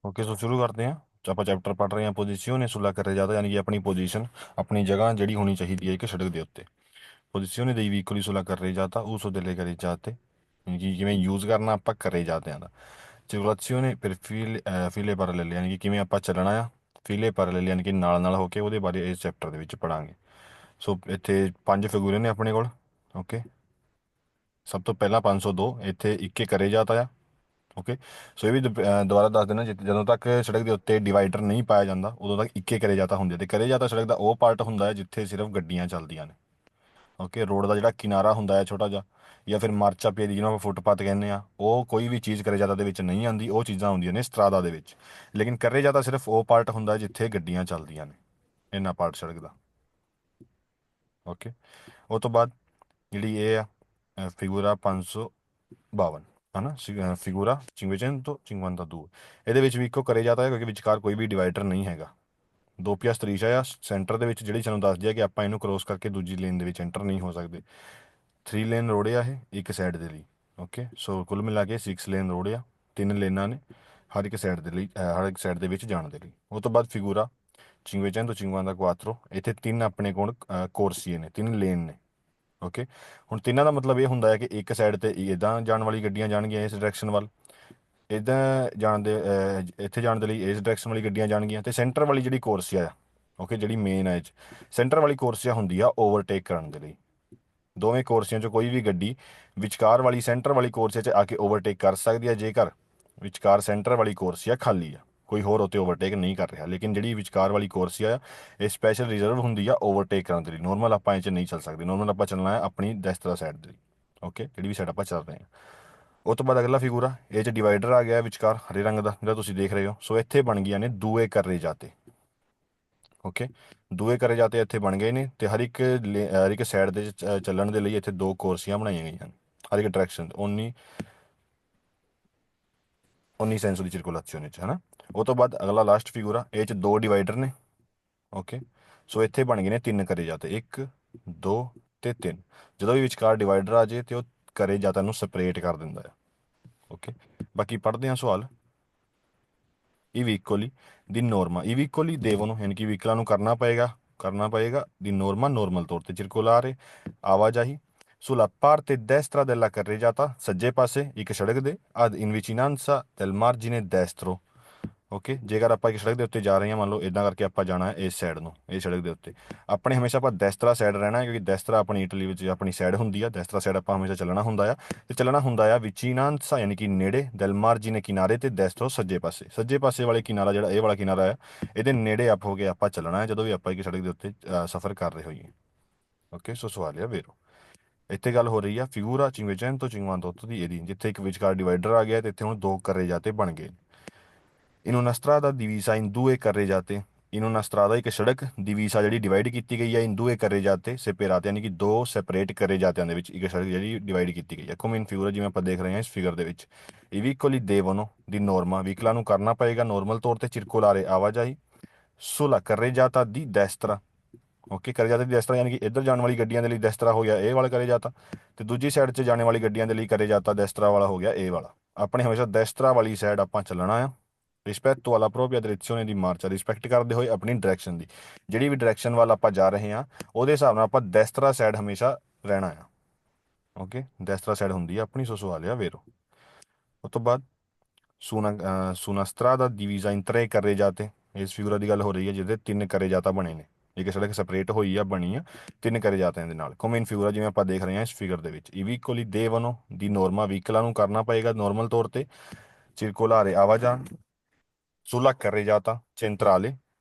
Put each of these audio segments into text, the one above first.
Okay, सो शुरू करते हैं। ਆਪਾਂ ਚੈਪਟਰ ਪੜ੍ਹ ਰਹੇ ਹਾਂ ਪੋਜੀਸ਼ੀਓਨੇ ਸੁਲਾ ਕਰੇ ਜਾਂਦਾ, ਯਾਨੀ ਕਿ ਆਪਣੀ ਪੋਜੀਸ਼ਨ, ਆਪਣੀ ਜਗ੍ਹਾ ਜਿਹੜੀ ਹੋਣੀ ਚਾਹੀਦੀ ਹੈ ਇੱਕ ਸੜਕ ਦੇ ਉੱਤੇ। ਪੋਜੀਸ਼ੀਓਨੇ dei veicoli sulla carreggiata, uso delle carreggiate, ਯਾਨੀ ਕਿ ਕਿਵੇਂ ਯੂਜ਼ ਕਰਨਾ ਆਪਾਂ ਕਰੇ ਜਾਂਦਿਆਂ ਦਾ। ਸਰਕੂਲੇਸ਼ਨੇ per file parallele, ਯਾਨੀ ਕਿ ਕਿਵੇਂ ਆਪਾਂ ਚੱਲਣਾ ਆ ਫੀਲੇ parallele, ਯਾਨੀ ਕਿ ਨਾਲ ਨਾਲ ਹੋ ਕੇ, ਉਹਦੇ ਬਾਰੇ ਇਸ ਚੈਪਟਰ ਦੇ ਵਿੱਚ ਪੜਾਂਗੇ। ਸੋ ਇੱਥੇ 5 ਫਿਗੂਰੇ ਨੇ ਆਪਣੇ ਕੋਲ। ਓਕੇ, ਸਭ ਤੋਂ ਪਹਿਲਾਂ 502 ਇੱਥੇ ਇੱਕੇ ਕਰੇ ਜਾਤਾ ਆ। ਓਕੇ, ਸੋ ਇਹ ਵੀ ਦੁਬਾਰਾ ਦੱਸ ਦੇਣਾ, ਜਦੋਂ ਤੱਕ ਸੜਕ ਦੇ ਉੱਤੇ ਡਿਵਾਈਡਰ ਨਹੀਂ ਪਾਇਆ ਜਾਂਦਾ ਉਦੋਂ ਤੱਕ ਇੱਕੇ ਕਰੇ ਜਾਤਾ ਹੁੰਦੇ, ਤੇ ਕਰੇ ਜਾਤਾ ਸੜਕ ਦਾ ਉਹ ਪਾਰਟ ਹੁੰਦਾ ਹੈ ਜਿੱਥੇ ਸਿਰਫ ਗੱਡੀਆਂ ਚੱਲਦੀਆਂ ਨੇ। ਓਕੇ, ਰੋਡ ਦਾ ਜਿਹੜਾ ਕਿਨਾਰਾ ਹੁੰਦਾ ਹੈ ਛੋਟਾ ਜਿਹਾ, ਜਾਂ ਫਿਰ ਮਾਰਚਾ ਪਿਆਰੀ ਜਿਹਨੂੰ ਆਪਾਂ ਫੁੱਟਪਾਥ ਕਹਿੰਦੇ ਆ, ਉਹ ਕੋਈ ਵੀ ਚੀਜ਼ ਕਰੇ ਜਾਤਾ ਦੇ ਵਿੱਚ ਨਹੀਂ ਆਉਂਦੀ, ਉਹ ਚੀਜ਼ਾਂ ਹੁੰਦੀਆਂ ਨੇ ਸਟਰਾਦਾ ਦੇ ਵਿੱਚ। ਲੇਕਿਨ ਕਰੇ ਜਾਤਾ ਸਿਰਫ ਉਹ ਪਾਰਟ ਹੁੰਦਾ ਜਿੱਥੇ ਗੱਡੀਆਂ ਚੱਲਦੀਆਂ ਨੇ, ਇੰਨਾ ਪਾਰਟ ਸੜਕ ਦਾ। ਓਕੇ, ਉਹ ਤੋਂ ਬਾਅਦ ਜਿਹੜੀ ਇਹ ਆ ਫਿਗੂਰਾ 552, ਹੈ ਨਾ, ਫਿਗੂਰਾ 552, ਇਹਦੇ ਵਿੱਚ ਵੀ ਇੱਕੋ ਕਰੇ ਜਾਤਾ ਹੈ ਕਿਉਂਕਿ ਵਿਚਕਾਰ ਕੋਈ ਵੀ ਡਿਵਾਈਡਰ ਨਹੀਂ ਹੈਗਾ। ਦੋਪੀਆ ਸਤਰੀਸ਼ਾ ਆ ਸੈਂਟਰ ਦੇ ਵਿੱਚ, ਜਿਹੜੀ ਸਾਨੂੰ ਦੱਸਦੀ ਹੈ ਕਿ ਆਪਾਂ ਇਹਨੂੰ ਕ੍ਰੋਸ ਕਰਕੇ ਦੂਜੀ ਲੇਨ ਦੇ ਵਿੱਚ ਐਂਟਰ ਨਹੀਂ ਹੋ ਸਕਦੇ। 3 ਲੇਨ ਰੋਡ ਆ ਇਹ ਇੱਕ ਸਾਈਡ ਦੇ ਲਈ। ਓਕੇ, ਸੋ ਕੁੱਲ ਮਿਲਾ ਕੇ 6 ਲੇਨ ਰੋਡ ਆ, 3 ਲੇਨਾਂ ਨੇ ਹਰ ਇੱਕ ਸਾਈਡ ਦੇ ਲਈ, ਹਰ ਇੱਕ ਸਾਈਡ ਦੇ ਵਿੱਚ ਜਾਣ ਦੇ ਲਈ। ਉਹ ਤੋਂ ਬਾਅਦ ਫਿਗੂਰਾ 554, ਇੱਥੇ ਤਿੰਨ ਆਪਣੇ ਕੋਲ ਕੋਰਸੀਏ ਨੇ, 3 ਲੇਨ ਨੇ। ਓਕੇ, ਹੁਣ ਤਿੰਨਾਂ ਦਾ ਮਤਲਬ ਇਹ ਹੁੰਦਾ ਹੈ ਕਿ ਇੱਕ ਸਾਈਡ ਤੇ ਇੱਦਾਂ ਜਾਣ ਵਾਲੀ ਗੱਡੀਆਂ ਜਾਣਗੀਆਂ ਇਸ ਡਾਇਰੈਕਸ਼ਨ ਵੱਲ, ਇੱਦਾਂ ਜਾਣ ਦੇ ਇੱਥੇ ਜਾਣ ਦੇ ਲਈ ਇਸ ਡਾਇਰੈਕਸ਼ਨ ਵਾਲੀ ਗੱਡੀਆਂ ਜਾਣਗੀਆਂ, ਤੇ ਸੈਂਟਰ ਵਾਲੀ ਜਿਹੜੀ ਕੋਰਸੀਆ ਆ, ਓਕੇ, ਜਿਹੜੀ ਮੇਨ ਹੈ ਇਹ 'ਚ ਸੈਂਟਰ ਵਾਲੀ ਕੋਰਸੀਆ ਹੁੰਦੀ ਆ ਓਵਰਟੇਕ ਕਰਨ ਦੇ ਲਈ। ਦੋਵੇਂ ਕੋਰਸੀਆਂ 'ਚੋਂ ਕੋਈ ਵੀ ਗੱਡੀ ਵਿਚਕਾਰ ਵਾਲੀ ਸੈਂਟਰ ਵਾਲੀ ਕੋਰਸੀਆ 'ਚ ਆ ਕੇ ਓਵਰਟੇਕ ਕਰ ਸਕਦੀ ਹੈ, ਜੇਕਰ ਵਿਚਕਾਰ ਸੈਂਟਰ ਵਾਲੀ ਕੋਰਸੀਆ ਖਾਲੀ ਆ, ਕੋਈ ਹੋਰ ਉੱਤੇ ਓਵਰਟੇਕ ਨਹੀਂ ਕਰ ਰਿਹਾ। ਲੇਕਿਨ ਜਿਹੜੀ ਵਿਚਕਾਰ ਵਾਲੀ ਕੋਰਸੀਆ ਆ, ਇਹ ਸਪੈਸ਼ਲ ਰਿਜ਼ਰਵ ਹੁੰਦੀ ਆ ਓਵਰਟੇਕ ਕਰਨ ਦੇ ਲਈ। ਨੋਰਮਲ ਆਪਾਂ ਇਹ 'ਚ ਨਹੀਂ ਚੱਲ ਸਕਦੇ, ਨੋਰਮਲ ਆਪਾਂ ਚੱਲਣਾ ਹੈ ਆਪਣੀ ਦੈਸਤਰਾ ਸਾਈਡ ਦੇ ਲਈ। ਓਕੇ, ਜਿਹੜੀ ਵੀ ਸਾਈਡ ਆਪਾਂ ਚੱਲ ਰਹੇ ਹਾਂ। ਉਹ ਤੋਂ ਬਾਅਦ ਅਗਲਾ ਫਿਗੂਰ ਆ, ਇਹ 'ਚ ਡਿਵਾਈਡਰ ਆ ਗਿਆ ਵਿਚਕਾਰ ਹਰੇ ਰੰਗ ਦਾ ਜਿਹੜਾ ਤੁਸੀਂ ਦੇਖ ਰਹੇ ਹੋ। ਸੋ ਇੱਥੇ ਬਣ ਗਈਆਂ ਨੇ ਦੂਏ ਕਰਰੇ ਜਾਤੇ। ਓਕੇ, ਦੂਏ ਕਰੇ ਜਾਤੇ ਇੱਥੇ ਬਣ ਗਏ ਨੇ, ਤੇ ਹਰ ਇੱਕ ਸਾਈਡ ਦੇ ਚੱਲਣ ਦੇ ਲਈ ਇੱਥੇ ਦੋ ਕੋਰਸੀਆਂ ਬਣਾਈਆਂ ਗਈਆਂ ਨੇ, ਹਰ ਇੱਕ ਡਾਇਰੈਕਸ਼ਨ 19 ਸੈਂਸੋ ਦੀ ਸਰਕੂਲੇਸ਼ਨ ਵਿੱਚ, ਹੈ ਨਾ। ਉਹ ਤੋਂ ਬਾਅਦ ਅਗਲਾ ਲਾਸਟ ਫਿਗੂਰ ਆ, ਇਹ 'ਚ ਦੋ ਡਿਵਾਈਡਰ ਨੇ। ਓਕੇ, ਸੋ ਇੱਥੇ ਬਣ ਗਏ ਨੇ ਤਿੰਨ ਕਰੇ ਜਾਤੇ, 1 2 ਤੇ 3। ਜਦੋਂ ਵੀ ਵਿਚਕਾਰ ਡਿਵਾਈਡਰ ਆ ਜੇ ਤੇ ਉਹ ਕਰੇ ਜਾਤਾ ਨੂੰ ਸਪਰੇਟ ਕਰ ਦਿੰਦਾ ਹੈ। ਓਕੇ, ਬਾਕੀ ਪੜ੍ਹਦੇ ਹਾਂ ਸਵਾਲ। ਈ ਵੀਕੋਲੀ ਦੀ ਨੋਰਮਾ, ਈ ਵੀਕੋਲੀ ਦੇਵੋ, ਯਾਨੀ ਕਿ ਵਹੀਕਲਾਂ ਨੂੰ ਕਰਨਾ ਪਏਗਾ ਦੀ ਨੋਰਮਾ, ਨੋਰਮਲ ਤੌਰ ਤੇ ਚਿਰਕੁਲਾਰੇ ਆਵਾਜਾਈ sulla parte destra della carreggiata, ਸੱਜੇ ਪਾਸੇ ਇੱਕ ਸੜਕ ਦੇ, ad in vicinanza del margine destro। Okay, ਜੇਕਰ ਆਪਾਂ ਇੱਕ ਸੜਕ ਦੇ ਉੱਤੇ ਜਾ ਰਹੇ ਹਾਂ, ਮੰਨ ਲਓ ਇਦਾਂ ਕਰਕੇ ਆਪਾਂ ਜਾਣਾ ਹੈ ਇਸ ਸਾਈਡ ਨੂੰ, ਇਹ ਸੜਕ ਦੇ ਉੱਤੇ ਆਪਣੇ ਹਮੇਸ਼ਾ ਆਪਾਂ ਦੈਸਤਰਾ ਸਾਈਡ ਰਹਿਣਾ ਹੈ, ਕਿਉਂਕਿ ਦੈਸਤਰਾ ਆਪਣੀ ਇਟਲੀ ਵਿੱਚ ਆਪਣੀ ਸਾਈਡ ਹੁੰਦੀ ਆ। ਦੈਸਤਰਾ ਸਾਈਡ ਆਪਾਂ ਹਮੇਸ਼ਾ ਚੱਲਣਾ ਹੁੰਦਾ ਆ, ਤੇ ਚੱਲਣਾ ਹੁੰਦਾ ਆ ਵਿਚੀਨਾਂਸਾ, ਯਾਨੀ ਕਿ ਨੇੜੇ, ਦੈਲ ਮਾਰਜੀਨੇ ਕਿਨਾਰੇ, ਤੇ ਦੈਸਤਰੋ ਸੱਜੇ ਪਾਸੇ ਵਾਲੇ ਕਿਨਾਰਾ, ਜਿਹੜਾ ਇਹ ਵਾਲਾ ਕਿਨਾਰਾ ਹੈ, ਇਹਦੇ ਨੇੜੇ ਆਪ ਹੋ ਕੇ ਆਪਾਂ ਚੱਲਣਾ ਹੈ ਜਦੋਂ ਵੀ ਆਪਾਂ ਇੱਕ ਸੜਕ ਦੇ ਉੱਤੇ ਸਫ਼ਰ ਕਰ ਰਹੇ ਹੋਈਏ। ਓਕੇ, ਸੋ ਸਵਾਲ ਆ ਵੇਰੋ। ਇੱਥੇ ਗੱਲ ਹੋ ਰਹੀ ਆ ਫਿਗੂਰਾ 558 ਦੀ, ਇਹਦੀ ਜਿੱਥੇ ਇੱਕ ਵਿਚਕਾਰ ਡਿਵਾਈਡਰ ਆ ਗਿਆ ਤੇ ਇੱਥੇ ਹੁਣ ਦੋ ਕਰਰੇ ਜਾਤੇ ਬਣ ਗਏ। in una strada divisa in due carreggiate, in una strada ਇੱਕ ਸੜਕ divisa ਜਿਹੜੀ ਡਿਵਾਈਡ ਕੀਤੀ ਗਈ ਹੈ, in due carreggiate separate, ਯਾਨੀ ਕਿ ਦੋ ਸੈਪਰੇਟ ਕਰੇ ਜਾਤਿਆਂ ਦੇ ਵਿੱਚ ਇੱਕ ਸੜਕ ਜਿਹੜੀ ਡਿਵਾਈਡ ਕੀਤੀ ਗਈ ਹੈ। come in figura, ਜਿਵੇਂ ਆਪਾਂ ਦੇਖ ਰਹੇ ਹਾਂ ਇਸ ਫਿਗਰ ਦੇ ਵਿੱਚ, i vicoli devono di norma, ਵਹੀਕਲਾਂ ਨੂੰ ਕਰਨਾ ਪਏਗਾ ਨੋਰਮਲ ਤੌਰ ਤੇ circolare ਆਵਾਜਾਈ sulla carreggiata di destra। Okay, ਕਰੇ ਜਾਤੇ ਦੀ ਦੈਸਤਰਾ, ਯਾਨੀ ਕਿ ਇੱਧਰ ਜਾਣ ਵਾਲੀ ਗੱਡੀਆਂ ਦੇ ਲਈ ਦੈਸਤਰਾ ਹੋ ਗਿਆ ਇਹ ਵਾਲਾ ਕਰੇ ਜਾਤਾ, ਤੇ ਦੂਜੀ ਸਾਈਡ 'ਚ ਜਾਣੇ ਵਾਲੀ ਗੱਡੀਆਂ ਦੇ ਲਈ ਕਰੇ ਜਾਤਾ ਦੈਸਤਰਾ ਵਾਲਾ ਹੋ ਗਿਆ ਇਹ ਵਾਲਾ। ਆਪਣੇ ਹਮੇਸ਼ਾ ਦੈਸਤਰਾ ਵਾਲੀ ਸਾਈਡ ਆਪਾਂ ਚੱਲਣਾ ਆ। ਰਿਸਪੈਕਟ ਵਾਲਾ ਪ੍ਰੋਪria direzione ਦੀ ਮਾਰਚਾ, ਰਿਸਪੈਕਟ ਕਰਦੇ ਹੋਏ ਆਪਣੀ ਡਾਇਰੈਕਸ਼ਨ ਦੀ, ਜਿਹੜੀ ਵੀ ਡਾਇਰੈਕਸ਼ਨ ਵੱਲ ਆਪਾਂ ਜਾ ਰਹੇ ਹਾਂ ਉਹਦੇ ਹਿਸਾਬ ਨਾਲ ਆਪਾਂ ਦੈਸਤਰਾ ਸਾਈਡ ਹਮੇਸ਼ਾ ਰਹਿਣਾ ਆ। ਓਕੇ, ਦੈਸਤਰਾ ਸਾਈਡ ਹੁੰਦੀ ਆ ਆਪਣੀ, ਸੋ ਸਵਾਲ ਆ ਵੇਰੋ। ਉਸ ਤੋਂ ਬਾਅਦ ਸੁਨਾ strada divisa in tre carreggiate, ਇਸ ਫਿਗura ਦੀ ਗੱਲ ਹੋ ਰਹੀ ਹੈ ਜਿਹਦੇ ਤਿੰਨ ਕਰੇ ਜਾਤਾ ਬਣੇ ਨੇ, ਇੱਕ ਸੜਕ ਸਪਰੇਟ ਹੋਈ ਆ, ਬਣੀ ਆ ਤਿੰਨ ਕਰੇ ਜਾਤਿਆਂ ਦੇ ਨਾਲ। ਕੋਮਿਨ ਫਿਗura ਜਿਵੇਂ ਆਪਾਂ ਦੇਖ ਰਹੇ ਹਾਂ ਇਸ ਫਿਗਰ ਦੇ ਵਿੱਚ, ਈ ਵੀਕੋਲੀ ਦੇਵਨੋ ਦੀ ਨੋਰਮਾ, ਵਹੀਕਲਾਂ ਨੂੰ ਕਰਨਾ ਪਏਗਾ ਨੋਰਮਲ ਤੌਰ ਤੇ circolare ਆਵਾਜਾਨ ਸੁਲਾ ਕਰੇ ਜਾਤਾ ਸੈਂਟਰਾਲੇ।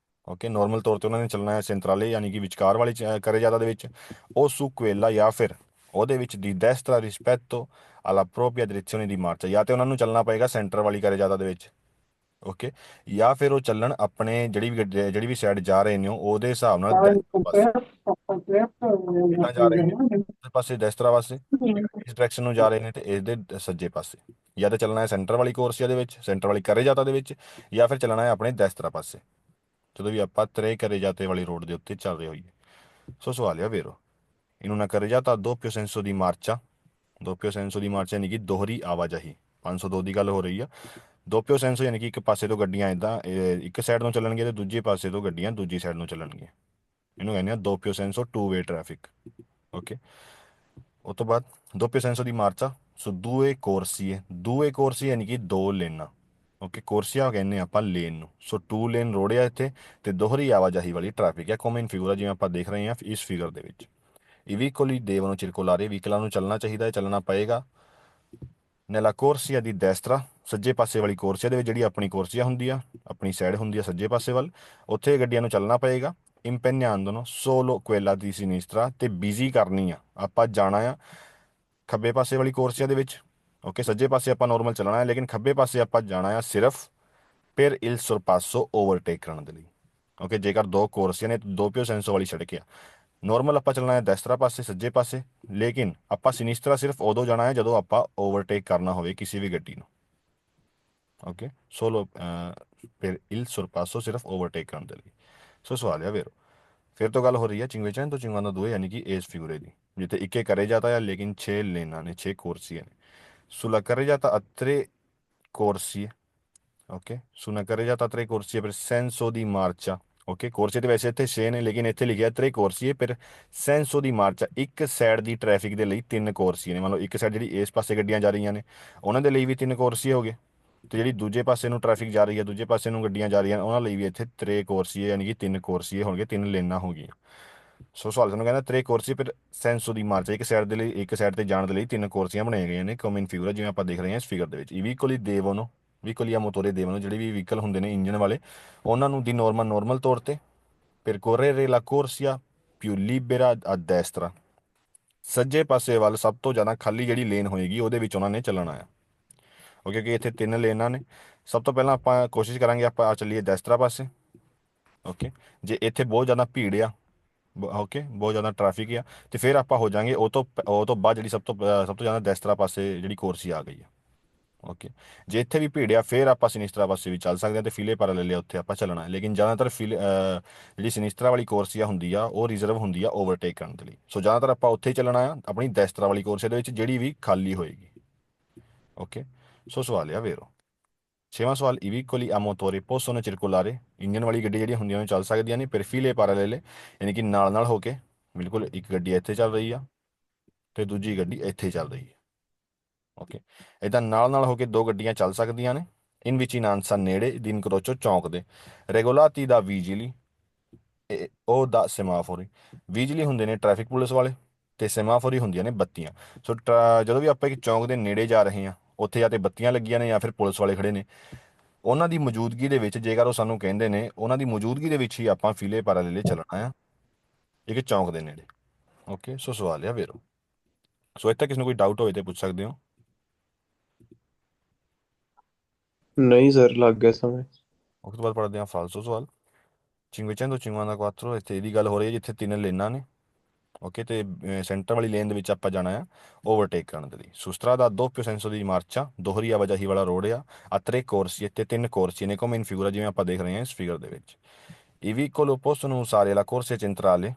ਓਕੇ, ਨੋਰਮਲ ਤੌਰ ਤੇ ਉਹਨਾਂ ਨੇ ਚੱਲਣਾ ਹੈ ਸੈਂਟਰਾਲੇ, ਯਾਨੀ ਕਿ ਵਿਚਕਾਰ ਵਾਲੀ ਕਰੇ ਜਾਤਾ ਦੇ ਵਿੱਚ, ਉਹ ਸੁਕਵੇਲਾ ਜਾਂ ਫਿਰ ਉਹਦੇ ਵਿੱਚ ਦੀ ਦੈਸਤਰਾ ਰਿਸਪੈਤੋ alla propria direzione ਦੀ ਮਾਰਚਾ, ਜਾਂ ਤੇ ਉਹਨਾਂ ਨੂੰ ਚੱਲਣਾ ਪਏਗਾ ਸੈਂਟਰ ਵਾਲੀ ਕਰੇ ਜਾਤਾ ਦੇ ਵਿੱਚ। ਓਕੇ, ਜਾਂ ਫਿਰ ਉਹ ਚੱਲਣ ਆਪਣੇ ਜਿਹੜੀ ਵੀ ਸਾਈਡ ਜਾ ਰਹੇ ਨੇ ਉਹਦੇ ਹਿਸਾਬ ਨਾਲ Stava ਦੈਸਤਰਾ ਪਾਸੇ, scoperto ਜਿੱਦਾਂ ਜਾ ਰਹੇ ਨੇ ਉਸ ਪਾਸੇ ਦੈਸਤਰਾ ਪਾਸੇ, ਇਸ ਡਾਇਰੈਕਸ਼ਨ ਨੂੰ ਜਾ ਰਹੇ ਨੇ ਤੇ ਇਸ ਦੇ ਸੱਜੇ ਪਾਸੇ, ਜਾਂ ਤਾਂ ਚੱਲਣਾ ਹੈ ਸੈਂਟਰ ਵਾਲੀ ਕੋਰਸੀਆ ਦੇ ਵਿੱਚ, ਸੈਂਟਰ ਵਾਲੀ ਕਰੇ ਜਾਤਾ ਦੇ ਵਿੱਚ, ਜਾਂ ਫਿਰ ਚੱਲਣਾ ਹੈ ਆਪਣੇ ਦੈਸਤਰਾ ਪਾਸੇ ਜਦੋਂ ਵੀ ਆਪਾਂ ਤਰੇ ਕਰੇ ਜਾਤੇ ਵਾਲੀ ਰੋਡ ਦੇ ਉੱਤੇ ਚੱਲ ਰਹੇ ਹੋਈਏ। ਸੋ ਸਵਾਲ ਆ ਵੇਰੋ, ਇਹਨੂੰ ਨਾ ਕਰੇ ਜਾਤਾ doppio senso ਦੀ ਮਾਰਚਾ, ਦੋਪਿਓ ਸੈਂਸੋ ਦੀ ਮਾਰਚ, ਯਾਨੀ ਕਿ ਦੋਹਰੀ ਆਵਾਜਾਈ। 502 ਦੀ ਗੱਲ ਹੋ ਰਹੀ ਆ, ਦੋਪਿਓ ਸੈਂਸੋ ਯਾਨੀ ਕਿ ਇੱਕ ਪਾਸੇ ਤੋਂ ਗੱਡੀਆਂ ਇਦਾਂ ਇੱਕ ਸਾਈਡ ਨੂੰ ਚੱਲਣਗੀਆਂ ਤੇ ਦੂਜੇ ਪਾਸੇ ਤੋਂ ਗੱਡੀਆਂ ਦੂਜੀ ਸਾਈਡ ਨੂੰ ਚੱਲਣਗੀਆਂ। ਇਹਨੂੰ ਕਹਿੰਦੇ ਆ ਦੋਪਿਓ ਸੈਂਸੋ ਟੂ ਵੇ ਟ੍ਰੈਫਿਕ। ਓਕੇ। ਉਸ ਤੋਂ ਬਾਅਦ ਦੋਪਿਓ ਸੈਂਸੋ ਦੀ ਮਾਰਚਾ। ਸੋ ਦੂਏ ਕੋਰਸੀਏ, ਦੂਏ ਕੋਰਸੀਏ ਯਾਨੀ ਕਿ ਦੋ ਲੇਨਾਂ। ਓਕੇ, ਕੋਰਸੀਆ ਕਹਿੰਦੇ ਆ ਆਪਾਂ ਲੇਨ ਨੂੰ। ਸੋ ਟੂ ਲੇਨ ਰੋਡ ਆ ਇੱਥੇ ਤੇ ਦੋਹਰੀ ਆਵਾਜਾਈ ਵਾਲੀ ਟ੍ਰੈਫਿਕ ਹੈ। ਕਾਮਨ ਫਿਗਰ ਆ ਜਿਵੇਂ ਆਪਾਂ ਦੇਖ ਰਹੇ ਹਾਂ ਇਸ ਫਿਗਰ ਦੇ ਵਿੱਚ। ਇਵੀਕੋਲੀ ਦੇਵਨੋ ਚਿਰਕੋਲਾਰੇ, ਵਹੀਕਲਾਂ ਨੂੰ ਚੱਲਣਾ ਚਾਹੀਦਾ ਹੈ, ਚੱਲਣਾ ਪਏਗਾ। ਨੈਲਾ ਕੋਰਸੀਆ ਦੀ ਦੈਸਤਰਾ, ਸੱਜੇ ਪਾਸੇ ਵਾਲੀ ਕੋਰਸੀਆ ਦੇ ਵਿੱਚ ਜਿਹੜੀ ਆਪਣੀ ਕੋਰਸੀਆ ਹੁੰਦੀ ਆ, ਆਪਣੀ ਸਾਈਡ ਹੁੰਦੀ ਆ ਸੱਜੇ ਪਾਸੇ ਵੱਲ, ਉੱਥੇ ਗੱਡੀਆਂ ਨੂੰ ਚੱਲਣਾ ਪਏਗਾ। ਇੰਪੈਨਿਆਂਦੋ ਸੋਲੋ ਕੁਏਲਾ ਦੀ ਸਿਨਿਸਤਰਾ, ਤੇ ਬਿਜ਼ੀ ਕਰਨੀ ਆ ਆਪਾਂ ਜਾਣਾ ਆ ਖੱਬੇ ਪਾਸੇ ਵਾਲੀ ਕੋਰਸੀਆ ਦੇ ਵਿੱਚ। ਓਕੇ, ਸੱਜੇ ਪਾਸੇ ਆਪਾਂ ਨੋਰਮਲ ਚੱਲਣਾ ਹੈ ਲੇਕਿਨ ਖੱਬੇ ਪਾਸੇ ਆਪਾਂ ਜਾਣਾ ਆ ਸਿਰਫ per il sorpasso ਓਵਰਟੇਕ ਕਰਨ ਦੇ ਲਈ। ਓਕੇ, ਜੇਕਰ ਦੋ ਕੋਰਸੀਆਂ ਨੇ ਦੋ ਪਿਓ ਸੈਂਸੋ ਵਾਲੀ ਸੜਕ ਆ, ਨੋਰਮਲ ਆਪਾਂ ਚੱਲਣਾ ਹੈ ਦੈਸਤਰਾ ਪਾਸੇ ਸੱਜੇ ਪਾਸੇ, ਲੇਕਿਨ ਆਪਾਂ ਸਿਨਿਸਤਰਾ ਸਿਰਫ ਉਦੋਂ ਜਾਣਾ ਹੈ ਜਦੋਂ ਆਪਾਂ ਓਵਰਟੇਕ ਕਰਨਾ ਹੋਵੇ ਕਿਸੇ ਵੀ ਗੱਡੀ ਨੂੰ। Okay, solo per il sorpasso ਸਿਰਫ ਓਵਰਟੇਕ ਕਰਨ ਦੇ ਲਈ। ਸੋ ਸਵਾਲ ਆ ਵੇਰੋ। ਫਿਰ ਤੋਂ ਗੱਲ ਹੋ ਰਹੀ ਹੈ ਚਿੰਗਵੇਚਨ ਤੋਂ ਚਿੰਗਵਾਨਾ ਦੂਏ ਯਾਨੀ ਕਿ ਏਸ ਫਿਗੂਰੇ ਦੀ, ਜਿੱਥੇ ਇੱਕੇ ਕਰੇ ਜਾਤਾ ਹੈ ਲੇਕਿਨ 6 ਲੇਨਾਂ ਨੇ, 6 ਕੋਰਸੀਆਂ ਨੇ। ਸੁਲਾ ਕਰੇ ਜਾਤਾ ਅਤਰੇ ਕੋਰਸੀਏ। ਓਕੇ, ਸੁਣਾ ਕਰੇ ਜਾਤਾ tre corsie per senso di marcia। Okay, ਕੋਰਸੇ ਤੇ ਵੈਸੇ ਇੱਥੇ 6 ਨੇ ਲੇਕਿਨ ਇੱਥੇ ਲਿਖਿਆ tre corsie per senso di marcia, ਇੱਕ ਸਾਈਡ ਦੀ ਟ੍ਰੈਫਿਕ ਦੇ ਲਈ 3 ਕੋਰਸੀਏ ਨੇ। ਮੰਨ ਲਓ ਇੱਕ ਸਾਈਡ ਜਿਹੜੀ ਇਸ ਪਾਸੇ ਗੱਡੀਆਂ ਜਾ ਰਹੀਆਂ ਨੇ ਉਹਨਾਂ ਦੇ ਲਈ ਵੀ 3 ਕੋਰਸੀਏ ਹੋ ਗਏ, ਤੇ ਜਿਹੜੀ ਦੂਜੇ ਪਾਸੇ ਨੂੰ ਟ੍ਰੈਫਿਕ ਜਾ ਰਹੀ ਹੈ, ਦੂਜੇ ਪਾਸੇ ਨੂੰ ਗੱਡੀਆਂ ਜਾ ਰਹੀਆਂ ਉਹਨਾਂ ਲਈ ਵੀ ਇੱਥੇ tre corsie ਯਾਨੀ ਕਿ 3 ਕੋਰਸੀਏ ਹੋਣਗੇ, 3 ਲੇਨਾਂ ਹੋ ਗਈਆਂ। ਸੋ ਸਵਾਲ ਸਾਨੂੰ ਕਹਿੰਦਾ tre corsie per senso di marcia, ਇੱਕ ਸਾਈਡ ਦੇ ਲਈ, ਇੱਕ ਸਾਈਡ ਤੇ ਜਾਣ ਦੇ ਲਈ 3 ਕੋਰਸੀਆਂ ਬਣਾਈਆਂ ਗਈਆਂ ਨੇ। ਕਮਨ ਫਿਗਰ ਜਿਵੇਂ ਆਪਾਂ ਦੇਖ ਰਹੇ ਹਾਂ ਇਸ ਫਿਗਰ ਦੇ ਵਿੱਚ। ਇਹ ਵੀ ਇਕੁਅਲੀ ਦੇਵੋਨੋ, ਵਹੀਕਲ ਜਾਂ ਮੋਟੋਰੇ ਦੇਵਨ, ਜਿਹੜੇ ਵੀ ਵਹੀਕਲ ਹੁੰਦੇ ਨੇ ਇੰਜਨ ਵਾਲੇ, ਉਹਨਾਂ ਨੂੰ ਦੀ ਨੋਰਮਲ ਤੌਰ ਤੇ percorrere la corsia più libera a destra, ਸੱਜੇ ਪਾਸੇ ਵੱਲ ਸਭ ਤੋਂ ਜ਼ਿਆਦਾ ਖਾਲੀ ਜਿਹੜੀ ਲੇਨ ਹੋਏਗੀ ਉਹਦੇ ਵਿੱਚ ਉਹਨਾਂ ਨੇ ਚੱਲਣਾ ਆ। ਉਹ ਕਿਉਂਕਿ ਇੱਥੇ 3 ਲੇਨਾਂ ਨੇ। ਸਭ ਤੋਂ ਪਹਿਲਾਂ ਆਪਾਂ ਕੋਸ਼ਿਸ਼ ਕਰਾਂਗੇ ਆਪਾਂ ਆ ਚੱਲੀਏ ਦੈਸਤਰਾ ਪਾਸੇ। ਓਕੇ, ਜੇ ਇੱਥੇ ਬਹੁਤ ਜ਼ਿਆਦਾ ਭੀੜ ਆ, ਓਕੇ ਬਹੁਤ ਜ਼ਿਆਦਾ ਟ੍ਰੈਫਿਕ ਆ, ਤੇ ਫਿਰ ਆਪਾਂ ਹੋ ਜਾਾਂਗੇ ਉਹ ਤੋਂ ਬਾਅਦ ਜਿਹੜੀ ਸਭ ਤੋਂ ਜ਼ਿਆਦਾ ਦੈਸਤਰਾ ਪਾਸੇ ਜਿਹੜੀ ਕੋਰਸੀ ਆ ਗਈ ਆ। ਓਕੇ, ਜੇ ਇੱਥੇ ਵੀ ਭੀੜ ਆ ਫਿਰ ਆਪਾਂ ਸਿਨਿਸਤਰਾ ਪਾਸੇ ਵੀ ਚੱਲ ਸਕਦੇ ਹਾਂ ਤੇ ਫਿਲੇ ਪਰ ਲੈ ਲਿਆ ਉੱਥੇ ਆਪਾਂ ਚੱਲਣਾ ਹੈ, ਲੇਕਿਨ ਜ਼ਿਆਦਾਤਰ ਜਿਹੜੀ ਸਿਨਿਸਤਰਾ ਵਾਲੀ ਕੋਰਸੀਆ ਹੁੰਦੀ ਆ ਉਹ ਰਿਜ਼ਰਵ ਹੁੰਦੀ ਆ ਓਵਰਟੇਕ ਕਰਨ ਦੇ ਲਈ। ਸੋ ਜ਼ਿਆਦਾਤਰ ਆਪਾਂ ਉੱਥੇ ਹੀ ਚੱਲਣਾ ਆ ਆਪਣੀ ਦੈਸਤਰਾ ਵਾਲੀ ਕੋਰਸੀਆ ਦੇ ਵਿੱਚ ਜਿਹੜੀ ਵੀ ਖਾਲੀ ਹੋਏਗੀ। ਓਕੇ, ਸੋ ਸਵਾਲ ਆ ਵੇਰੋ। ਛੇਵਾਂ ਸਵਾਲ, ਇਵੀਕੋਲੀ ਆ ਮੋਟੋਰੇ ਪੋਸੋਨੋ ਚਿਰਕੁਲਾਰੇ, ਇੰਜਨ ਵਾਲੀ ਗੱਡੀ ਜਿਹੜੀਆਂ ਹੁੰਦੀਆਂ ਉਹ ਚੱਲ ਸਕਦੀਆਂ ਨੇ ਪਰ ਫਿਲੇ ਪਾਰਾਲੇਲੇ, ਯਾਨੀ ਕਿ ਨਾਲ ਹੋ ਕੇ। ਬਿਲਕੁਲ, ਇੱਕ ਗੱਡੀ ਇੱਥੇ ਚੱਲ ਰਹੀ ਆ ਤੇ ਦੂਜੀ ਗੱਡੀ ਇੱਥੇ ਚੱਲ ਰਹੀ ਹੈ। ਓਕੇ, ਇਦਾਂ ਨਾਲ ਹੋ ਕੇ ਦੋ ਗੱਡੀਆਂ ਚੱਲ ਸਕਦੀਆਂ ਨੇ। ਇਨ ਵਿਚਿਨਾਂਸਾ ਨੇੜੇ ਦੀ ਇਨਕਰੋਚੋ ਚੌਂਕ ਦੇ। ਰੈਗੋਲਾਤੀ ਦਾ ਵੀਜਲੀ, ਉਹ ਦਾ ਸੈਮਾਫੋਰੀ। ਵੀਜਲੀ ਹੁੰਦੇ ਨੇ ਟ੍ਰੈਫਿਕ ਪੁਲਿਸ ਵਾਲੇ ਤੇ ਸੈਮਾਫੋਰੀ ਹੁੰਦੀਆਂ ਨੇ ਬੱਤੀਆਂ। ਸੋ ਜਦੋਂ ਵੀ ਆਪਾਂ ਇੱਕ ਚੌਂਕ ਦੇ ਨੇੜੇ ਜਾ ਰਹੇ ਹਾਂ ਉੱਥੇ ਜਾਂ ਤੇ ਬੱਤੀਆਂ ਲੱਗੀਆਂ ਨੇ ਜਾਂ ਫਿਰ ਪੁਲਿਸ ਵਾਲੇ ਖੜੇ ਨੇ, ਉਹਨਾਂ ਦੀ ਮੌਜੂਦਗੀ ਦੇ ਵਿੱਚ, ਜੇਕਰ ਉਹ ਸਾਨੂੰ ਕਹਿੰਦੇ ਨੇ ਉਹਨਾਂ ਦੀ ਮੌਜੂਦਗੀ ਦੇ ਵਿੱਚ ਹੀ ਆਪਾਂ ਫਿਲੇ ਪਾਰਾਲੇਲੇ ਚੱਲਣਾ ਆ ਇੱਕ ਚੌਂਕ ਦੇ ਨੇੜੇ। ਓਕੇ, ਸੋ ਸਵਾਲ ਆ ਵੇਰੋ। ਸੋ ਇੱਥੇ ਕਿਸੇ ਨੂੰ ਕੋਈ ਡਾਊਟ ਹੋਏ ਤੇ ਪੁੱਛ ਸਕਦੇ ਹੋ। ਨਹੀਂ ਸਰ, ਲੱਗ ਗਿਆ ਸਮਝ। ਉਸ ਤੋਂ ਬਾਅਦ ਪੜ੍ਹਦੇ ਹਾਂ ਫਾਲਸੋ ਸਵਾਲ। ਚਿੰਗਵਿਚੈਂਦੋ ਚਿੰਗਵਾਨਾ ਕੁਆਤਰੋ, ਇੱਥੇ ਇਹਦੀ ਗੱਲ ਹੋ ਰਹੀ ਹੈ ਜਿੱਥੇ 3 ਲੇਨਾਂ ਨੇ। ਓਕੇ, ਤੇ ਸੈਂਟਰ ਵਾਲੀ ਲੇਨ ਦੇ ਵਿੱਚ ਆਪਾਂ ਜਾਣਾ ਆ ਓਵਰਟੇਕ ਕਰਨ ਦੇ ਲਈ। ਸੁਸਤਰਾ ਦਾ ਦੋਪਿਓ ਸੈਂਸੋ ਦੀ ਮਾਰਚਾ, ਦੋਹਰੀ ਆਵਾਜਾਈ ਵਾਲਾ ਰੋਡ ਆ। ਅਤਰੇ ਕੋਰਸੀਏ, ਤੇ 3 ਕੋਰਸੀਏ ਨੇ ਕੋ ਇਨ ਫਿਗੂਰਾ ਜਿਵੇਂ ਆਪਾਂ ਦੇਖ ਰਹੇ ਹਾਂ ਇਸ ਫਿਗਰ ਦੇ ਵਿੱਚ। ਇਹ ਵੀ ਕੋਲੋ ਪੋਸੋno usare la corsia centrale,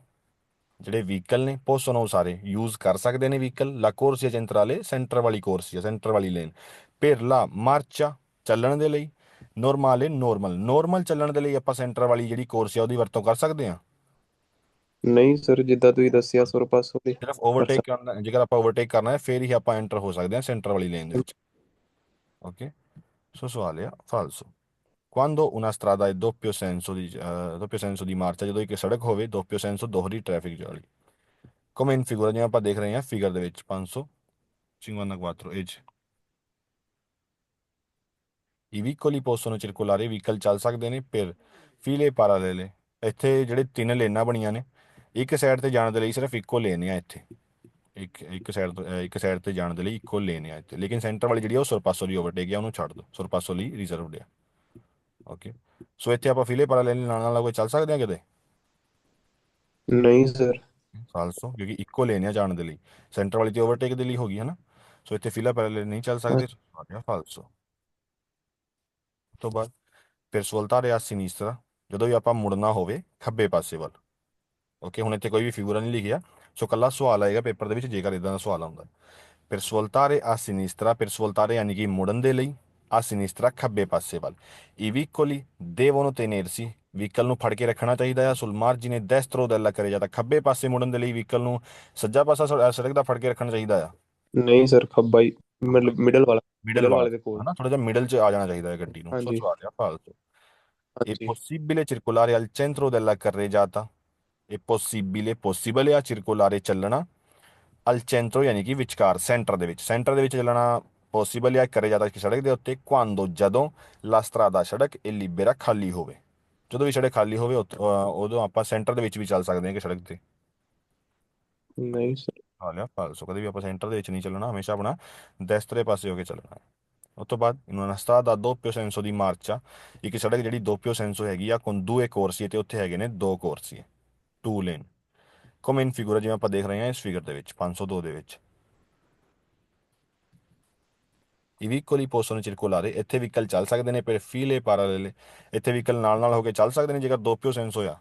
ਜਿਹੜੇ ਵਹੀਕਲ ਨੇ ਪੋਸੋno usare ਯੂਜ਼ ਕਰ ਸਕਦੇ ਨੇ ਵਹੀਕਲ ਲਾ ਕੋਰਸੀਆ ਚੈਂਟਰਾਲੇ, ਸੈਂਟਰ ਵਾਲੀ ਕੋਰਸੀਆ, ਸੈਂਟਰ ਵਾਲੀ ਲੇਨ। per la marcia, ਚੱਲਣ ਦੇ ਲਈ। ਨੋਰਮਾਲੇ, ਨੋਰਮਲ ਚੱਲਣ ਦੇ ਲਈ ਆਪਾਂ ਸੈਂਟਰ ਵਾਲੀ ਜਿਹੜੀ ਕੋਰਸ ਆ ਉਹਦੀ ਵਰਤੋਂ ਕਰ ਸਕਦੇ ਹਾਂ। ਨਹੀਂ ਸਰ, ਜਿੱਦਾਂ ਤੁਸੀਂ ਦੱਸਿਆ ਸੁਰ ਪਾਸੋਂ ਦੀ ਸਿਰਫ ਕਰ ਓਵਰਟੇਕ ਸਕਦੇ। ਕਰਨਾ, ਜੇਕਰ ਆਪਾਂ ਓਵਰਟੇਕ ਕਰਨਾ ਹੈ ਫਿਰ ਹੀ ਆਪਾਂ ਐਂਟਰ ਹੋ ਸਕਦੇ ਹਾਂ ਸੈਂਟਰ ਵਾਲੀ ਲੇਨ ਦੇ ਵਿੱਚ। ਓਕੇ, ਸੋ ਸਵਾਲ ਆ ਫਾਲਸੋ। quando una strada è doppio senso di marcia, ਜਦੋਂ ਇੱਕ ਸੜਕ ਹੋਵੇ doppio senso ਦੋਹਰੀ ਟ੍ਰੈਫਿਕ ਵਾਲੀ। come in figura ਜਿਵੇਂ ਆਪਾਂ ਦੇਖ ਰਹੇ ਹਾਂ ਫਿਗਰ ਦੇ ਵਿੱਚ 554 ਇਹ 'ਚ। I veicoli possono circolare, vehicle ਚੱਲ ਸਕਦੇ ਨੇ per file parallele, ਇੱਥੇ ਜਿਹੜੇ 3 ਲੇਨਾਂ ਬਣੀਆਂ ਨੇ ਇੱਕ ਸਾਈਡ ਤੇ ਜਾਣ ਦੇ ਲਈ ਸਿਰਫ ਇੱਕੋ ਲੇਨ ਆ ਇੱਥੇ। ਇੱਕ ਸਾਈਡ ਤੇ ਜਾਣ ਦੇ ਲਈ ਇੱਕੋ ਲੇਨ ਆ ਇੱਥੇ, ਲੇਕਿਨ ਸੈਂਟਰ ਵਾਲੀ ਜਿਹੜੀ ਉਹ ਸੁਰਪਾਸੋ ਲਈ ਓਵਰਟੇਕ ਆ ਉਹਨੂੰ ਛੱਡ ਦਿਓ, ਸੁਰਪਾਸੋ ਲਈ ਰਿਜ਼ਰਵਡ ਆ। ਓਕੇ, ਸੋ ਇੱਥੇ ਆਪਾਂ ਫਿਲੇ parallele ਨਾਲ ਕੋਈ ਚੱਲ ਸਕਦੇ ਹਾਂ ਕਿਤੇ। ਨਹੀਂ ਸਰ। ਫਾਲਸੋ, ਕਿਉਂਕਿ ਇੱਕੋ ਲੇਨ ਆ ਜਾਣ ਦੇ ਲਈ, ਸੈਂਟਰ ਵਾਲੀ ਤੇ ਓਵਰਟੇਕ ਦੇ ਲਈ ਹੋ ਗਈ ਹੈ ਨਾ। ਸੋ ਇੱਥੇ ਫਿਲਾ parallele ਨਹੀਂ ਚੱਲ ਸਕਦੇ। ਫਾਲਸੋ ਤੋਂ ਬਾਅਦ ਫਿਰ ਸਵਲਤਾਰੇ ਆ ਸਿਨੀਸਟਰਾ, ਜਦੋਂ ਵੀ ਆਪਾਂ ਮੁੜਨਾ ਹੋਵੇ ਖੱਬੇ ਪਾਸੇ ਵੱਲ। ਓਕੇ, ਹੁਣ ਇੱਥੇ ਕੋਈ ਵੀ ਫਿਗੂਰਾ ਨਹੀਂ ਲਿਖਿਆ, ਸੋ ਕੱਲਾ ਸਵਾਲ ਆਏਗਾ ਪੇਪਰ ਦੇ ਵਿੱਚ ਜੇਕਰ ਇਦਾਂ ਦਾ ਸਵਾਲ ਆਉਂਦਾ। ਫਿਰ ਸਵਲਤਾਰੇ ਆ ਸਿਨੀਸਟਰਾ, ਫਿਰ ਸਵਲਤਾਰੇ ਯਾਨੀ ਕਿ ਮੁੜਨ ਦੇ ਲਈ। a sinistra ਖੱਬੇ ਪਾਸੇ ਵੱਲ I vicoli devono tenersi vehicle ਨੂੰ ਫੜ ਕੇ ਰੱਖਣਾ ਚਾਹੀਦਾ ਆ sul margine destro della carreggiata ਖੱਬੇ ਪਾਸੇ ਮੁੜਨ ਦੇ ਲਈ ਵਹੀਕਲ ਨੂੰ ਸੱਜਾ ਪਾਸਾ ਸੜਕ ਦਾ ਫੜ ਕੇ ਰੱਖਣਾ ਚਾਹੀਦਾ ਆ ਨਹੀਂ ਸਰ, ਖੱਬਾ ਹੀ। ਖੱਬਾ ਮਿਡਲ ਵਾਲਾ। ਮਿਡਲ ਮਿਡਲ ਵਾਲਾ ਵਾਲੇ ਦੇ ਕੋਲ। ਹਨਾ ਥੋੜਾ ਜਿਹਾ ਮਿਡਲ 'ਚ ਆ ਜਾਣਾ ਚਾਹੀਦਾ ਹੈ ਗੱਡੀ ਨੂੰ ਸੋ ਹਾਂਜੀ। ਸਵਾਲ ਆ ਫਾਲਤੂ è ਹਾਂਜੀ। possibile circolare al centro della carreggiata è possibile ਆ circolare ਚੱਲਣਾ al centro ਯਾਨੀ ਕਿ ਵਿਚਕਾਰ ਸੈਂਟਰ ਦੇ ਵਿੱਚ ਚੱਲਣਾ ਪੋਸੀਬਲ ਆ ਕਰੇ ਜਾਂਦਾ ਕਿ ਸੜਕ ਦੇ ਉੱਤੇ quando ਜਦੋਂ la strada ਸੜਕ ਇਹ libera ਖਾਲੀ ਹੋਵੇ ਜਦੋਂ ਵੀ ਸੜਕ ਖਾਲੀ ਹੋਵੇ ਉਦੋਂ ਆਪਾਂ ਸੈਂਟਰ ਦੇ ਵਿੱਚ ਵੀ ਚੱਲ ਸਕਦੇ ਹਾਂ ਕਿ ਸੜਕ ਤੇ ਨਹੀਂ ਸਰ। ਆ ਲਿਆ ਫਾਲਸੋ ਕਦੇ ਵੀ ਆਪਾਂ ਸੈਂਟਰ ਦੇ ਵਿੱਚ ਨਹੀਂ ਚੱਲਣਾ ਹਮੇਸ਼ਾ ਆਪਣਾ ਦਸਤਰੇ ਪਾਸੇ ਹੋ ਕੇ ਚੱਲਣਾ ਹੈ ਉਸ ਤੋਂ ਬਾਅਦ in una strada a doppio senso di marcia ਇੱਕ ਸੜਕ ਜਿਹੜੀ ਦੋਪਿਓ ਸੈਂਸੋ ਹੈਗੀ ਆ con due corsie ਤੇ ਉੱਥੇ ਹੈਗੇ ਨੇ ਦੋ ਕੋਰਸੀਏ two lane come in figura ਜਿਵੇਂ ਆਪਾਂ ਦੇਖ ਰਹੇ ਹਾਂ ਇਸ ਫਿਗਰ ਦੇ ਵਿੱਚ 502 ਦੇ ਵਿੱਚ I vicoli possono circolare ਇੱਥੇ ਵਹੀਕਲ ਚੱਲ ਸਕਦੇ ਨੇ per file parallele ਇੱਥੇ ਵਹੀਕਲ ਨਾਲ ਨਾਲ ਹੋ ਕੇ ਚੱਲ ਸਕਦੇ ਨੇ ਜੇਕਰ ਦੋਪਿਓ ਸੈਂਸ ਹੋਇਆ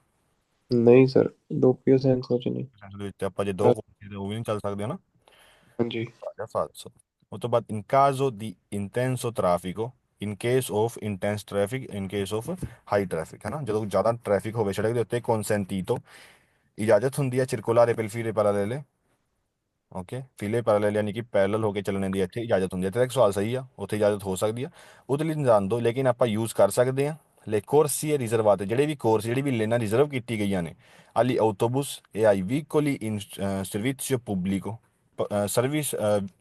ਨਹੀਂ ਸਰ, ਦੋਪੀਓ ਸੈਂਸਰ ਚ ਨਹੀਂ। ਸੈਂਸ ਦੇ ਵਿੱਚ ਆਪਾਂ ਜੇ ਦੋ ਕੋਰਸੀ ਤੇ ਉਹ ਵੀ ਨਹੀਂ ਚੱਲ ਸਕਦੇ ਹਨਾ ਹਾਂਜੀ। ਸਾਡਾ falso ਉਸ ਤੋਂ ਬਾਅਦ in caso di intenso traffico in case of intense traffic in case of high traffic ਹੈ ਨਾ ਜਦੋਂ ਜ਼ਿਆਦਾ ਟ੍ਰੈਫਿਕ ਹੋਵੇ ਸੜਕ ਦੇ ਉੱਤੇ consentito ਇਜਾਜ਼ਤ ਹੁੰਦੀ ਹੈ circolare per file parallele okay ਫਿਲੇ ਪੈਰਲਲ ਯਾਨੀ ਕਿ ਪੈਰਲਲ ਹੋ ਕੇ ਚੱਲਣੇ ਦੀ ਇੱਥੇ ਇਜਾਜ਼ਤ ਹੁੰਦੀ ਹੈ ਤੇ ਇੱਕ ਸਵਾਲ ਸਹੀ ਆ ਉੱਥੇ ਇਜਾਜ਼ਤ ਹੋ ਸਕਦੀ ਆ ਉਹਦੇ ਲਈ ਜਾਣ ਦਿਓ ਲੇਕਿਨ ਆਪਾਂ ਯੂਜ਼ ਕਰ ਸਕਦੇ ਆ ਲੈ ਕੋਰਸੀਏ ਰਿਜ਼ਰਵਾਤੇ ਜਿਹੜੇ ਵੀ ਕੋਰਸ ਜਿਹੜੀ ਵੀ ਲੇਨਾਂ ਰਿਜ਼ਰਵ ਕੀਤੀ ਗਈਆਂ ਨੇ ali autobus e ai vicoli in servizio pubblico service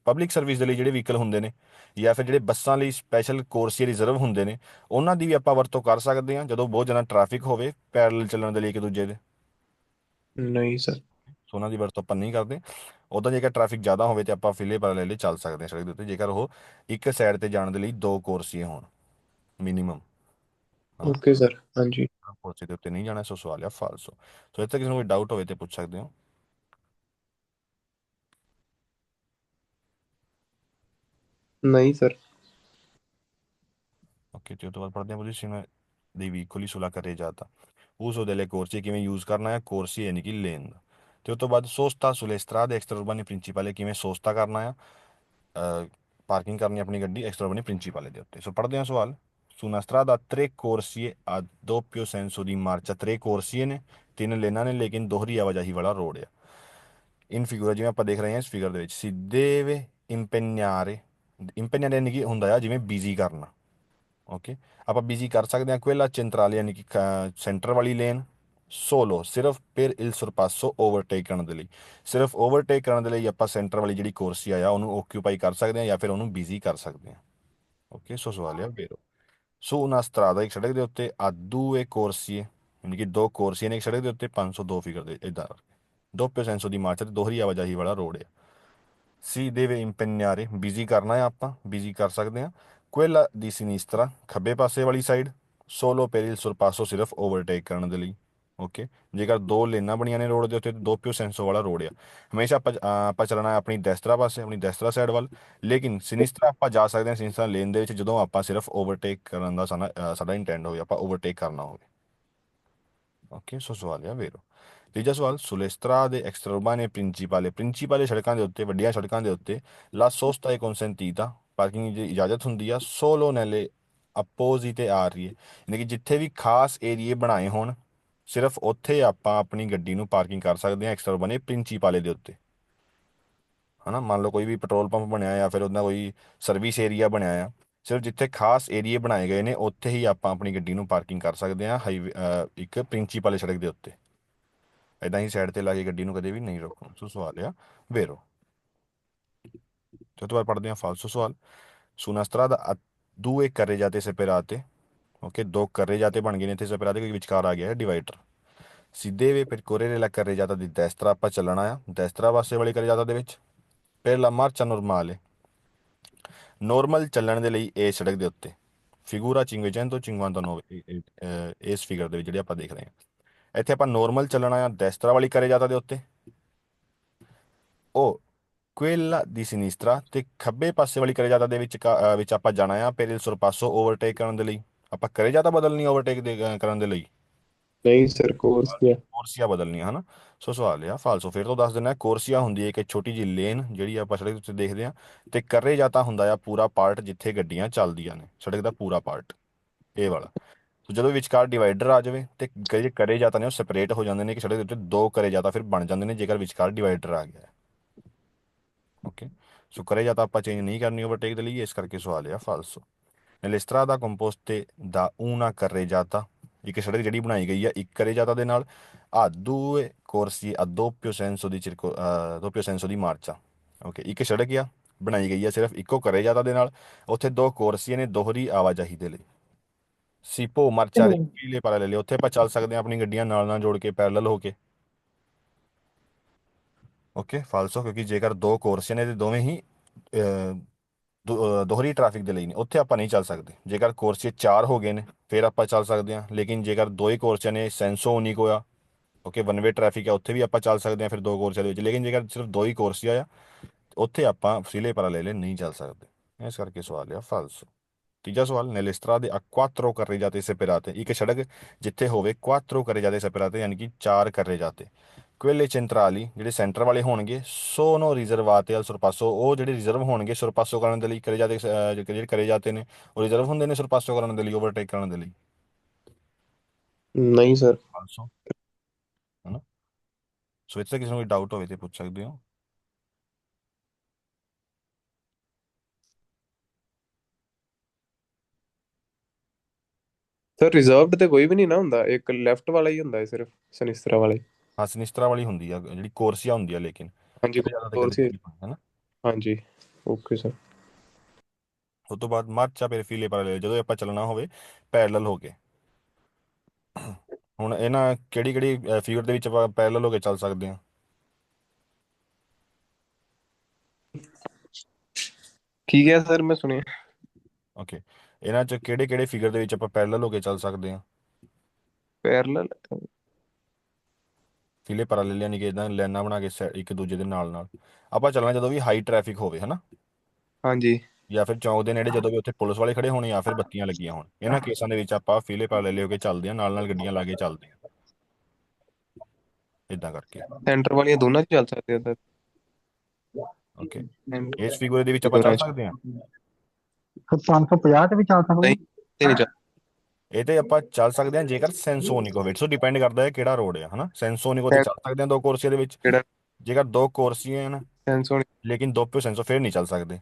public service ਦੇ ਲਈ ਜਿਹੜੇ ਵਹੀਕਲ ਹੁੰਦੇ ਨੇ ਜਾਂ ਫਿਰ ਜਿਹੜੇ ਬੱਸਾਂ ਲਈ ਸਪੈਸ਼ਲ ਕੋਰਸੀਏ ਰਿਜ਼ਰਵ ਹੁੰਦੇ ਨੇ ਉਹਨਾਂ ਦੀ ਵੀ ਆਪਾਂ ਵਰਤੋਂ ਕਰ ਸਕਦੇ ਆ ਜਦੋਂ ਬਹੁਤ ਜ਼ਿਆਦਾ ਟ੍ਰੈਫਿਕ ਹੋਵੇ ਪੈਰਲਲ ਚੱਲਣ ਦੇ ਲਈ ਇੱਕ ਦੂਜੇ ਦੇ ਨਹੀਂ ਸਰ। ਸੋ ਉਹਨਾਂ ਦੀ ਵਰਤੋਂ ਆਪਾਂ ਨਹੀਂ ਕਰਦੇ ਉੱਦਾਂ ਜੇਕਰ ਟ੍ਰੈਫਿਕ ਜ਼ਿਆਦਾ ਹੋਵੇ ਤੇ ਆਪਾਂ ਫਿਲੇ ਪੈਰਲਲ ਚੱਲ ਸਕਦੇ ਹਾਂ ਸੜਕ ਦੇ ਉੱਤੇ ਜੇਕਰ ਉਹ ਇੱਕ ਸਾਈਡ ਤੇ ਜਾਣ ਦੇ ਲਈ ਦੋ ਕੋਰਸੀਆਂ ਹੋਣ ਮਿਨੀਮਮ ਹਨਾ ਓਕੇ ਸਰ। ਹਾਂਜੀ। ਕੋਰਸੀ ਦੇ ਉੱਤੇ ਨਹੀਂ ਜਾਣਾ ਸੋ ਸਵਾਲ ਆ ਫਾਲਸੋ ਸੋ ਇੱਥੇ ਕਿਸੇ ਨੂੰ ਕੋਈ ਡਾਊਟ ਹੋਵੇ ਤੇ ਪੁੱਛ ਸਕਦੇ ਹੋ ਨਹੀਂ ਸਰ। ਓਕੇ ਤੇ ਉਹ ਤੋਂ ਬਾਅਦ ਪੜ੍ਹਦੇ ਹਾਂ ਪੋਜੀਸ਼ਨ ਦੀ ਵੀਕੁਅਲੀ ਸੁਲਾ ਕਰੇ ਜਾਤਾ uso delle corsie ਕਿਵੇਂ ਯੂਜ਼ ਕਰਨਾ ਹੈ ਕੋਰਸੀ ਯਾਨੀ ਕਿ ਲੇਨ ਦਾ ਤੇ ਉਸ ਤੋਂ ਬਾਅਦ ਸੋਸਤਾ ਸੁਲੇ strade extraurbane principale ਕਿਵੇਂ ਸੋਸਤਾ ਕਰਨਾ ਆ ਪਾਰਕਿੰਗ ਕਰਨੀ ਆਪਣੀ ਗੱਡੀ extraurbane principale ਦੇ ਉੱਤੇ ਸੋ ਪੜ੍ਹਦੇ ਹਾਂ ਸਵਾਲ su una strada ha tre corsie a doppio senso di marcia tre corsie ਨੇ ਤਿੰਨ ਲੇਨਾਂ ਨੇ ਲੇਕਿਨ ਦੋਹਰੀ ਆਵਾਜਾਈ ਵਾਲਾ ਰੋਡ ਆ ਇਨ ਫਿਗੂਰਾ ਜਿਵੇਂ ਆਪਾਂ ਦੇਖ ਰਹੇ ਹਾਂ ਇਸ ਫਿਗਰ ਦੇ ਵਿੱਚ si deve impegnare impegnare ਯਾਨੀ ਕਿ ਹੁੰਦਾ ਆ ਜਿਵੇਂ ਬਿਜ਼ੀ ਕਰਨਾ ਓਕੇ ਆਪਾਂ ਬਿਜ਼ੀ ਕਰ ਸਕਦੇ ਹਾਂ quella centrale ਯਾਨੀ ਕਿ ਸੈਂਟਰ ਵਾਲੀ ਲੇਨ ਸੋਲੋ ਸਿਰਫ per il sorpasso ਓਵਰਟੇਕ ਕਰਨ ਦੇ ਲਈ ਸਿਰਫ ਓਵਰਟੇਕ ਕਰਨ ਦੇ ਲਈ ਆਪਾਂ ਸੈਂਟਰ ਵਾਲੀ ਜਿਹੜੀ ਕੁਰਸੀ ਆ ਉਹਨੂੰ ਓਕਿਊਪਾਈ ਕਰ ਸਕਦੇ ਹਾਂ ਜਾਂ ਫਿਰ ਉਹਨੂੰ ਬਿਜ਼ੀ ਕਰ ਸਕਦੇ ਹਾਂ ਓਕੇ ਸੋ ਸਵਾਲ ਹੈ ਵੈਰੋ su una strada ਇੱਕ ਸੜਕ ਦੇ ਉੱਤੇ ਆ due corsie ਯਾਨੀ ਕਿ ਦੋ ਕੋਰਸੀਆਂ ਨੇ ਇੱਕ ਸੜਕ ਦੇ ਉੱਤੇ 502 ਫਿਗਰ ਦੇ ਇਦਾਂ doppio senso ਦੀ ਮਾਰਚ ਤੇ ਦੋਹਰੀ ਆਵਾਜਾਈ ਵਾਲਾ ਰੋਡ ਹੈ ਸੀ ਦੇਵੇ impegnare ਬਿਜ਼ੀ ਕਰਨਾ ਹੈ ਆਪਾਂ ਬਿਜ਼ੀ ਕਰ ਸਕਦੇ ਹਾਂ quella di sinistra ਖੱਬੇ ਪਾਸੇ ਵਾਲੀ side solo per il sorpasso ਸਿਰਫ ਓਵਰਟੇਕ ਕਰਨ ਦੇ ਲਈ ਓਕੇ ਜੇਕਰ ਦੋ ਲੇਨਾਂ ਬਣੀਆਂ ਨੇ ਰੋਡ ਦੇ ਉੱਤੇ ਦੋਪਿਓ ਸੈਂਸੋ ਵਾਲਾ ਰੋਡ ਆ ਹਮੇਸ਼ਾ ਆਪਾਂ ਚੱਲਣਾ ਹੈ ਆਪਣੀ ਦੈਸਤਰਾ ਪਾਸੇ ਆਪਣੀ ਦੈਸਤਰਾ ਸਾਈਡ ਵੱਲ ਲੇਕਿਨ ਸਿਨਿਸਟਰਾ ਆਪਾਂ ਜਾ ਸਕਦੇ ਹਾਂ ਸਿਨਿਸਟਰਾ ਲੇਨ ਦੇ ਵਿੱਚ ਜਦੋਂ ਆਪਾਂ ਸਿਰਫ ਓਵਰਟੇਕ ਕਰਨ ਦਾ ਸਾਡਾ ਇੰਟੈਂਡ ਹੋਵੇ ਆਪਾਂ ਓਵਰਟੇਕ ਕਰਨਾ ਹੋਵੇ ਓਕੇ ਸੋ ਸਵਾਲ ਆ ਵੇਰੋ ਤੀਜਾ ਸਵਾਲ sulle strade extraurbane principale ਸੜਕਾਂ ਦੇ ਉੱਤੇ ਵੱਡੀਆਂ ਸੜਕਾਂ ਦੇ ਉੱਤੇ la sosta è consentita ਪਾਰਕਿੰਗ ਦੀ ਇਜਾਜ਼ਤ ਹੁੰਦੀ ਆ solo nelle apposite aree ਯਾਨੀ ਕਿ ਜਿੱਥੇ ਵੀ ਖਾਸ ਏਰੀਏ ਬਣਾਏ ਹੋਣ ਸਿਰਫ ਉੱਥੇ ਆਪਾਂ ਆਪਣੀ ਗੱਡੀ ਨੂੰ ਪਾਰਕਿੰਗ ਕਰ ਸਕਦੇ ਹਾਂ ਐਕਸਟਰੋਰਬਨੇ ਪ੍ਰਿੰਸੀਪਲੇ ਦੇ ਉੱਤੇ ਹਨਾ ਮੰਨ ਲਓ ਕੋਈ ਵੀ ਪੈਟਰੋਲ ਪੰਪ ਬਣਿਆ ਜਾਂ ਫਿਰ ਉਹਦਾ ਕੋਈ ਸਰਵਿਸ ਏਰੀਆ ਬਣਿਆ ਆ ਸਿਰਫ ਜਿੱਥੇ ਖਾਸ ਏਰੀਏ ਬਣਾਏ ਗਏ ਨੇ ਉੱਥੇ ਹੀ ਆਪਾਂ ਆਪਣੀ ਗੱਡੀ ਨੂੰ ਪਾਰਕਿੰਗ ਕਰ ਸਕਦੇ ਹਾਂ ਹਾਈਵੇ ਇੱਕ ਪ੍ਰਿੰਸੀਪਲ ਸੜਕ ਦੇ ਉੱਤੇ ਇਦਾਂ ਹੀ ਸਾਈਡ ਤੇ ਲਾ ਕੇ ਗੱਡੀ ਨੂੰ ਕਦੇ ਵੀ ਨਹੀਂ ਰੋਕੋ ਸੋ ਸਵਾਲ ਆ ਵੇਰੋ ਤੇ ਉਹ ਤੋਂ ਬਾਅਦ ਪੜ੍ਹਦੇ ਹਾਂ ਫਾਲਸੋ ਸਵਾਲ su una strada a due carreggiate separate okay ਦੋ carreggiate ਬਣ ਗਏ ਨੇ ਇੱਥੇ separate ਕਿਉਂਕਿ ਵਿਚਕਾਰ ਆ ਗਿਆ ਹੈ divider si deve percorrere la carreggiata di destra ਆਪਾਂ ਚੱਲਣਾ ਆ destra ਪਾਸੇ ਵਾਲੀ carreggiata ਦੇ ਵਿੱਚ per la marcia normale normal ਚੱਲਣ ਦੇ ਲਈ ਇਹ ਸੜਕ ਦੇ ਉੱਤੇ ਫਿਗੂਰਾ 559 ਇਸ ਫਿਗਰ ਦੇ ਵਿੱਚ ਜਿਹੜੇ ਆਪਾਂ ਦੇਖ ਰਹੇ ਹਾਂ ਇੱਥੇ ਆਪਾਂ ਨੋਰਮਲ ਚੱਲਣਾ ਆ destra ਵਾਲੀ carreggiata ਦੇ ਉੱਤੇ ਉਹ quella di sinistra ਤੇ ਖੱਬੇ ਪਾਸੇ ਵਾਲੀ carreggiata ਦੇ ਵਿੱਚ ਆਪਾਂ ਜਾਣਾ ਆ per il sorpasso ਓਵਰਟੇਕ ਕਰਨ ਦੇ ਲਈ ਆਪਾਂ carreggiata ਬਦਲਣੀ ਓਵਰਟੇਕ ਕਰਨ ਦੇ ਲਈ ਨਹੀਂ ਸਰ, ਕੋਰਸ ਕਿਆ। ਕੋਰਸੀਆ ਬਦਲਣੀਆਂ ਹਨਾ। ਸੋ ਸਵਾਲ ਆ ਫਾਲਸੋ, ਫਿਰ ਤੋਂ ਦੱਸ ਦਿੰਦਾ। ਕੋਰਸੀਆ ਹੁੰਦੀ ਹੈ ਇੱਕ ਛੋਟੀ ਜਿਹੀ ਲੇਨ ਜਿਹੜੀ ਆਪਾਂ ਸੜਕ ਉੱਤੇ ਦੇਖਦੇ ਹਾਂ, ਤੇ ਕਰਰੇ ਜਾਤਾ ਹੁੰਦਾ ਆ ਪੂਰਾ ਪਾਰਟ ਜਿੱਥੇ ਗੱਡੀਆਂ ਚੱਲਦੀਆਂ ਨੇ, ਸੜਕ ਦਾ ਪੂਰਾ ਪਾਰਟ ਇਹ ਵਾਲਾ। ਸੋ ਜਦੋਂ ਵਿਚਕਾਰ ਡਿਵਾਈਡਰ ਆ ਜਾਵੇ ਤੇ ਜਿਹੜੇ ਕਰੇ ਜਾਤਾ ਨੇ ਉਹ ਸੈਪਰੇਟ ਹੋ ਜਾਂਦੇ ਨੇ, ਕਿ ਸੜਕ ਦੇ ਉੱਤੇ ਦੋ ਕਰੇ ਜਾਤਾ ਫਿਰ ਬਣ ਜਾਂਦੇ ਨੇ ਜੇਕਰ ਵਿਚਕਾਰ ਡਿਵਾਈਡਰ ਆ ਗਿਆ। ਓਕੇ, ਸੋ ਕਰੇ ਜਾਤਾ ਆਪਾਂ ਚੇਂਜ ਨਹੀਂ ਕਰਨੀ ਓਵਰਟੇਕ ਦੇ ਲਈ, ਇਸ ਕਰਕੇ ਸਵਾਲ ਆ ਫਾਲਸੋ। ਨਲਿਸਤਰਾ ਦਾ ਕੰਪੋਸਟੇ ਦਾ ਊਨਾ carreggiata, ਇੱਕ ਸੜਕ ਜਿਹੜੀ ਬਣਾਈ ਗਈ ਆ ਇੱਕ carreggiata ਦੇ ਨਾਲ, ਆ ਦੂਏ corsi a doppio senso di marcia। Okay, ਇੱਕ ਸੜਕ ਆ ਬਣਾਈ ਗਈ ਆ ਸਿਰਫ ਇੱਕੋ carreggiata ਦੇ ਨਾਲ, ਉੱਥੇ ਦੋ ਕੋਰਸੀਆਂ ਨੇ ਦੋਹਰੀ ਆਵਾਜਾਈ ਦੇ ਲਈ। ਸੀਪੋ ਮਾਰਚਾਰੇ ਫੀਲੇ parallele, ਉੱਥੇ ਆਪਾਂ ਚੱਲ ਸਕਦੇ ਹਾਂ ਆਪਣੀ ਗੱਡੀਆਂ ਨਾਲ ਨਾਲ ਜੋੜ ਕੇ ਪੈਰਲਲ ਹੋ ਕੇ। ਓਕੇ ਫਾਲਸੋ, ਕਿਉਂਕਿ ਜੇਕਰ ਦੋ ਕੋਰਸੀਆਂ ਨੇ ਤੇ ਦੋਵੇਂ ਹੀ ਦੋਹਰੀ ਟ੍ਰੈਫਿਕ ਦੇ ਲਈ ਨੇ, ਉੱਥੇ ਆਪਾਂ ਨਹੀਂ ਚੱਲ ਸਕਦੇ। ਜੇਕਰ ਕੋਰਸੇ ਚਾਰ ਹੋ ਗਏ ਨੇ ਫਿਰ ਆਪਾਂ ਚੱਲ ਸਕਦੇ ਹਾਂ, ਲੇਕਿਨ ਜੇਕਰ ਦੋ ਹੀ ਕੋਰਸੇ ਨੇ ਸੈਂਸੋ ਉਨੀਕ ਹੋਇਆ, ਓਕੇ ਵਨ ਵੇ ਟ੍ਰੈਫਿਕ ਆ, ਉੱਥੇ ਵੀ ਆਪਾਂ ਚੱਲ ਸਕਦੇ ਹਾਂ ਫਿਰ ਦੋ ਕੋਰਸਿਆਂ ਦੇ ਵਿੱਚ। ਲੇਕਿਨ ਜੇਕਰ ਸਿਰਫ ਦੋ ਹੀ ਕੋਰਸੀਆ ਆ, ਉੱਥੇ ਆਪਾਂ ਫਸੀਲੇ parallele ਨਹੀਂ ਚੱਲ ਸਕਦੇ, ਇਸ ਕਰਕੇ ਸਵਾਲ ਆ ਫਾਲਸੋ। ਤੀਜਾ ਸਵਾਲ, ਨੈਲਿਸਟਰਾ ਦੇ ਕੁਆਤਰੋ ਕਰੇ ਜਾਤੇ ਸਪੇਰਾਤੇ, ਇੱਕ ਸੜਕ ਜਿੱਥੇ ਹੋਵੇ ਕੁਆਤਰੋ ਕਰੇ ਜਾਤੇ ਸਪੇਰਾਤੇ, ਯਾਨੀ ਕਿ ਚਾਰ ਕਰੇ ਜਾਤੇ। ਕੁਏਲੇ ਚੈਂਟਰਾਲੀ, ਜਿਹੜੇ ਸੈਂਟਰ ਵਾਲੇ ਹੋਣਗੇ, ਸੋਨੋ ਰਿਜ਼ਰਵਾਤੇ ਅਲ ਸੁਰਪਾਸੋ, ਉਹ ਜਿਹੜੇ ਰਿਜ਼ਰਵ ਹੋਣਗੇ ਸੁਰਪਾਸੋ ਕਰਨ ਦੇ ਲਈ, ਕਰੇ ਜਾਤੇ ਜਿਹੜੇ ਕਰੇ ਜਾਤੇ ਨੇ ਉਹ ਰਿਜ਼ਰਵ ਹੁੰਦੇ ਨੇ ਸੁਰਪਾਸੋ ਕਰਨ ਦੇ ਲਈ, ਓਵਰਟੇਕ ਕਰਨ ਦੇ ਲਈ। ਨਹੀਂ ਸਰ। ਫਾਲਸੋ ਹੈ ਨਾ। ਸੋ ਇੱਥੇ ਕਿਸੇ ਨੂੰ ਕੋਈ ਡਾਊਟ ਹੋਵੇ ਤੇ ਪੁੱਛ ਸਕਦੇ ਹੋ। ਸਰ ਰਿਜ਼ਰਵਡ ਤੇ ਕੋਈ ਵੀ ਨਹੀਂ ਨਾ ਹੁੰਦਾ, ਇੱਕ ਲੈਫਟ ਵਾਲਾ ਹੀ ਹੁੰਦਾ ਹੈ ਸਿਰਫ, ਸਨਿਸਤਰਾ ਵਾਲੇ। ਹਾਂ ਸਨਿਸਤਰਾ ਵਾਲੀ ਹੁੰਦੀ ਆ ਜਿਹੜੀ ਕੋਰਸੀਆ ਹੁੰਦੀ ਆ, ਲੇਕਿਨ ਹਾਂਜੀ ਕਦੇ ਜ਼ਿਆਦਾ ਤੇ ਕਦੇ ਕੋਰਸ ਹੀ। ਹੈ ਨਾ। ਹਾਂਜੀ। Okay sir. ਉਸ ਤੋਂ ਬਾਅਦ ਮਾਰਚਾ ਫਿਰ ਫੀਲੇ parallele, ਜਦੋਂ ਆਪਾਂ ਚੱਲਣਾ ਹੋਵੇ ਪੈਰਲਲ ਹੋ ਕੇ। ਹੁਣ ਇਹਨਾਂ ਕਿਹੜੀ ਕਿਹੜੀ ਫਿਗਰ ਦੇ ਵਿੱਚ ਆਪਾਂ ਪੈਰਲਲ ਹੋ ਕੇ ਚੱਲ ਸਕਦੇ ਹਾਂ। ਕੀ ਹੈ ਸਰ, ਮੈਂ ਸੁਣਿਆ। ਓਕੇ, ਇਹਨਾਂ ਚ ਕਿਹੜੇ ਕਿਹੜੇ ਫਿਗਰ ਦੇ ਵਿੱਚ ਆਪਾਂ ਪੈਰਲਲ ਹੋ ਕੇ ਚੱਲ ਸਕਦੇ ਹਾਂ। ਪੈਰਲਲ। ਫੀਲੇ parallele ਯਾਨੀ ਕਿ ਇਦਾਂ ਲਾਈਨਾਂ ਬਣਾ ਕੇ ਇੱਕ ਦੂਜੇ ਦੇ ਨਾਲ ਨਾਲ ਆਪਾਂ ਚੱਲਣਾ ਜਦੋਂ ਵੀ ਹਾਈ ਟ੍ਰੈਫਿਕ ਹੋਵੇ ਹਨਾ, ਹਾਂਜੀ। ਜਾਂ ਫਿਰ ਚੌਂਕ ਦੇ ਨੇੜੇ ਜਦੋਂ ਵੀ ਉੱਥੇ ਪੁਲਿਸ ਵਾਲੇ ਖੜੇ ਹੋਣ ਜਾਂ ਫਿਰ ਬੱਤੀਆਂ ਲੱਗੀਆਂ ਹੋਣ, ਇਹਨਾਂ ਕੇਸਾਂ ਦੇ ਵਿੱਚ ਆਪਾਂ ਫੀਲੇ parallele ਹੋ ਕੇ ਚੱਲਦੇ ਹਾਂ, ਨਾਲ ਨਾਲ ਗੱਡੀਆਂ ਲਾ ਕੇ ਚੱਲਦੇ ਹਾਂ, ਇਦਾਂ ਕਰਕੇ। ਸੈਂਟਰ ਵਾਲੀਆਂ ਦੋਨਾਂ 'ਚ ਚੱਲ ਸਕਦੇ ਹੋ ਓਕੇ, ਇਸ ਫਿਗਰ ਦੇ ਵਿੱਚ ਆਪਾਂ ਚੱਲ ਸਰ। ਸਕਦੇ ਹਾਂ। ਫਿਰ 550 ਤੇ ਵੀ ਚੱਲ ਸਕਦੇ ਨਹੀਂ, ਤੇ ਨਹੀਂ ਚੱਲ। ਇਹ ਤੇ ਆਪਾਂ ਚੱਲ ਸਕਦੇ ਹਾਂ ਜੇਕਰ ਸੈਂਸੋਨਿਕ ਹੋਵੇ, ਸੋ ਡਿਪੈਂਡ ਕਰਦਾ ਹੈ ਕਿਹੜਾ ਰੋਡ ਆ ਹਨਾ। ਸੈਂਸੋਨਿਕ ਤੇ ਚੱਲ ਸਕਦੇ ਹਾਂ ਦੋ ਕੋਰਸੀਆਂ ਦੇ ਵਿੱਚ, ਕਿਹੜਾ ਜੇਕਰ ਦੋ ਕੋਰਸੀਆਂ ਹਨ ਸੈਂਸੋ? ਲੇਕਿਨ ਦੋਪਿਓ ਸੈਂਸੋ ਫਿਰ ਨਹੀਂ ਚੱਲ ਸਕਦੇ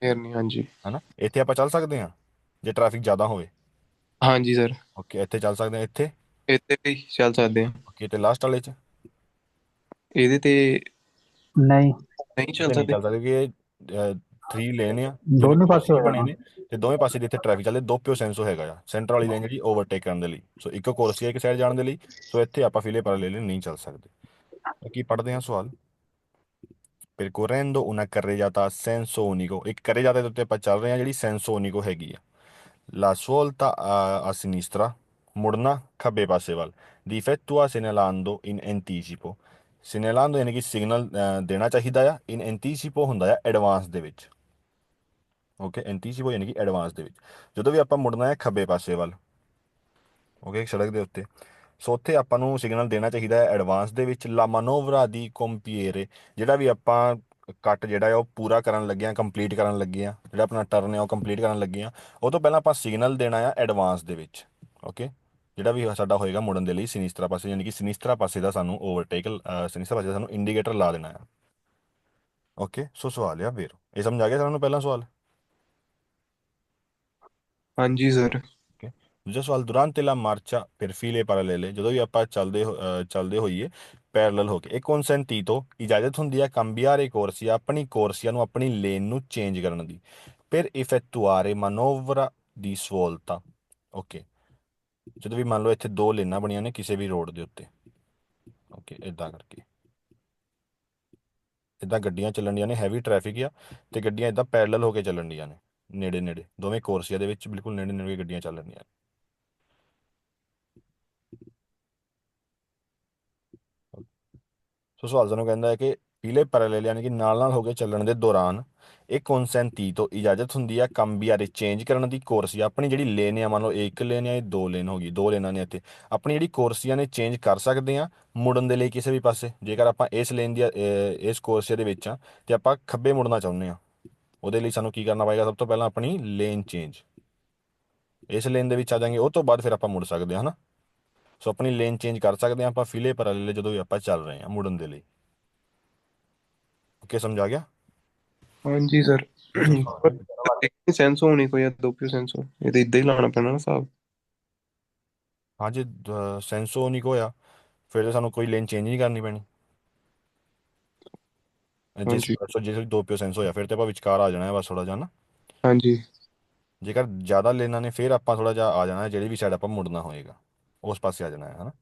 ਫੇਰ ਨਹੀਂ, ਹਾਂਜੀ। ਹਨਾ। ਇੱਥੇ ਆਪਾਂ ਚੱਲ ਸਕਦੇ ਹਾਂ ਜੇ ਟ੍ਰੈਫਿਕ ਜ਼ਿਆਦਾ ਹੋਵੇ। ਹਾਂਜੀ ਸਰ। ਓਕੇ, ਇੱਥੇ ਚੱਲ ਸਕਦੇ ਹਾਂ ਇੱਥੇ। ਇੱਥੇ ਵੀ ਚੱਲ ਸਕਦੇ ਹਾਂ। ਓਕੇ, ਤੇ ਲਾਸਟ ਵਾਲੇ ਚ ਇਹਦੇ ਤੇ ਨਹੀਂ, ਨਹੀਂ ਚੱਲ ਇੱਥੇ ਨਹੀਂ ਸਕਦੇ। ਚੱਲ ਸਕਦੇ ਕਿਉਂਕਿ ਇਹ 3 ਲੇਨ ਆ, ਦੋਵੇਂ ਦੋਨੇ ਪਾਸੇ ਕੋਰਸੀਏ ਹੋਇਆ ਬਣੇ ਨਾ। ਨੇ, ਤੇ ਦੋਵੇਂ ਪਾਸੇ ਦੇ ਇੱਥੇ ਟ੍ਰੈਫਿਕ ਚੱਲਦੇ। ਦੋਪਿਓ ਸੈਂਸੋ ਹੈਗਾ ਆ ਸੈਂਟਰ ਵਾਲੀ ਲਾਈਨ ਜਿਹੜੀ ਓਵਰਟੇਕ ਕਰਨ ਦੇ ਲਈ, ਸੋ ਇੱਕ ਕੋਰਸੀਆ ਇੱਕ ਸਾਈਡ ਜਾਣ ਦੇ ਲਈ, ਸੋ ਇੱਥੇ ਆਪਾਂ ਫੀਲੇ parallele ਨਹੀਂ ਚੱਲ ਸਕਦੇ। ਕੀ ਪੜ੍ਹਦੇ ਹਾਂ ਸਵਾਲ। percorrendo una carreggiata a senso unico, ਇੱਕ carreggiata ਦੇ ਉੱਤੇ ਆਪਾਂ ਚੱਲ ਰਹੇ ਹਾਂ ਜਿਹੜੀ senso unico ਹੈਗੀ ਆ। La svolta a sinistra, ਮੁੜਨਾ ਖੱਬੇ ਪਾਸੇ ਵੱਲ। Difettua segnalando in anticipo, segnalando ਯਾਨੀ ਕਿ ਸਿਗਨਲ ਦੇਣਾ ਚਾਹੀਦਾ ਆ, in anticipo ਹੁੰਦਾ ਆ ਐਡਵਾਂਸ ਦੇ ਵਿੱਚ। ਓਕੇ, anticipo ਯਾਨੀ ਕਿ ਐਡਵਾਂਸ ਦੇ ਵਿੱਚ, ਜਦੋਂ ਵੀ ਆਪਾਂ ਮੁੜਨਾ ਹੈ ਖੱਬੇ ਪਾਸੇ ਵੱਲ, ਓਕੇ ਸੜਕ ਦੇ ਉੱਤੇ, ਸੋ ਉੱਥੇ ਆਪਾਂ ਨੂੰ ਸਿਗਨਲ ਦੇਣਾ ਚਾਹੀਦਾ ਹੈ ਐਡਵਾਂਸ ਦੇ ਵਿੱਚ। ਲਾ ਮਨੋਵਰਾ ਦੀ ਕੰਪੀਏਰੇ, ਜਿਹੜਾ ਵੀ ਆਪਾਂ ਕੱਟ ਜਿਹੜਾ ਆ ਉਹ ਪੂਰਾ ਕਰਨ ਲੱਗੇ ਆ, ਕੰਪਲੀਟ ਕਰਨ ਲੱਗੇ ਆ, ਜਿਹੜਾ ਆਪਣਾ ਟਰਨ ਆ ਉਹ ਕੰਪਲੀਟ ਕਰਨ ਲੱਗੇ ਆ, ਉਹ ਤੋਂ ਪਹਿਲਾਂ ਆਪਾਂ ਸਿਗਨਲ ਦੇਣਾ ਆ ਐਡਵਾਂਸ ਦੇ ਵਿੱਚ। ਓਕੇ, ਜਿਹੜਾ ਵੀ ਸਾਡਾ ਹੋਏਗਾ ਮੁੜਨ ਦੇ ਲਈ ਸਿਨਿਸਤਰਾ ਪਾਸੇ, ਯਾਨੀ ਕਿ ਸਿਨਿਸਤਰਾ ਪਾਸੇ ਦਾ ਸਾਨੂੰ ਓਵਰਟੇਕ, ਸਿਨਿਸਤਰਾ ਪਾਸੇ ਦਾ ਸਾਨੂੰ ਇੰਡੀਕੇਟਰ ਲਾ ਦੇਣਾ ਆ। ਓਕੇ, ਸੋ ਸਵਾਲ ਆ ਫਿਰ ਇਹ ਸਮਝ ਆ ਗਿਆ ਸਾਨੂੰ ਪਹਿਲਾ ਸਵਾਲ। ਹਾਂਜੀ ਸਰ। ਓਕੇ, ਦੂਜਾ ਸਵਾਲ, ਦੁਰਾਂਤੇ ਲਾ ਮਾਰਚਾ per file parallele, ਜਦੋਂ ਵੀ ਆਪਾਂ ਚੱਲਦੇ ਹੋਈਏ ਪੈਰਲਲ ਹੋ ਕੇ, ਇਹ consentito ਇਜਾਜ਼ਤ ਹੁੰਦੀ ਹੈ ਕੰਬੀਆਰੇ ਕੋਰਸੀਆ, ਆਪਣੀ ਕੋਰਸੀਆ ਨੂੰ ਆਪਣੀ ਲੇਨ ਨੂੰ ਚੇਂਜ ਕਰਨ ਦੀ, per effettuare manovra di svolta। Okay, ਜਦੋਂ ਵੀ ਮੰਨ ਲਓ ਇੱਥੇ ਦੋ ਲੇਨਾਂ ਬਣੀਆਂ ਨੇ ਕਿਸੇ ਵੀ ਰੋਡ ਦੇ ਉੱਤੇ, ਓਕੇ ਇਦਾਂ ਕਰਕੇ, ਇਦਾਂ ਗੱਡੀਆਂ ਚੱਲਣ ਡੀਆਂ ਨੇ, ਹੈਵੀ ਟ੍ਰੈਫਿਕ ਆ, ਤੇ ਗੱਡੀਆਂ ਇਦਾਂ ਪੈਰਲਲ ਹੋ ਕੇ ਚੱਲਣ ਡੀਆਂ ਨੇ, ਨੇੜੇ ਨੇੜੇ ਦੋਵੇਂ ਕੋਰਸੀਆ ਦੇ ਵਿੱਚ ਬਿਲਕੁਲ ਨੇੜੇ ਨੇੜੇ ਗੱਡੀਆਂ ਚੱਲਣ ਡੀਆਂ। ਸੋ ਸਵਾਲ ਸਾਨੂੰ ਕਹਿੰਦਾ ਹੈ ਕਿ ਪੀਲੇ parallele ਯਾਨੀ ਕਿ ਨਾਲ ਨਾਲ ਹੋ ਕੇ ਚੱਲਣ ਦੇ ਦੌਰਾਨ ਇਹ ਕਨਸੈਂਟੀ ਤੋਂ ਇਜਾਜ਼ਤ ਹੁੰਦੀ ਆ ਕੰਬੀਆਰੇ ਚੇਂਜ ਕਰਨ ਦੀ ਕੋਰਸ ਜਾਂ ਆਪਣੀ ਜਿਹੜੀ ਲੇਨ ਆ, ਮੰਨ ਲਓ ਇਹ ਇੱਕ ਲੇਨ ਆ, ਇਹ ਦੋ ਲੇਨ ਹੋ ਗਈ, ਦੋ ਲੇਨਾਂ ਨੇ ਇੱਥੇ ਆਪਣੀ ਜਿਹੜੀ ਕੋਰਸੀਆਂ ਨੇ ਚੇਂਜ ਕਰ ਸਕਦੇ ਆ ਮੁੜਨ ਦੇ ਲਈ ਕਿਸੇ ਵੀ ਪਾਸੇ। ਜੇਕਰ ਆਪਾਂ ਇਸ ਲੇਨ ਦੀ ਇਸ ਕੋਰਸੀਆ ਦੇ ਵਿੱਚ ਆ ਤੇ ਆਪਾਂ ਖੱਬੇ ਮੁੜਨਾ ਚਾਹੁੰਦੇ ਆ, ਉਹਦੇ ਲਈ ਸਾਨੂੰ ਕੀ ਕਰਨਾ ਪਏਗਾ? ਸਭ ਤੋਂ ਪਹਿਲਾਂ ਆਪਣੀ ਲੇਨ ਚੇਂਜ, ਇਸ ਲੇਨ ਦੇ ਵਿੱਚ ਆ ਜਾਾਂਗੇ, ਉਹ ਤੋਂ ਬਾਅਦ ਫਿਰ ਆਪਾਂ ਮੁੜ ਸਕਦੇ ਹਾਂ ਹਨਾ। ਸੋ ਆਪਣੀ ਲੇਨ ਚੇਂਜ ਕਰ ਸਕਦੇ ਹਾਂ ਆਪਾਂ ਫਿਲੇ ਪੈਰੇਲਲ ਜਦੋਂ ਵੀ ਆਪਾਂ ਚੱਲ ਰਹੇ ਹਾਂ ਮੁੜਨ ਦੇ ਲਈ। ਓਕੇ, ਸਮਝ ਆ ਗਿਆ? ਹਾਂਜੀ ਸਰ। ਸੋ ਸੈਂਸ ਹੋਣੀ ਕੋਈ ਦੋਪਿਓ ਸੈਂਸ ਹੋ, ਇਹ ਤਾਂ ਇਦਾਂ ਹੀ ਲਾਉਣਾ ਪੈਣਾ ਨਾ ਸਾਹਿਬ। ਹਾਂ, ਜੇ ਸੈਂਸੋ ਨਹੀਂ ਹੋਇਆ ਫਿਰ ਤਾਂ ਸਾਨੂੰ ਕੋਈ ਲੇਨ ਚੇਂਜ ਨਹੀਂ ਕਰਨੀ ਪੈਣੀ। ਜਿਸ ਹਾਂਜੀ ਸੋ ਜੇ ਦੋ ਪਿਓ ਸੈਂਸ ਹੋਇਆ ਫਿਰ ਤੇ ਆਪਾਂ ਵਿਚਕਾਰ ਆ ਜਾਣਾ ਹੈ ਬਸ ਥੋੜਾ ਜਿਹਾ ਨਾ। ਹਾਂਜੀ ਜੇਕਰ ਜ਼ਿਆਦਾ ਲੇਨਾਂ ਨੇ ਫਿਰ ਆਪਾਂ ਥੋੜਾ ਜਿਹਾ ਆ ਜਾਣਾ ਹੈ, ਜਿਹੜੀ ਵੀ ਸਾਈਡ ਆਪਾਂ ਮੁੜਨਾ ਹੋਏਗਾ ਉਸ ਪਾਸੇ ਆ ਜਾਣਾ ਹੈ ਹਨਾ।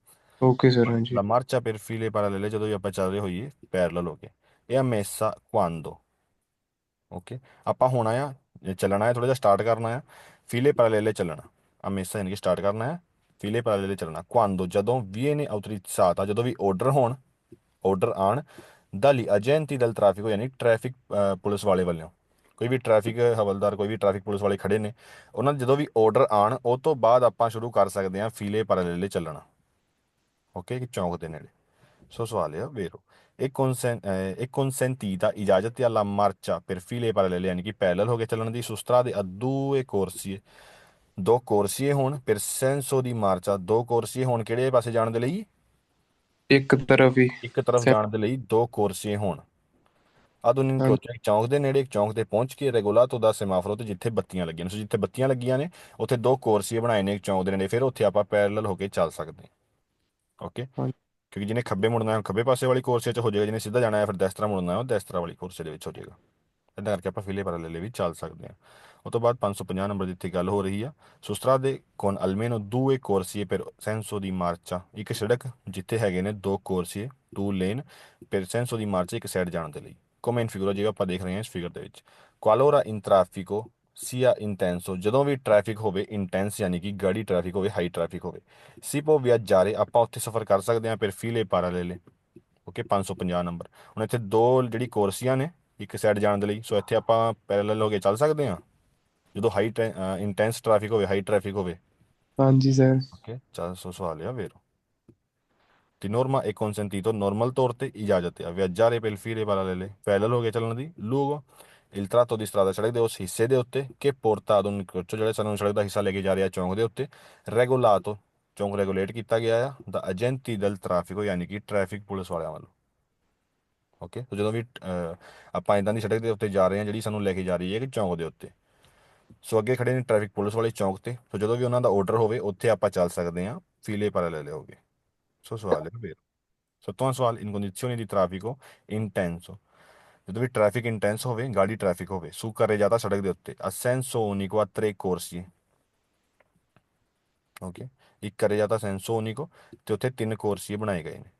Okay sir. ਹਾਂਜੀ La marcia per file parallele ਜਦੋਂ ਵੀ ਆਪਾਂ ਚੱਲ ਰਹੇ ਹੋਈਏ ਪੈਰਲਲ ਹੋ ਕੇ, ਇਹ ਆ ਮੈਸਾ ਕੁਆਂਦੋ। ਓਕੇ, ਆਪਾਂ ਹੋਣਾ ਆ ਚੱਲਣਾ ਹੈ, ਥੋੜਾ ਜਿਹਾ ਸਟਾਰਟ ਕਰਨਾ ਆ ਫੀਲੇ ਪੈਰੇਲਲੇ ਚੱਲਣਾ। ਹਮੇਸ਼ਾ ਯਾਨੀ ਕਿ ਸਟਾਰਟ ਕਰਨਾ ਹੈ ਫੀਲੇ ਪੈਰੇਲਲੇ ਚੱਲਣਾ। ਕੁਆਂਦੋ ਜਦੋਂ ਵੀ ਨੇ autorizzato ਜਦੋਂ ਵੀ ਆਰਡਰ ਹੋਣ, ਆਰਡਰ ਆਣ ਦਲੀ ਏਜੰਟੀ ਦਲ ਟ੍ਰੈਫਿਕ ਯਾਨੀ ਟ੍ਰੈਫਿਕ ਪੁਲਿਸ ਵਾਲੇ ਵੱਲੋਂ, ਕੋਈ ਵੀ ਟ੍ਰੈਫਿਕ ਹਵਲਦਾਰ, ਕੋਈ ਵੀ ਟ੍ਰੈਫਿਕ ਪੁਲਿਸ ਵਾਲੇ ਖੜੇ ਨੇ, ਉਹਨਾਂ ਦੇ ਜਦੋਂ ਵੀ ਆਰਡਰ ਆਣ ਉਹ ਤੋਂ ਬਾਅਦ ਆਪਾਂ ਸ਼ੁਰੂ ਕਰ ਸਕਦੇ ਹਾਂ ਫੀਲੇ ਪੈਰੇਲਲੇ ਚੱਲਣਾ। ਓਕੇ, ਕਿ ਚੌਂਕ ਦੇ ਨੇੜੇ। ਸੋ ਸਵਾਲ ਹੈ ਵੇਰੋ e consentita ijaਜ਼ਤ alla marcia per file parallele ਯਾਨੀ ਕਿ ਪੈਰਲਲ ਹੋ ਕੇ ਚੱਲਣ ਦੀ ਸੁਸਤਰਾ ਦੇ due corsie, ਦੋ ਕੋਰਸੀਏ ਹੋਣ per senso di marcia, ਦੋ ਕੋਰਸੀਏ ਹੋਣ ਕਿਹੜੇ ਪਾਸੇ ਜਾਣ ਦੇ ਲਈ? ਇੱਕ ਤਰਫ ਹੀ। ਇੱਕ ਤਰਫ ਸੈ- ਜਾਣ ਦੇ ਲਈ ਦੋ ਕੋਰਸੀਏ ਹੋਣ। ਆਧੁਨਿਕ ਹਾਂਜੀ ਕੋਚੇ ਇੱਕ ਚੌਂਕ ਦੇ ਨੇੜੇ, ਇੱਕ ਚੌਂਕ ਤੇ ਪਹੁੰਚ ਕੇ ਰੈਗੂਲਾਤੋ ਦਾ ਸੇਮਾਫੋਰੋ ਤੇ ਜਿੱਥੇ ਬੱਤੀਆਂ ਲੱਗੀਆਂ ਨੇ, ਸੋ ਜਿੱਥੇ ਬੱਤੀਆਂ ਲੱਗੀਆਂ ਨੇ ਉੱਥੇ ਦੋ ਕੋਰਸੀਏ ਬਣਾਏ ਨੇ ਇੱਕ ਚੌਂਕ ਦੇ ਨੇੜੇ, ਫਿਰ ਉੱਥੇ ਆਪਾਂ ਪੈਰਲਲ ਹੋ ਕੇ ਚੱਲ ਸਕਦੇ ਹਾਂ। ਓਕੇ, ਹਾਂਜੀ ਕਿਉਂਕਿ ਜਿਹਨੇ ਖੱਬੇ ਮੁੜਨਾ ਹੈ ਖੱਬੇ ਪਾਸੇ ਵਾਲੀ ਕੋਰਸੇ 'ਚ ਹੋ ਜਾਏਗਾ, ਜਿਹਨੇ ਸਿੱਧਾ ਜਾਣਾ ਹੈ ਫਿਰ ਦੈਸਤਰਾ ਮੁੜਨਾ ਹੈ ਉਹ ਦੈਸਤਰਾ ਵਾਲੀ ਕੋਰਸੇ ਦੇ ਵਿੱਚ ਹੋ ਜਾਏਗਾ। ਇੱਦਾਂ ਕਰਕੇ ਆਪਾਂ ਫਿਲੇ ਪੈਰੇਲਲੇ ਵੀ ਚੱਲ ਸਕਦੇ ਹਾਂ। ਉਹ ਤੋਂ ਬਾਅਦ 550 ਨੰਬਰ ਦੀ ਇੱਥੇ ਗੱਲ ਹੋ ਰਹੀ ਆ ਸੁਸਤਰਾ ਦੇ ਕੋਨ ਅਲਮੇਨੋ ਦੂਏ ਕੋਰਸੀਏ ਪਰ ਸੈਂਸੋ ਦੀ ਮਾਰਚਾ, ਇੱਕ ਸੜਕ ਜਿੱਥੇ ਹੈਗੇ ਨੇ ਦੋ ਕੋਰਸੀਏ, ਟੂ ਲੇਨ ਪਰ ਸੈਂਸੋ ਦੀ ਮਾਰਚਾ ਇੱਕ ਸਾਈਡ ਜਾਣ ਦੇ ਲਈ। ਕੋਮਨ ਫਿਗਰ ਜਿਵੇਂ ਆਪਾਂ ਦੇਖ ਰਹੇ ਹਾਂ ਇਸ ਫਿਗਰ ਦੇ ਵਿੱਚ, ਕੁਆਲੋਰਾ ਇਨ ਟ੍ਰਾਫਿਕੋ ਸੀਆ ਇੰਟੈਂਸੋ ਜਦੋਂ ਵੀ ਟ੍ਰੈਫਿਕ ਹੋਵੇ, ਇੰਟੈਂਸ ਯਾਨੀ ਕਿ ਗਾੜੀ ਟ੍ਰੈਫਿਕ ਹੋਵੇ, ਹਾਈ ਟ੍ਰੈਫਿਕ ਹੋਵੇ, ਸੀਪੋ ਵਿਆਜਾਰੇ ਆਪਾਂ ਉੱਥੇ ਸਫ਼ਰ ਕਰ ਸਕਦੇ ਹਾਂ ਫਿਰ ਫੀਲੇ ਪੈਰੇਲਲੇ। Okay, 550 number. ਹੁਣ ਇੱਥੇ ਦੋ ਜਿਹੜੀ ਕੋਰਸੀਆਂ ਨੇ ਇੱਕ ਸਾਈਡ ਜਾਣ ਦੇ ਲਈ, ਸੋ ਇੱਥੇ ਆਪਾਂ ਪੈਰੇਲਲ ਹੋ ਕੇ ਚੱਲ ਸਕਦੇ ਹਾਂ ਜਦੋਂ ਹਾਈ ਇੰਟੈਂਸ ਟ੍ਰੈਫਿਕ ਹੋਵੇ, ਹਾਈ ਟ੍ਰੈਫਿਕ ਹੋਵੇ। ਹਾਂਜੀ ਸਰ। ਓਕੇ, 400 ਸਵਾਲ ਆ ਵੇਰੋ ਦੀ ਨੋਰਮਾ e consentito ਨੋਰਮਲ ਤੌਰ ਤੇ ਇਜਾਜ਼ਤ ਆ ਵਿਆਜਾਰੇ per file parallele ਪੈਰੇਲਲ ਹੋ ਕੇ ਚੱਲਣ ਦੀ। ਲੂਗੋ il tratto di strada ਸੜਕ ਦੇ ਉਸ ਹਿੱਸੇ ਦੇ ਉੱਤੇ ਕਿ porta ad un incrocio ਜਿਹੜੇ ਸਾਨੂੰ ਸੜਕ ਦਾ ਹਿੱਸਾ ਲੈ ਕੇ ਜਾ ਰਿਹਾ ਚੌਂਕ ਦੇ ਉੱਤੇ, regolato ਚੌਂਕ ਰੈਗੂਲੇਟ ਕੀਤਾ ਗਿਆ ਆ ਦਾ ਏਜੰਟੀ ਦਲ ਟ੍ਰੈਫਿਕੋ ਯਾਨੀ ਕਿ ਟ੍ਰੈਫਿਕ ਪੁਲਿਸ ਵਾਲਿਆਂ ਵੱਲੋਂ। ਓਕੇ, ਸੋ ਜਦੋਂ ਵੀ ਆਪਾਂ ਇਦਾਂ ਦੀ ਸੜਕ ਦੇ ਉੱਤੇ ਜਾ ਰਹੇ ਹਾਂ ਜਿਹੜੀ ਸਾਨੂੰ ਲੈ ਕੇ ਜਾ ਰਹੀ ਹੈ ਕਿ ਚੌਂਕ ਦੇ ਉੱਤੇ, ਸੋ ਅੱਗੇ ਖੜੇ ਨੇ ਟ੍ਰੈਫਿਕ ਪੁਲਿਸ ਵਾਲੇ ਚੌਂਕ ਤੇ, ਸੋ ਜਦੋਂ ਵੀ ਉਹਨਾਂ ਦਾ ਆਰਡਰ ਹੋਵੇ ਉੱਥੇ ਆਪਾਂ ਚੱਲ ਸਕਦੇ ਹਾਂ ਫੀਲੇ ਪੈਰੇਲਲੇ ਹੋ ਗਏ। ਸੋ ਸਵਾਲ ਹੈ ਫਿਰ 7ਵਾਂ ਸਵਾਲ ਇਨ condizioni di traffico intenso ਜਦੋਂ ਵੀ ਟ੍ਰੈਫਿਕ ਇੰਟੈਂਸ ਹੋਵੇ, ਗਾੜੀ ਟ੍ਰੈਫਿਕ ਹੋਵੇ, ਸੂ ਕਰੇ ਜਾਂਦਾ ਸੜਕ ਦੇ ਉੱਤੇ ਅਸੈਂਸੋ ਉਨੀਕੋ ਆ tre corsie। ਓਕੇ, ਇੱਕ ਕਰੇ ਜਾਂਦਾ ਸੈਂਸੋ ਉਨੀਕੋ ਤੇ ਉੱਥੇ ਤਿੰਨ ਕੋਰਸੀਏ ਬਣਾਏ ਗਏ ਨੇ।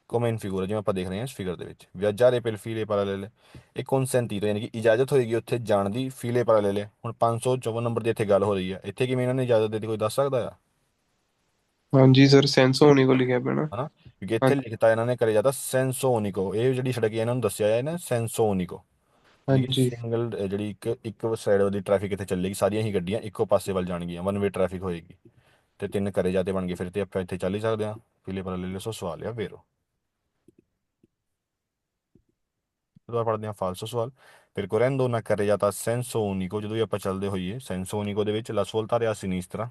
ਕੋਮਨ ਫਿਗਰ ਜਿਵੇਂ ਆਪਾਂ ਦੇਖ ਰਹੇ ਹਾਂ ਇਸ ਫਿਗਰ ਦੇ ਵਿੱਚ ਵਿਆਜਾਰੇ per file parallele ਇਹ consentito ਯਾਨੀ ਕਿ ਇਜਾਜ਼ਤ ਹੋਏਗੀ ਉੱਥੇ ਜਾਣ ਦੀ ਫੀਲੇ ਪੈਰੇਲਲੇ। ਹੁਣ 554 ਨੰਬਰ ਦੀ ਇੱਥੇ ਗੱਲ ਹੋ ਰਹੀ ਹੈ, ਇੱਥੇ ਕਿਵੇਂ ਇਹਨਾਂ ਨੇ ਇਜਾਜ਼ਤ ਦਿੱਤੀ ਕੋਈ ਦੱਸ ਸਕਦਾ ਆ? ਹਾਂਜੀ ਸਰ, ਸੈਂਸ ਹੋਣੀ ਕੋ ਲਿਖਿਆ ਪੈਣਾ। ਹਨਾ, ਕਿਉਂਕਿ ਇੱਥੇ ਹਾਂਜੀ ਲਿਖਤਾ ਇਹਨਾਂ ਨੇ ਕਰਿਆ ਜਾਂਦਾ ਸੈਂਸੋਨਿਕੋ, ਇਹ ਜਿਹੜੀ ਸੜਕ ਹੈ ਇਹਨਾਂ ਨੂੰ ਦੱਸਿਆ ਹੈ ਨਾ ਸੈਂਸੋਨਿਕੋ, ਜਿਹੜੀ ਕਿ ਹਾਂਜੀ ਸਿੰਗਲ ਜਿਹੜੀ ਇੱਕ ਸਾਈਡ ਦੀ ਟ੍ਰੈਫਿਕ ਇੱਥੇ ਚੱਲੇਗੀ, ਸਾਰੀਆਂ ਹੀ ਗੱਡੀਆਂ ਇੱਕੋ ਪਾਸੇ ਵੱਲ ਜਾਣਗੀਆਂ, ਵਨ ਵੇ ਟ੍ਰੈਫਿਕ ਹੋਏਗੀ ਤੇ ਤਿੰਨ ਕਰੇ ਜਾਤੇ ਬਣ ਗਏ, ਫਿਰ ਤੇ ਆਪਾਂ ਇੱਥੇ ਚੱਲ ਹੀ ਸਕਦੇ ਹਾਂ ਫੀਲੇ ਪੈਰੇਲਲੇ। ਸੋ ਸਵਾਲ ਆ ਵੇਰੋ ਦੁਬਾਰਾ ਪੜ੍ਹਦੇ ਹਾਂ ਫਾਲਸੋ ਸਵਾਲ percorrendo una carreggiata a senso unico ਜਦੋਂ ਵੀ ਆਪਾਂ ਚੱਲਦੇ ਹੋਈਏ senso unico ਦੇ ਵਿੱਚ la svoltare a sinistra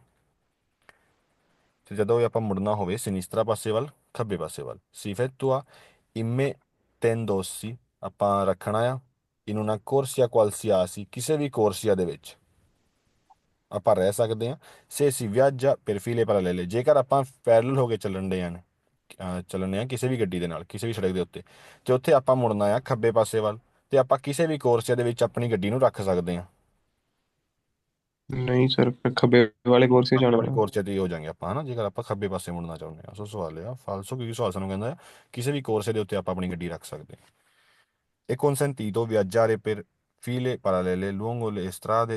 ਤੇ ਜਦੋਂ ਵੀ ਆਪਾਂ ਮੁੜਨਾ ਹੋਵੇ ਸਿਨਿਸਤਰਾ ਪਾਸੇ ਵੱਲ, ਖੱਬੇ ਪਾਸੇ ਵੱਲ si effettua immettendosi ਆਪਾਂ ਰੱਖਣਾ ਆ in una corsia qualsiasi ਕਿਸੇ ਵੀ ਕੋਰਸੀਆ ਦੇ ਵਿੱਚ ਆਪਾਂ ਰਹਿ ਸਕਦੇ ਹਾਂ se si viaggia per file parallele ਜੇਕਰ ਆਪਾਂ ਪੈਰਲਲ ਹੋ ਕੇ ਚੱਲਣ ਦੇ ਹਨ ਚੱਲਣੇ ਆ ਕਿਸੇ ਵੀ ਗੱਡੀ ਦੇ ਨਾਲ ਕਿਸੇ ਵੀ ਸੜਕ ਦੇ ਉੱਤੇ ਤੇ ਉੱਥੇ ਆਪਾਂ ਮੁੜਨਾ ਆ ਖੱਬੇ ਪਾਸੇ ਵੱਲ ਤੇ ਆਪਾਂ ਕਿਸੇ ਵੀ ਕੋਰਸੇ ਦੇ ਵਿੱਚ ਆਪਣੀ ਗੱਡੀ ਨੂੰ ਰੱਖ ਸਕਦੇ ਹਾਂ। ਨਹੀਂ ਸਰ, ਫਿਰ ਖੱਬੇ ਵਾਲੇ ਕੋਰਸ 'ਤੇ ਖੱਬੇ ਜਾਣਾ ਵਾਲੇ ਪੈਣਾ। ਕੋਰਸੇ ਤੇ ਹੀ ਹੋ ਜਾਾਂਗੇ ਆਪਾਂ ਹਨਾ, ਜੇਕਰ ਆਪਾਂ ਖੱਬੇ ਪਾਸੇ ਮੁੜਨਾ ਚਾਹੁੰਦੇ ਹਾਂ। ਸੋ ਸਵਾਲ ਆ ਫਾਲਸੋ ਕਿਉਂਕਿ ਸਵਾਲ ਸਾਨੂੰ ਕਹਿੰਦਾ ਹੈ ਕਿਸੇ ਵੀ ਕੋਰਸੇ ਦੇ ਉੱਤੇ ਆਪਾਂ ਆਪਣੀ ਗੱਡੀ ਰੱਖ ਸਕਦੇ ਹਾਂ। è consentito viaggiare per file parallele lungo le strade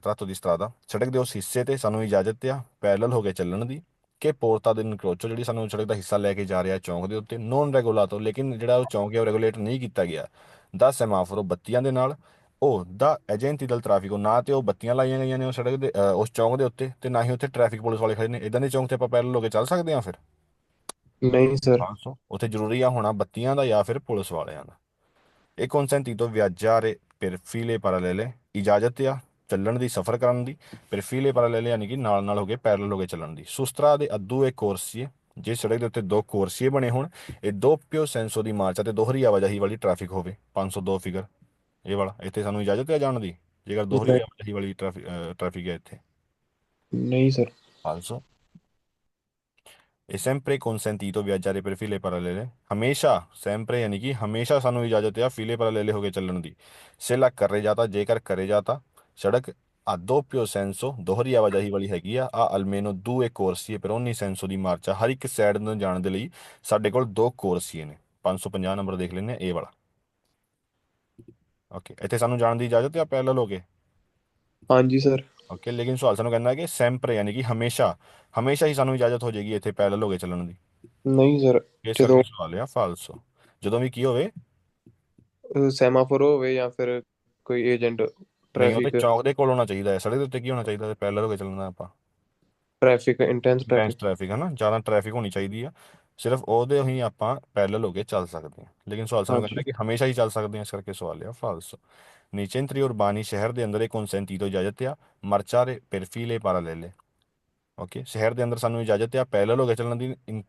tratto di strada ਸੜਕ ਦੇ ਉਸ ਹਿੱਸੇ ਤੇ ਸਾਨੂੰ ਇਜਾਜ਼ਤ ਆ ਪੈਰਲਲ ਹੋ ਕੇ ਚੱਲਣ ਦੀ che porta ad incrocio, ਜਿਹੜੀ ਸਾਨੂੰ ਸੜਕ ਦਾ ਹਿੱਸਾ ਲੈ ਕੇ ਜਾ ਰਿਹਾ ਚੌਂਕ ਦੇ ਉੱਤੇ, ਨੋਨ ਰੈਗੂਲਾਟੋ, ਲੇਕਿਨ ਜਿਹੜਾ ਉਹ ਚੌਂਕ ਹੈ ਉਹ ਰੈਗੂਲੇਟ ਨਹੀਂ ਕੀਤਾ ਗਿਆ, ਦਾ ਸੈਮਾਫੋਰੋ, ਬੱਤੀਆਂ ਦੇ ਨਾਲ, ਉਹ ਦਾ ਏਜੰਟੀ ਦਲ ਟ੍ਰੈਫਿਕੋ, ਨਾ ਤੇ ਉਹ ਬੱਤੀਆਂ ਲਾਈਆਂ ਗਈਆਂ ਨੇ ਉਹ ਸੜਕ ਦੇ ਉਸ ਚੌਂਕ ਦੇ ਉੱਤੇ, ਤੇ ਨਾ ਹੀ ਉੱਥੇ ਟ੍ਰੈਫਿਕ ਪੁਲਿਸ ਵਾਲੇ ਖੜੇ ਨੇ। ਇਦਾਂ ਦੇ ਚੌਂਕ ਤੇ ਆਪਾਂ ਪੈਰਲਲ ਹੋ ਕੇ ਚੱਲ ਸਕਦੇ ਹਾਂ ਫਿਰ? ਨਹੀਂ ਸਰ। 500 ਉੱਥੇ ਜ਼ਰੂਰੀ ਆ ਹੋਣਾ ਬੱਤੀਆਂ ਦਾ ਜਾਂ ਫਿਰ ਪੁਲਿਸ ਵਾਲਿਆਂ ਦਾ। ਇਹ consentito viaggiare per file parallele, ਇਜਾਜ਼ਤ ਆ ਚੱਲਣ ਦੀ, ਸਫ਼ਰ ਕਰਨ ਦੀ। per file parallele ਯਾਨੀ ਕਿ ਨਾਲ ਨਾਲ ਹੋ ਕੇ ਪੈਰਲਲ ਹੋ ਕੇ ਚੱਲਣ ਦੀ। ਸੁਸਤਰਾ ਦੇ ਅੱਧੂ ਇੱਕ ਕੋਰਸੀਏ, ਜੇ ਸੜਕ ਦੇ ਉੱਤੇ ਦੋ ਕੋਰਸੀਏ ਬਣੇ ਹੋਣ, ਇਹ doppio senso ਦੀ ਮਾਰਚ ਅਤੇ ਦੋਹਰੀ ਆਵਾਜਾਈ ਵਾਲੀ ਟ੍ਰੈਫਿਕ ਹੋਵੇ। 502 ਫਿਗਰ ਇਹ ਵਾਲਾ, ਇੱਥੇ ਸਾਨੂੰ ਇਜਾਜ਼ਤ ਹੈ ਜਾਣ ਦੀ ਜੇਕਰ ਦੋਹਰੀ ਨਹੀਂ ਆਵਾਜਾਈ ਵਾਲੀ ਟ੍ਰੈਫਿਕ ਹੈ ਇੱਥੇ। ਨਹੀਂ ਸਰ। 500 ਇਹ sempre consentito viaggiare per file parallele, ਹਮੇਸ਼ਾ sempre ਯਾਨੀ ਕਿ ਹਮੇਸ਼ਾ ਸਾਨੂੰ ਇਜਾਜ਼ਤ ਆ ਫੀਲੇ parallele ਹੋ ਕੇ ਚੱਲਣ ਦੀ। se la ਕਰੇ ਜਾਤਾ, ਜੇਕਰ ਕਰੇ ਜਾਤਾ ਸੜਕ a doppio senso, ਦੋਹਰੀ ਆਵਾਜਾਈ ਵਾਲੀ ਹੈਗੀ ਆ almeno due corsie per ogni senso ਦੀ ਮਾਰਚ ਆ, ਹਰ ਇੱਕ ਸਾਈਡ ਨੂੰ ਜਾਣ ਦੇ ਲਈ ਸਾਡੇ ਕੋਲ ਦੋ ਕੋਰਸੀਏ ਨੇ। 550 ਨੰਬਰ ਦੇਖ ਲੈਂਦੇ ਆ ਇਹ ਵਾਲਾ। ਓਕੇ, ਇੱਥੇ ਸਾਨੂੰ ਜਾਣ ਦੀ ਇਜਾਜ਼ਤ ਆ ਪੈਰਲਲ ਹੋ ਕੇ। ਹਾਂਜੀ ਸਰ। ਓਕੇ, ਲੇਕਿਨ ਸਵਾਲ ਸਾਨੂੰ ਕਹਿੰਦਾ ਕਿ sempre ਯਾਨੀ ਕਿ ਹਮੇਸ਼ਾ, ਹਮੇਸ਼ਾ ਹੀ ਸਾਨੂੰ ਇਜਾਜ਼ਤ ਹੋ ਜਾਏਗੀ ਇੱਥੇ ਪੈਰਲਲ ਹੋ ਕੇ ਚੱਲਣ ਦੀ। ਨਹੀਂ ਸਰ। ਇਸ ਜਦੋਂ ਕਰਕੇ ਸਵਾਲ ਆ ਫਾਲਸੋ, ਜਦੋਂ ਵੀ ਕੀ ਹੋਵੇ। ਸੈਮਾਫੋਰ ਹੋਵੇ ਜਾਂ ਫਿਰ ਕੋਈ ਏਜੰਟ ਨਹੀਂ, ਉਹ ਤੇ ਟ੍ਰੈਫਿਕ ਚੌਕ ਦੇ ਕੋਲ ਹੋਣਾ ਚਾਹੀਦਾ ਹੈ, ਸੜਕ ਦੇ ਉੱਤੇ ਕੀ ਹੋਣਾ ਚਾਹੀਦਾ, ਪੈਰਲਲ ਹੋ ਕੇ ਚੱਲਣਾ ਆਪਾਂ। Traffic intense intense traffic. Traffic ਹੈ ਨਾ, ਜ਼ਿਆਦਾ ਟ੍ਰੈਫਿਕ ਹੋਣੀ ਚਾਹੀਦੀ ਆ, ਸਿਰਫ ਉਹਦੇ ਹੀ ਆਪਾਂ ਪੈਰਲਲ ਹੋ ਕੇ ਚੱਲ ਸਕਦੇ ਹਾਂ। ਲੇਕਿਨ ਸਵਾਲ ਸਾਨੂੰ ਕਹਿੰਦਾ ਹਾਂਜੀ। ਕਿ ਹਮੇਸ਼ਾ ਹੀ ਚੱਲ ਸਕਦੇ ਹਾਂ, ਇਸ ਕਰਕੇ ਸਵਾਲ ਆ ਫਾਲਸੋ। ਨੀਚੇਂਤਰੀ ਉਰਬਾਨੀ, ਸ਼ਹਿਰ ਦੇ ਅੰਦਰ ਇਹ consentito ਇਜਾਜ਼ਤ ਆ marciare per file parallele। Okay, ਸ਼ਹਿਰ ਦੇ ਅੰਦਰ ਸਾਨੂੰ ਇਜਾਜ਼ਤ ਆ ਪੈਰਲਲ ਹੋ ਕੇ ਚੱਲਣ ਦੀ। ਇਨ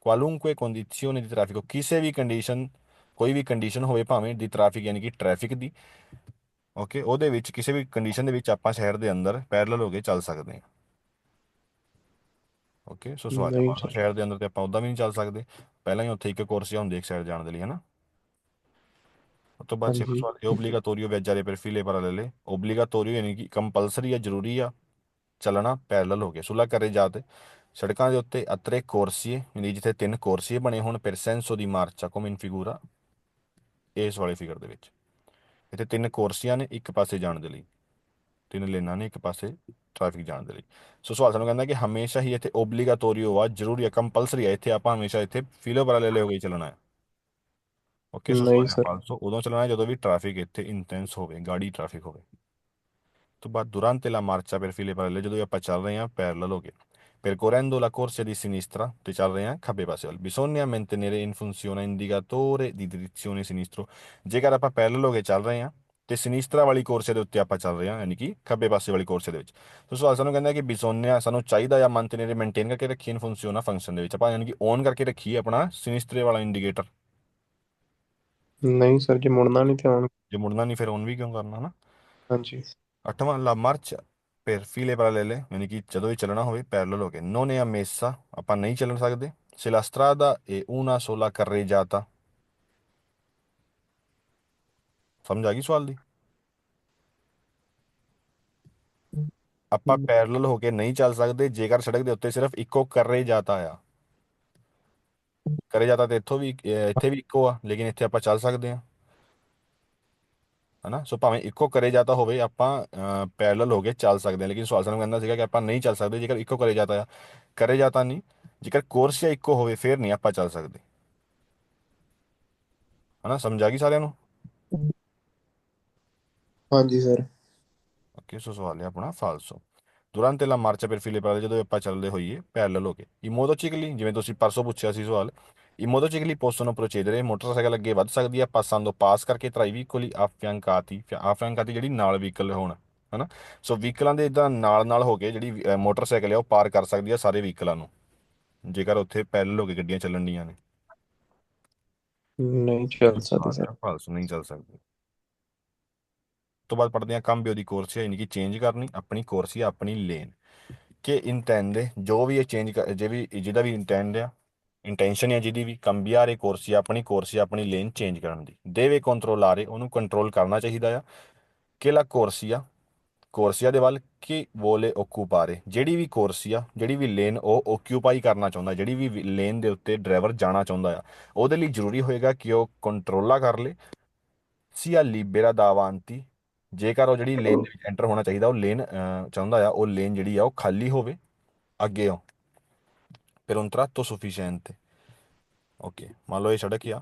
qualunque condizione di traffico, ਕਿਸੇ ਵੀ ਕੰਡੀਸ਼ਨ, ਕੋਈ ਵੀ ਕੰਡੀਸ਼ਨ ਹੋਵੇ ਭਾਵੇਂ ਦੀ ਟ੍ਰੈਫਿਕ ਯਾਨੀ ਕਿ ਟ੍ਰੈਫਿਕ ਦੀ। ਓਕੇ, ਉਹਦੇ ਵਿੱਚ ਕਿਸੇ ਵੀ ਕੰਡੀਸ਼ਨ ਦੇ ਵਿੱਚ ਆਪਾਂ ਸ਼ਹਿਰ ਦੇ ਅੰਦਰ ਪੈਰਲਲ ਹੋ ਕੇ ਚੱਲ ਸਕਦੇ ਹਾਂ। ਓਕੇ, ਸੋ ਸਵਾਲ ਹੈ ਨਹੀਂ ਮੰਨ ਲਓ ਸਰ। ਸ਼ਹਿਰ ਦੇ ਅੰਦਰ ਤੇ ਆਪਾਂ ਉੱਦਾਂ ਵੀ ਨਹੀਂ ਚੱਲ ਸਕਦੇ, ਪਹਿਲਾਂ ਹੀ ਉੱਥੇ ਇੱਕ ਕੋਰਸੀਆ ਹੁੰਦੀ ਇੱਕ ਸਾਈਡ ਜਾਣ ਦੇ ਲਈ, ਹੈ ਨਾ। ਉਸ ਤੋਂ ਬਾਅਦ ਛੇਵਾਂ ਹਾਂਜੀ। ਸਵਾਲ, ਇਹ ਓਬਲੀਗਾਤੋਰੀਓ ਵਿaggiare per file parallele, ਓਬਲੀਗਾਤੋਰੀਓ ਯਾਨੀ ਕਿ ਕੰਪਲਸਰੀ ਆ, ਜ਼ਰੂਰੀ ਆ ਚੱਲਣਾ ਪੈਰਲਲ ਹੋ ਕੇ। ਸੁਲਾ ਕਰੇ ਜਾਤ, ਸੜਕਾਂ ਦੇ ਉੱਤੇ ਅਤਰੇ ਕੋਰਸੀਏ ਯਾਨੀ ਜਿੱਥੇ ਤਿੰਨ ਕੋਰਸੀਏ ਬਣੇ ਹੋਣ, per senso di marcia come in figura, ਇਸ ਵਾਲੇ ਫਿਗਰ ਦੇ ਵਿੱਚ ਇੱਥੇ ਤਿੰਨ ਕੋਰਸੀਆਂ ਨੇ ਇੱਕ ਪਾਸੇ ਜਾਣ ਦੇ ਲਈ, ਤਿੰਨ ਲੇਨਾਂ ਨੇ ਇੱਕ ਪਾਸੇ ਟ੍ਰੈਫਿਕ ਜਾਣ ਦੇ ਲਈ। ਸੋ ਸਵਾਲ ਸਾਨੂੰ ਕਹਿੰਦਾ ਕਿ ਹਮੇਸ਼ਾ ਹੀ ਇੱਥੇ ਓਬਲੀਗਾਤੋਰੀਓ ਆ, ਜ਼ਰੂਰੀ ਆ, ਕੰਪਲਸਰੀ ਆ, ਇੱਥੇ ਆਪਾਂ ਹਮੇਸ਼ਾ ਇੱਥੇ ਫੀਲੋ ਪੈਰਾਲੇਲੇ ਹੋ ਕੇ ਹੀ ਚੱਲਣਾ ਹੈ। ਓਕੇ, ਸੋ ਨਹੀਂ ਸਵਾਲ ਹੈ ਸਰ। ਫਾਲਸੋ, ਉਦੋਂ ਚੱਲਣਾ ਹੈ ਜਦੋਂ ਵੀ ਟ੍ਰੈਫਿਕ ਇੱਥੇ ਇੰਟੈਂਸ ਹੋਵੇ, ਗਾੜੀ ਟ੍ਰੈਫਿਕ ਹੋਵੇ। ਤੋਂ ਬਾਅਦ durante la marcia per file parallele, ਜਦੋਂ ਵੀ ਆਪਾਂ ਚੱਲ ਰਹੇ ਹਾਂ ਪੈਰਲਲ ਹੋ ਕੇ। percorrendo la corsia di sinistra, ਤੇ ਚੱਲ ਰਹੇ ਹਾਂ ਖੱਬੇ ਪਾਸੇ ਵੱਲ, bisogna mantenere in funzione indicatore di direzione sinistro, ਜੇਕਰ ਆਪਾਂ ਪੈਰਲਲ ਹੋ ਕੇ ਚੱਲ ਰਹੇ ਹਾਂ ਤੇ ਸਿਨਿਸਤਰਾ ਵਾਲੀ ਕੋਰਸੇ ਦੇ ਉੱਤੇ ਆਪਾਂ ਚੱਲ ਰਹੇ ਹਾਂ ਯਾਨੀ ਕਿ ਖੱਬੇ ਪਾਸੇ ਵਾਲੀ ਕੋਰਸੇ ਦੇ ਵਿੱਚ। ਸੋ ਸਵਾਲ ਸਾਨੂੰ ਕਹਿੰਦਾ ਕਿ ਬਿਸੋਨਿਆ ਸਾਨੂੰ ਚਾਹੀਦਾ ਆ ਮੰਤਨੇਰੇ ਮੇਨਟੇਨ ਕਰਕੇ ਰੱਖੀਏ ਇਨ ਫੰਕਸ਼ਨ ਫੰਕਸ਼ਨ ਦੇ ਵਿੱਚ, ਆਪਾਂ ਯਾਨੀ ਕਿ ਔਨ ਕਰਕੇ ਰੱਖੀਏ ਆਪਣਾ ਸਿਨਿਸਤਰੇ ਵਾਲਾ ਇੰਡੀਕੇਟਰ। ਨਹੀਂ ਸਰ, ਜੇ ਮੁੜਨਾ ਨਹੀਂ ਤੇ ਆਉਣ। ਜੇ ਮੁੜਨਾ ਨਹੀਂ ਫਿਰ ਔਨ ਵੀ ਕਿਉਂ ਕਰਨਾ ਨਾ। ਹਾਂਜੀ। 8ਵਾਂ ਲਾ ਮਾਰਚ per file parallele, ਯਾਨੀ ਕਿ ਜਦੋਂ ਵੀ ਚੱਲਣਾ ਹੋਵੇ ਪੈਰਲਲ ਹੋ ਕੇ। non è ammessa, ਆਪਾਂ ਨਹੀਂ ਚੱਲ ਸਕਦੇ। se la strada è una sola carreggiata, ਸਮਝ ਆ ਗਈ ਸਵਾਲ ਦੀ? ਆਪਾਂ ਪੈਰਲਲ ਹੋ ਕੇ ਨਹੀਂ ਚੱਲ ਸਕਦੇ ਜੇਕਰ ਸੜਕ ਦੇ ਉੱਤੇ ਸਿਰਫ ਇੱਕੋ ਕਰਰੇ ਜਾਤਾ ਆ। ਕਰੇ ਜਾਤਾ ਤੇ ਇੱਥੋਂ ਵੀ ਇੱਥੇ ਵੀ ਇੱਕੋ ਆ, ਲੇਕਿਨ ਇੱਥੇ ਆਪਾਂ ਚੱਲ ਸਕਦੇ ਹਾਂ, ਹਨਾ। ਸੋ ਭਾਵੇਂ ਇੱਕੋ ਕਰੇ ਜਾਤਾ ਹੋਵੇ ਆਪਾਂ ਪੈਰਲਲ ਹੋ ਕੇ ਚੱਲ ਸਕਦੇ ਹਾਂ, ਲੇਕਿਨ ਸਵਾਲ ਸਾਨੂੰ ਕਹਿੰਦਾ ਸੀਗਾ ਕਿ ਆਪਾਂ ਨਹੀਂ ਚੱਲ ਸਕਦੇ ਜੇਕਰ ਇੱਕੋ ਕਰੇ ਜਾਤਾ ਆ। ਕਰੇ ਜਾਤਾ ਨਹੀਂ, ਜੇਕਰ ਕੋਰਸੀਆ ਇੱਕੋ ਹੋਵੇ ਫਿਰ ਨਹੀਂ ਆਪਾਂ ਚੱਲ ਸਕਦੇ, ਹਨਾ। ਸਮਝ ਆ ਗਈ ਸਾਰਿਆਂ ਨੂੰ? ਹਾਂਜੀ ਸਰ। ਓਕੇ, ਸੋ ਸਵਾਲ ਹੈ ਆਪਣਾ ਫਾਲਸੋ। durante la marcia per file parallele, ਜਦੋਂ ਆਪਾਂ ਚੱਲਦੇ ਹੋਈਏ ਪੈਰਲਲ ਹੋ ਕੇ। i motocicli, ਜਿਵੇਂ ਤੁਸੀਂ ਪਰਸੋਂ ਪੁੱਛਿਆ ਸੀ ਸਵਾਲ, i motocicli possono procedere, motorcycle ਅੱਗੇ ਵੱਧ ਸਕਦੀ ਆ passando, ਪਾਸ ਕਰਕੇ tra i vicoli affiancati, affiancati ਜਿਹੜੀ ਨਾਲ ਵਹੀਕਲ ਹੋਣ, ਹਨਾ। ਸੋ ਵਹੀਕਲਾਂ ਦੇ ਇਦਾਂ ਨਾਲ ਨਾਲ ਹੋ ਕੇ ਜਿਹੜੀ ਮੋਟਰਸਾਈਕਲ ਆ ਉਹ ਪਾਰ ਕਰ ਸਕਦੀ ਆ ਸਾਰੇ ਵਹੀਕਲਾਂ ਨੂੰ, ਜੇਕਰ ਉੱਥੇ ਪੈਰਲਲ ਹੋ ਕੇ ਗੱਡੀਆਂ ਚੱਲਣ ਡੀਆਂ ਨੇ। ਨਹੀਂ ਚੱਲ ਸਕਦੇ ਸਵਾਲ ਸਰ। ਆ ਫਾਲਸੋ, ਨਹੀਂ ਚੱਲ ਸਕਦੀ। ਤੋਂ ਬਾਅਦ ਪੜ੍ਹਦੇ ਹਾਂ ਕਾਂਬਿਓ ਦੀ ਕੋਰਸੀਆ, ਯਾਨੀ ਕਿ ਚੇਂਜ ਕਰਨੀ ਆਪਣੀ ਕੋਰਸੀਆ, ਆਪਣੀ ਲੇਨ। ਕਿ ਇੰਟੈਂਡ, ਜੋ ਵੀ ਇਹ ਚੇਂਜ ਜੇ ਵੀ ਜਿਹਦਾ ਵੀ ਇੰਟੈਂਡ ਆ, ਇੰਟੈਂਸ਼ਨ ਹੈ ਜਿਹਦੀ ਵੀ, ਕੰਬੀਆਰੇ ਕੋਰਸੀਆ, ਆਪਣੀ ਕੋਰਸੀਆ, ਆਪਣੀ ਲੇਨ ਚੇਂਜ ਕਰਨ ਦੀ। ਦੇਵੇ ਕੰਟਰੋਲਾਰੇ, ਉਹਨੂੰ ਕੰਟਰੋਲ ਕਰਨਾ ਚਾਹੀਦਾ ਆ। ਕਿ ਲਾ ਕੋਰਸੀਆ, ਕੋਰਸੀਆ ਦੇ ਵੱਲ, ਕਿ ਵੋਲੇ ਓਕੂਪਾਰੇ, ਜਿਹੜੀ ਵੀ ਕੋਰਸੀਆ, ਜਿਹੜੀ ਵੀ ਲੇਨ ਉਹ ਓਕਿਊਪਾਈ ਕਰਨਾ ਚਾਹੁੰਦਾ, ਜਿਹੜੀ ਵੀ ਲੇਨ ਦੇ ਉੱਤੇ ਡਰਾਈਵਰ ਜਾਣਾ ਚਾਹੁੰਦਾ ਆ, ਉਹਦੇ ਲਈ ਜ਼ਰੂਰੀ ਹੋਏਗਾ ਕਿ ਉਹ ਕੰਟਰੋਲਾ ਕਰ ਲੇ ਸੀਆ ਲਿਬੇਰਾ ਦਾਵਾਂਤੀ, ਜੇਕਰ ਉਹ ਜਿਹੜੀ ਲੇਨ ਦੇ ਵਿੱਚ ਐਂਟਰ ਹੋਣਾ ਚਾਹੀਦਾ ਉਹ ਲੇਨ ਚਾਹੁੰਦਾ ਆ, ਉਹ ਲੇਨ ਜਿਹੜੀ ਆ ਉਹ ਖਾਲੀ ਹੋਵੇ ਅੱਗੇ per un tratto sufficiente। Okay, ਮੰਨ ਲਓ ਇਹ ਸੜਕ ਆ,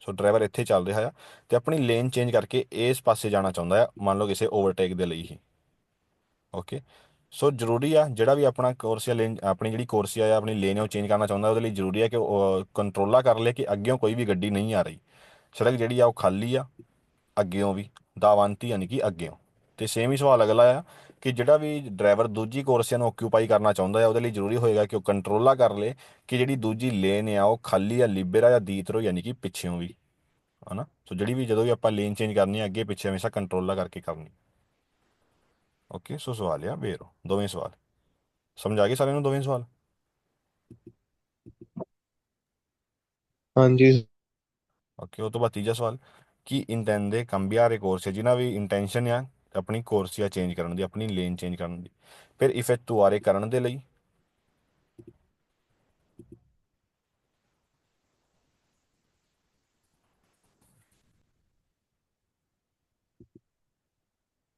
ਸੋ ਡਰਾਈਵਰ ਇੱਥੇ ਚੱਲ ਰਿਹਾ ਆ ਤੇ ਆਪਣੀ ਲੇਨ ਚੇਂਜ ਕਰਕੇ ਇਸ ਪਾਸੇ ਜਾਣਾ ਚਾਹੁੰਦਾ ਆ, ਮੰਨ ਲਓ ਕਿਸੇ ਓਵਰਟੇਕ ਦੇ ਲਈ ਹੀ। ਓਕੇ, ਸੋ ਜ਼ਰੂਰੀ ਆ ਜਿਹੜਾ ਵੀ ਆਪਣਾ ਕੋਰਸ ਜਾਂ ਲੇਨ, ਆਪਣੀ ਜਿਹੜੀ ਕੋਰਸ ਆ ਆਪਣੀ ਲੇਨ ਉਹ ਚੇਂਜ ਕਰਨਾ ਚਾਹੁੰਦਾ, ਉਹਦੇ ਲਈ ਜ਼ਰੂਰੀ ਆ ਕਿ ਉਹ ਕੰਟਰੋਲਾ ਕਰ ਲੇ ਕਿ ਅੱਗਿਓਂ ਕੋਈ ਵੀ ਗੱਡੀ ਨਹੀਂ ਆ ਰਹੀ। ਸੜਕ ਜਿਹੜੀ ਆ ਉਹ ਖਾਲੀ ਆ ਅੱਗਿਓਂ ਵੀ, ਦਾਵੰਤੀ ਯਾਨੀ ਕਿ ਅੱਗਿਓਂ। ਤੇ ਸੇਮ ਹੀ ਸਵਾਲ ਅਗਲਾ ਆ ਕਿ ਜਿਹੜਾ ਵੀ ਡਰਾਈਵਰ ਦੂਜੀ ਕੋਰਸੀਆ ਨੂੰ ਓਕਿਊਪਾਈ ਕਰਨਾ ਚਾਹੁੰਦਾ ਆ, ਉਹਦੇ ਲਈ ਜ਼ਰੂਰੀ ਹੋਏਗਾ ਕਿ ਉਹ ਕੰਟਰੋਲਾ ਕਰ ਲੇ ਕਿ ਜਿਹੜੀ ਦੂਜੀ ਲੇਨ ਆ ਉਹ ਖਾਲੀ ਆ ਲਿਬੇਰਾ ਜਾਂ ਦੀਤਰੋ ਯਾਨੀ ਕਿ ਪਿੱਛਿਓਂ ਵੀ, ਹਨਾ। ਸੋ ਜਿਹੜੀ ਵੀ ਜਦੋਂ ਵੀ ਆਪਾਂ ਲੇਨ ਚੇਂਜ ਕਰਨੀ ਆ ਅੱਗੇ ਪਿੱਛੇ ਹਮੇਸ਼ਾ ਕੰਟਰੋਲਾ ਕਰਕੇ ਕਰਨੀ। ਓਕੇ, ਸੋ ਸਵਾਲ ਆ ਵੇਰੋ ਦੋਵੇਂ ਸਵਾਲ ਸਮਝ ਆ ਗਏ ਸਾਰਿਆਂ ਨੂੰ, ਦੋਵੇਂ ਸਵਾਲ। ਹਾਂਜੀ ਓਕੇ, ਉਹ ਤੋਂ ਬਾਅਦ ਤੀਜਾ ਸਵਾਲ, ਕੀ ਇੰਟੈਂਦੇ cambiare corsia, ਜਿਨ੍ਹਾਂ ਵੀ ਇੰਟੈਂਸ਼ਨ ਆ ਆਪਣੀ ਕੋਰਸੀਆ ਚੇਂਜ ਕਰਨ ਦੀ, ਆਪਣੀ ਲੇਨ ਚੇਂਜ ਕਰਨ ਦੀ, ਫਿਰ ਇਫੈਕਟੁਆਰੇ ਕਰਨ ਦੇ ਲਈ।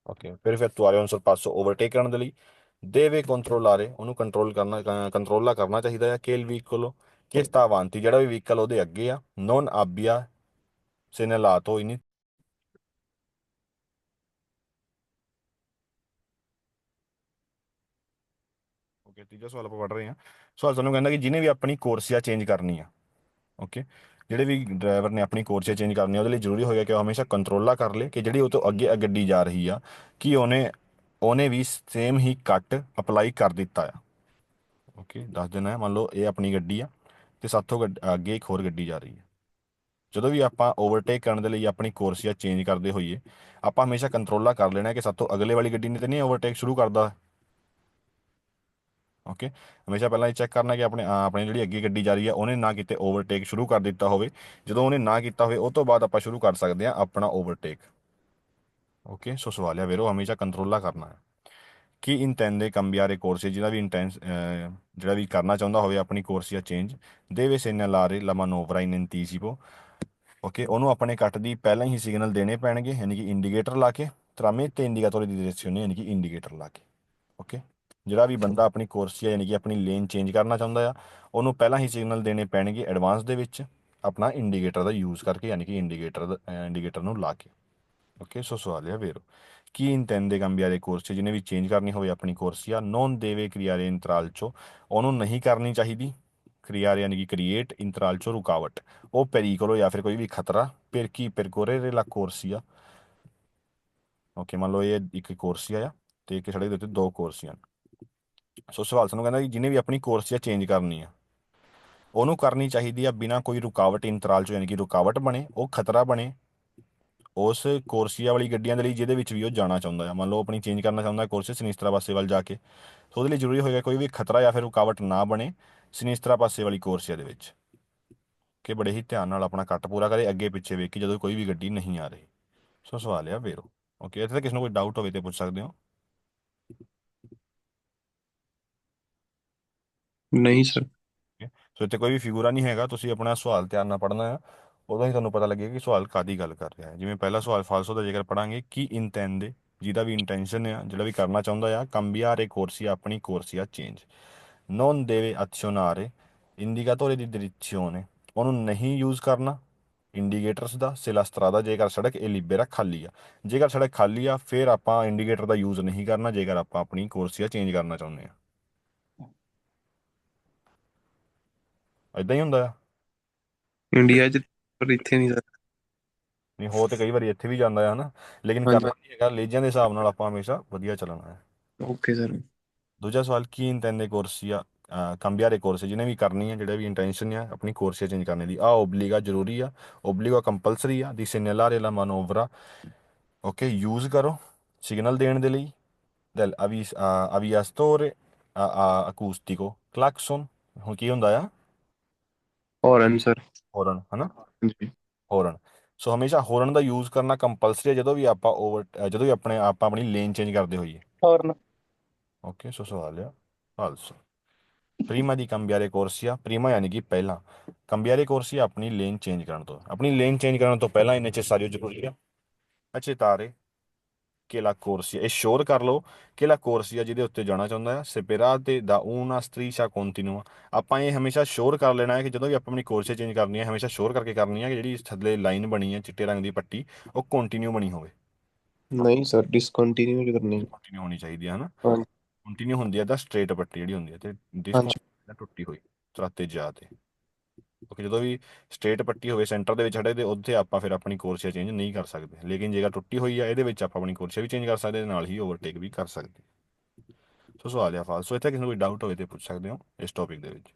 ਓਕੇ, ਫਿਰ ਇਫੈਕਟੁਆਰੇ un sorpasso ਓਵਰਟੇਕ ਕਰਨ ਦੇ ਲਈ। ਦੇਵੇ ਕੰਟਰੋਲਾਰੇ, ਉਹਨੂੰ ਕੰਟਰੋਲ ਕਰਨਾ, ਕੰਟਰੋਲਾ ਕਰਨਾ ਚਾਹੀਦਾ ਹੈ ਕਿ il vicolo che sta avanti, ਜਿਹੜਾ ਵੀ ਵਹੀਕਲ ਉਹਦੇ ਅੱਗੇ ਆ, non abbia segnalato in। Okay, ਤੀਜਾ ਸਵਾਲ ਆਪਾਂ ਪੜ੍ਹ ਰਹੇ ਹਾਂ। ਸਵਾਲ ਸਾਨੂੰ ਕਹਿੰਦਾ ਕਿ ਜਿਹਨੇ ਵੀ ਆਪਣੀ ਕੋਰਸੀਆ ਚੇਂਜ ਕਰਨੀ ਆ, ਓਕੇ, ਜਿਹੜੇ ਵੀ ਡਰਾਈਵਰ ਨੇ ਆਪਣੀ ਕੋਰਸੀਆ ਚੇਂਜ ਕਰਨੀ ਆ ਉਹਦੇ ਲਈ ਜ਼ਰੂਰੀ ਹੋਏਗਾ ਕਿ ਉਹ ਹਮੇਸ਼ਾ ਕੰਟਰੋਲਾ ਕਰ ਲੇ ਕਿ ਜਿਹੜੀ ਉਹ ਤੋਂ ਅੱਗੇ ਗੱਡੀ ਜਾ ਰਹੀ ਆ ਕਿ ਉਹਨੇ ਉਹਨੇ ਵੀ ਸੇਮ ਹੀ ਕੱਟ ਅਪਲਾਈ ਕਰ ਦਿੱਤਾ ਆ। ਓਕੇ, ਦੱਸ ਦੇਣਾ ਹੈ, ਮੰਨ ਲਓ ਇਹ ਆਪਣੀ ਗੱਡੀ ਆ ਤੇ ਸਾਥੋਂ ਅੱਗੇ ਇੱਕ ਹੋਰ ਗੱਡੀ ਜਾ ਰਹੀ ਹੈ। ਜਦੋਂ ਵੀ ਆਪਾਂ ਓਵਰਟੇਕ ਕਰਨ ਦੇ ਲਈ ਆਪਣੀ ਕੋਰਸੀਆ ਚੇਂਜ ਕਰਦੇ ਹੋਈਏ, ਆਪਾਂ ਹਮੇਸ਼ਾ ਕੰਟਰੋਲਾ ਕਰ ਲੈਣਾ ਕਿ ਸਾਥੋਂ ਅਗਲੇ ਵਾਲੀ ਗੱਡੀ ਨੇ ਤਾਂ ਨਹੀਂ ਓਵਰਟੇਕ ਸ਼ੁਰੂ ਕਰਦਾ। ਓਕੇ, ਹਮੇਸ਼ਾ ਪਹਿਲਾਂ ਇਹ ਚੈੱਕ ਕਰਨਾ ਕਿ ਆਪਣੇ ਜਿਹੜੀ ਅੱਗੇ ਗੱਡੀ ਜਾ ਰਹੀ ਹੈ ਉਹਨੇ ਨਾ ਕਿਤੇ ਓਵਰਟੇਕ ਸ਼ੁਰੂ ਕਰ ਦਿੱਤਾ ਹੋਵੇ। ਜਦੋਂ ਉਹਨੇ ਨਾ ਕੀਤਾ ਹੋਵੇ ਉਹ ਤੋਂ ਬਾਅਦ ਆਪਾਂ ਸ਼ੁਰੂ ਕਰ ਸਕਦੇ ਹਾਂ ਆਪਣਾ ਓਵਰਟੇਕ। ਓਕੇ, ਸੋ ਸਵਾਲ ਆ ਵੀਰੋ ਹਮੇਸ਼ਾ ਕੰਟਰੋਲਾ ਕਰਨਾ ਹੈ। ਕੀ ਇੰਟੈਂਦੇ cambiare corsia, ਜਿਹਦਾ ਵੀ ਜਿਹੜਾ ਵੀ ਕਰਨਾ ਚਾਹੁੰਦਾ ਹੋਵੇ ਆਪਣੀ ਕੋਰਸੀਆ change, deve segnalare la manovra in anticipo। Okay, ਉਹਨੂੰ ਆਪਣੇ ਕੱਟ ਦੀ ਪਹਿਲਾਂ ਹੀ ਸਿਗਨਲ ਦੇਣੇ ਪੈਣਗੇ ਯਾਨੀ ਕਿ ਇੰਡੀਕੇਟਰ ਲਾ ਕੇ, tramite indicatore di direzione ਯਾਨੀ ਕਿ ਇੰਡੀਕੇਟਰ ਲਾ ਕੇ। ਓਕੇ, ਜਿਹੜਾ ਵੀ ਬੰਦਾ ਆਪਣੀ ਕੋਰਸੀਆ ਯਾਨੀ ਕਿ ਆਪਣੀ ਲੇਨ ਚੇਂਜ ਕਰਨਾ ਚਾਹੁੰਦਾ ਆ, ਉਹਨੂੰ ਪਹਿਲਾਂ ਹੀ ਸਿਗਨਲ ਦੇਣੇ ਪੈਣਗੇ ਐਡਵਾਂਸ ਦੇ ਵਿੱਚ ਆਪਣਾ ਇੰਡੀਕੇਟਰ ਦਾ ਯੂਜ਼ ਕਰਕੇ ਯਾਨੀ ਕਿ ਇੰਡੀਕੇਟਰ ਨੂੰ ਲਾ ਕੇ। ਓਕੇ, ਸੋ ਸਵਾਲ ਹੈ ਵੇਰੋ ਕੀ ਇੰਟੈਂਦੇ cambiare corsia, ਜਿਹਨੇ ਵੀ ਚੇਂਜ ਕਰਨੀ ਹੋਵੇ ਆਪਣੀ ਕੋਰਸੀਆ, non deve creare intralcio, ਉਹਨੂੰ ਨਹੀਂ ਕਰਨੀ ਚਾਹੀਦੀ ਕ੍ਰੀਆਰ ਯਾਨੀ ਕਿ ਕ੍ਰੀਏਟ, ਇੰਤਰਾਲਚੋ ਰੁਕਾਵਟ, ਉਹ ਪੈਰੀਕੋਲੋ ਜਾਂ ਫਿਰ ਕੋਈ ਵੀ ਖਤਰਾ, per chi percorrere la corsia। Okay, ਮੰਨ ਲਓ ਇਹ ਇੱਕ ਕੋਰਸੀਆ ਆ ਤੇ ਇੱਕ ਸੜਕ ਦੇ ਉੱਤੇ ਦੋ ਕੋਰਸੀਆਂ। ਸੋ ਸਵਾਲ ਸਾਨੂੰ ਕਹਿੰਦਾ ਕਿ ਜਿਹਨੇ ਵੀ ਆਪਣੀ ਕੋਰਸੀਆ ਚੇਂਜ ਕਰਨੀ ਆ ਉਹਨੂੰ ਕਰਨੀ ਚਾਹੀਦੀ ਆ ਬਿਨਾਂ ਕੋਈ ਰੁਕਾਵਟ, ਇੰਤਰਾਲਚੋ ਯਾਨੀ ਕਿ ਰੁਕਾਵਟ ਬਣੇ, ਉਹ ਖਤਰਾ ਬਣੇ ਉਸ ਕੋਰਸੀਆ ਵਾਲੀ ਗੱਡੀਆਂ ਦੇ ਲਈ ਜਿਹਦੇ ਵਿੱਚ ਵੀ ਉਹ ਜਾਣਾ ਚਾਹੁੰਦਾ ਆ। ਮੰਨ ਲਓ ਆਪਣੀ ਚੇਂਜ ਕਰਨਾ ਚਾਹੁੰਦਾ ਕੋਰਸੀਆ ਸਿਨਿਸਤਰਾ ਪਾਸੇ ਵੱਲ ਜਾ ਕੇ, ਸੋ ਉਹਦੇ ਲਈ ਜ਼ਰੂਰੀ ਹੋਏਗਾ ਕੋਈ ਵੀ ਖਤਰਾ ਜਾਂ ਫਿਰ ਰੁਕਾਵਟ ਨਾ ਬਣੇ ਸਿਨਿਸਤਰਾ ਪਾਸੇ ਵਾਲੀ ਕੋਰਸੀਆ ਦੇ ਵਿੱਚ, ਕਿ ਬੜੇ ਹੀ ਧਿਆਨ ਨਾਲ ਆਪਣਾ ਕੱਟ ਪੂਰਾ ਕਰੇ ਅੱਗੇ ਪਿੱਛੇ ਵੇਖ ਕੇ ਜਦੋਂ ਕੋਈ ਵੀ ਗੱਡੀ ਨਹੀਂ ਆ ਰਹੀ। ਸੋ ਸਵਾਲ ਆ ਵੇਰੋ। ਓਕੇ, ਇੱਥੇ ਤਾਂ ਕਿਸੇ ਨੂੰ ਕੋਈ ਡਾਊਟ ਹੋਵੇ ਤੇ ਪੁੱਛ ਸਕਦੇ ਹੋ। ਨਹੀਂ ਸਰ। ਸੋ ਇੱਥੇ ਕੋਈ ਵੀ ਫਿਗੂਰਾ ਨਹੀਂ ਹੈਗਾ, ਤੁਸੀਂ ਆਪਣਾ ਸਵਾਲ ਧਿਆਨ ਨਾਲ ਪੜ੍ਹਨਾ ਆ, ਉਦੋਂ ਹੀ ਤੁਹਾਨੂੰ ਪਤਾ ਲੱਗੇਗਾ ਕਿ ਸਵਾਲ ਕਾਦੀ ਗੱਲ ਕਰ ਰਿਹਾ ਹੈ। ਜਿਵੇਂ ਪਹਿਲਾ ਸਵਾਲ ਫਾਲਸੋ ਦਾ ਜੇਕਰ ਪੜਾਂਗੇ, ਕੀ ਇੰਟੈਂਦੇ, ਜਿਹਦਾ ਵੀ ਇੰਟੈਂਸ਼ਨ ਆ ਜਿਹੜਾ ਵੀ ਕਰਨਾ ਚਾਹੁੰਦਾ ਆ cambiare corsia, ਆਪਣੀ ਕੋਰਸੀਆ change, non deve azionare indicatore di direzione, ਉਹਨੂੰ ਨਹੀਂ ਯੂਜ਼ ਕਰਨਾ ਇੰਡੀਕੇਟਰਸ ਦਾ, se la strada, ਜੇਕਰ ਸੜਕ ਇਹ ਲਿਬੇਰਾ ਖਾਲੀ ਆ। ਜੇਕਰ ਸੜਕ ਖਾਲੀ ਆ ਫਿਰ ਆਪਾਂ ਇੰਡੀਕੇਟਰ ਦਾ ਯੂਜ਼ ਨਹੀਂ ਕਰਨਾ ਜੇਕਰ ਆਪਾਂ ਆਪਣੀ ਕੋਰਸੀਆ ਚੇਂਜ ਕਰਨਾ ਚਾਹੁੰਦੇ ਆ। ਇਦਾਂ ਹੀ ਹੁੰਦਾ ਆ। ਇੰਡੀਆ 'ਚ ਪਰ ਇੱਥੇ ਨਹੀਂ ਸਰ। ਨਹੀਂ ਹੋ ਤੇ ਕਈ ਵਾਰੀ ਇੱਥੇ ਵੀ ਜਾਂਦਾ ਹੈ ਹਨਾ, ਲੇਕਿਨ ਹਾਂਜੀ ਕਰਨਾ ਨਹੀਂ ਹੈਗਾ, ਲੇਜਿਆਂ ਦੇ ਹਿਸਾਬ ਨਾਲ ਆਪਾਂ ਹਮੇਸ਼ਾ ਵਧੀਆ ਚੱਲਣਾ ਹੈ। Okay sir. ਦੂਜਾ ਸਵਾਲ, ਕੀ ਇੰਟੈਂਦੇ ਕੋਰਸੀਆ cambiare corsia, ਜਿਹਨੇ ਵੀ ਕਰਨੀ ਹੈ ਜਿਹੜਾ ਵੀ ਇੰਟੈਂਸ਼ਨ ਆ ਆਪਣੀ ਕੋਰਸੀਆ ਚੇਂਜ ਕਰਨੇ ਦੀ, ਆ ਓਬਲੀਗਾ ਜ਼ਰੂਰੀ ਆ, ਓਬਲੀਗਾ ਕੰਪਲਸਰੀ ਆ, ਦੀ segnalare la manovra। Okay, use ਕਰੋ ਸਿਗਨਲ ਦੇਣ ਦੇ ਲਈ, del aviatore acustico, klaxon, ਹੁਣ ਕੀ ਹੁੰਦਾ ਆ ਹੌਰਨ ਸਰ। ਹੋਰਨ, ਹਨਾ, ਹਾਂਜੀ ਹੋਰਨ। ਸੋ ਹਮੇਸ਼ਾ ਹੋਰਨ ਦਾ ਯੂਜ਼ ਕਰਨਾ ਕੰਪਲਸਰੀ ਹੈ ਜਦੋਂ ਵੀ ਆਪਾਂ ਜਦੋਂ ਵੀ ਆਪਾਂ ਆਪਣੀ ਲੇਨ ਚੇਂਜ ਕਰਦੇ ਹੋਈਏ। ਹੌਰਨ। ਓਕੇ, ਸੋ ਸਵਾਲ ਆ ਫਾਲਸੋ। ਪ੍ਰੀਮਾ ਦੀ cambiare corsia, ਪ੍ਰੀਮਾ ਯਾਨੀ ਕਿ ਪਹਿਲਾਂ, cambiare corsia ਆਪਣੀ ਲੇਨ ਚੇਂਜ ਕਰਨ ਤੋਂ, ਆਪਣੀ ਲੇਨ ਚੇਂਜ ਕਰਨ ਤੋਂ ਪਹਿਲਾਂ ਇਹ ਨੈਸੈਸਾਰੀਓ ਜ਼ਰੂਰੀ ਆ accettare che la corsia, e ਸ਼ੋਰ ਕਰ ਲਓ ਕਿ ਲਾ ਕੋਰਸੀਆ ਜਿਹਦੇ ਉੱਤੇ ਜਾਣਾ ਚਾਹੁੰਦਾ ਹੈ ਸਪੇਰਾਤੇ ਦਾ una striscia continua। ਆਪਾਂ ਇਹ ਹਮੇਸ਼ਾ ਸ਼ੋਰ ਕਰ ਲੈਣਾ ਹੈ ਕਿ ਜਦੋਂ ਵੀ ਆਪਾਂ ਆਪਣੀ ਕੋਰਸੀਆ ਚੇਂਜ ਕਰਨੀ ਹੈ ਹਮੇਸ਼ਾ ਸ਼ੋਰ ਕਰਕੇ ਕਰਨੀ ਹੈ ਕਿ ਜਿਹੜੀ ਥੱਲੇ ਲਾਈਨ ਬਣੀ ਹੈ ਚਿੱਟੇ ਰੰਗ ਦੀ ਪੱਟੀ ਉਹ ਕੰਟੀਨਿਊ ਬਣੀ ਹੋਵੇ। ਨਹੀਂ ਸਰ, ਡਿਸਕੰਟੀਨਿਊ ਕਰਨੀ। ਕੰਟੀਨਿਊ ਹੋਣੀ ਚਾਹੀਦੀ ਹੈ ਹਨਾ। ਹਾਂਜੀ ਕੰਟੀਨਿਊ ਹੁੰਦੀ ਹੈ ਤਾਂ ਸਟ੍ਰੇਟ ਪੱਟੀ ਜਿਹੜੀ ਹੁੰਦੀ ਹੈ ਤੇ ਹਾਂਜੀ ਡਿਸਕੰਟੀਨਿਊ ਟੁੱਟੀ ਹੋਈ ਤਰਾਤੇ ਜਾ ਤੇ। ਓਕੇ, ਜਦੋਂ ਵੀ ਸਟ੍ਰੇਟ ਪੱਟੀ ਹੋਵੇ ਸੈਂਟਰ ਦੇ ਵਿੱਚ ਖੜੇ ਤੇ ਉੱਥੇ ਆਪਾਂ ਫਿਰ ਆਪਣੀ ਕੋਰਸੀਆ ਚੇਂਜ ਨਹੀਂ ਕਰ ਸਕਦੇ, ਲੇਕਿਨ ਜੇਕਰ ਟੁੱਟੀ ਹੋਈ ਆ ਇਹਦੇ ਵਿੱਚ ਆਪਾਂ ਆਪਣੀ ਕੋਰਸੀਆ ਵੀ ਚੇਂਜ ਕਰ ਸਕਦੇ ਤੇ ਨਾਲ ਹੀ ਓਵਰਟੇਕ ਵੀ ਕਰ ਸਕਦੇ। ਸੋ ਸਵਾਲ ਆ ਫਾਲਸੋ, ਇੱਥੇ ਕਿਸੇ ਨੂੰ ਕੋਈ ਡਾਊਟ ਹੋਵੇ ਤੇ ਪੁੱਛ ਸਕਦੇ ਹੋ ਇਸ ਟੌਪਿਕ ਦੇ ਵਿੱਚ।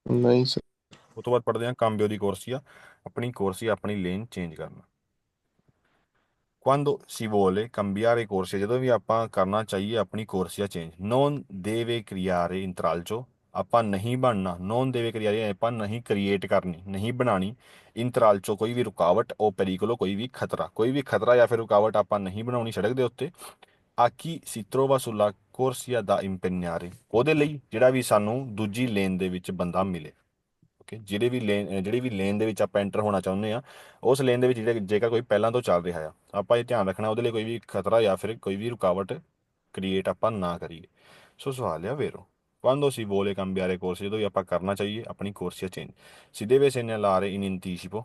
ਨਹੀਂ ਸਰ। ਉਸ ਤੋਂ ਬਾਅਦ ਪੜ੍ਹਦੇ ਹਾਂ ਕਾਂਬਿਓ ਦੀ ਕੋਰਸੀਆ, ਆਪਣੀ ਕੋਰਸੀਆ ਆਪਣੀ ਲੇਨ ਚੇਂਜ ਕਰਨਾ। Quando si vuole cambiare corsia, ਜਦੋਂ ਵੀ ਆਪਾਂ ਕਰਨਾ ਚਾਹੀਏ ਆਪਣੀ ਕੋਰਸੀਆ change, non deve creare intralcio, ਆਪਾਂ ਨਹੀਂ ਬਣਨਾ, non deve creare ਆਪਾਂ ਨਹੀਂ ਕ੍ਰੀਏਟ ਕਰਨੀ, ਨਹੀਂ ਬਣਾਣੀ, intralcio ਕੋਈ ਵੀ ਰੁਕਾਵਟ, ਉਹ pericolo ਕੋਈ ਵੀ ਖਤਰਾ, ਕੋਈ ਵੀ ਖਤਰਾ ਜਾਂ ਫਿਰ ਰੁਕਾਵਟ ਆਪਾਂ ਨਹੀਂ ਬਣਾਉਣੀ ਸੜਕ ਦੇ ਉੱਤੇ। a chi si trova sulla corsia da impegnare, ਉਹਦੇ ਲਈ ਜਿਹੜਾ ਵੀ ਸਾਨੂੰ ਦੂਜੀ ਲੇਨ ਦੇ ਵਿੱਚ ਬੰਦਾ ਮਿਲੇ। ਓਕੇ, ਜਿਹੜੀ ਵੀ ਲੇਨ ਦੇ ਵਿੱਚ ਆਪਾਂ ਐਂਟਰ ਹੋਣਾ ਚਾਹੁੰਦੇ ਆ ਉਸ ਲੇਨ ਦੇ ਵਿੱਚ ਜੇਕਰ ਕੋਈ ਪਹਿਲਾਂ ਤੋਂ ਚੱਲ ਰਿਹਾ ਆ ਆਪਾਂ ਇਹ ਧਿਆਨ ਰੱਖਣਾ ਉਹਦੇ ਲਈ ਕੋਈ ਵੀ ਖਤਰਾ ਜਾਂ ਫਿਰ ਕੋਈ ਵੀ ਰੁਕਾਵਟ ਕ੍ਰੀਏਟ ਆਪਾਂ ਨਾ ਕਰੀਏ। ਸੋ ਸਵਾਲ ਆ ਵੇਰੋ quando si vuole cambiare corsia, ਜਦੋਂ ਵੀ ਆਪਾਂ ਕਰਨਾ ਚਾਹੀਏ ਆਪਣੀ ਕੋਰਸੀਆ change, si deve segnalare in anticipo,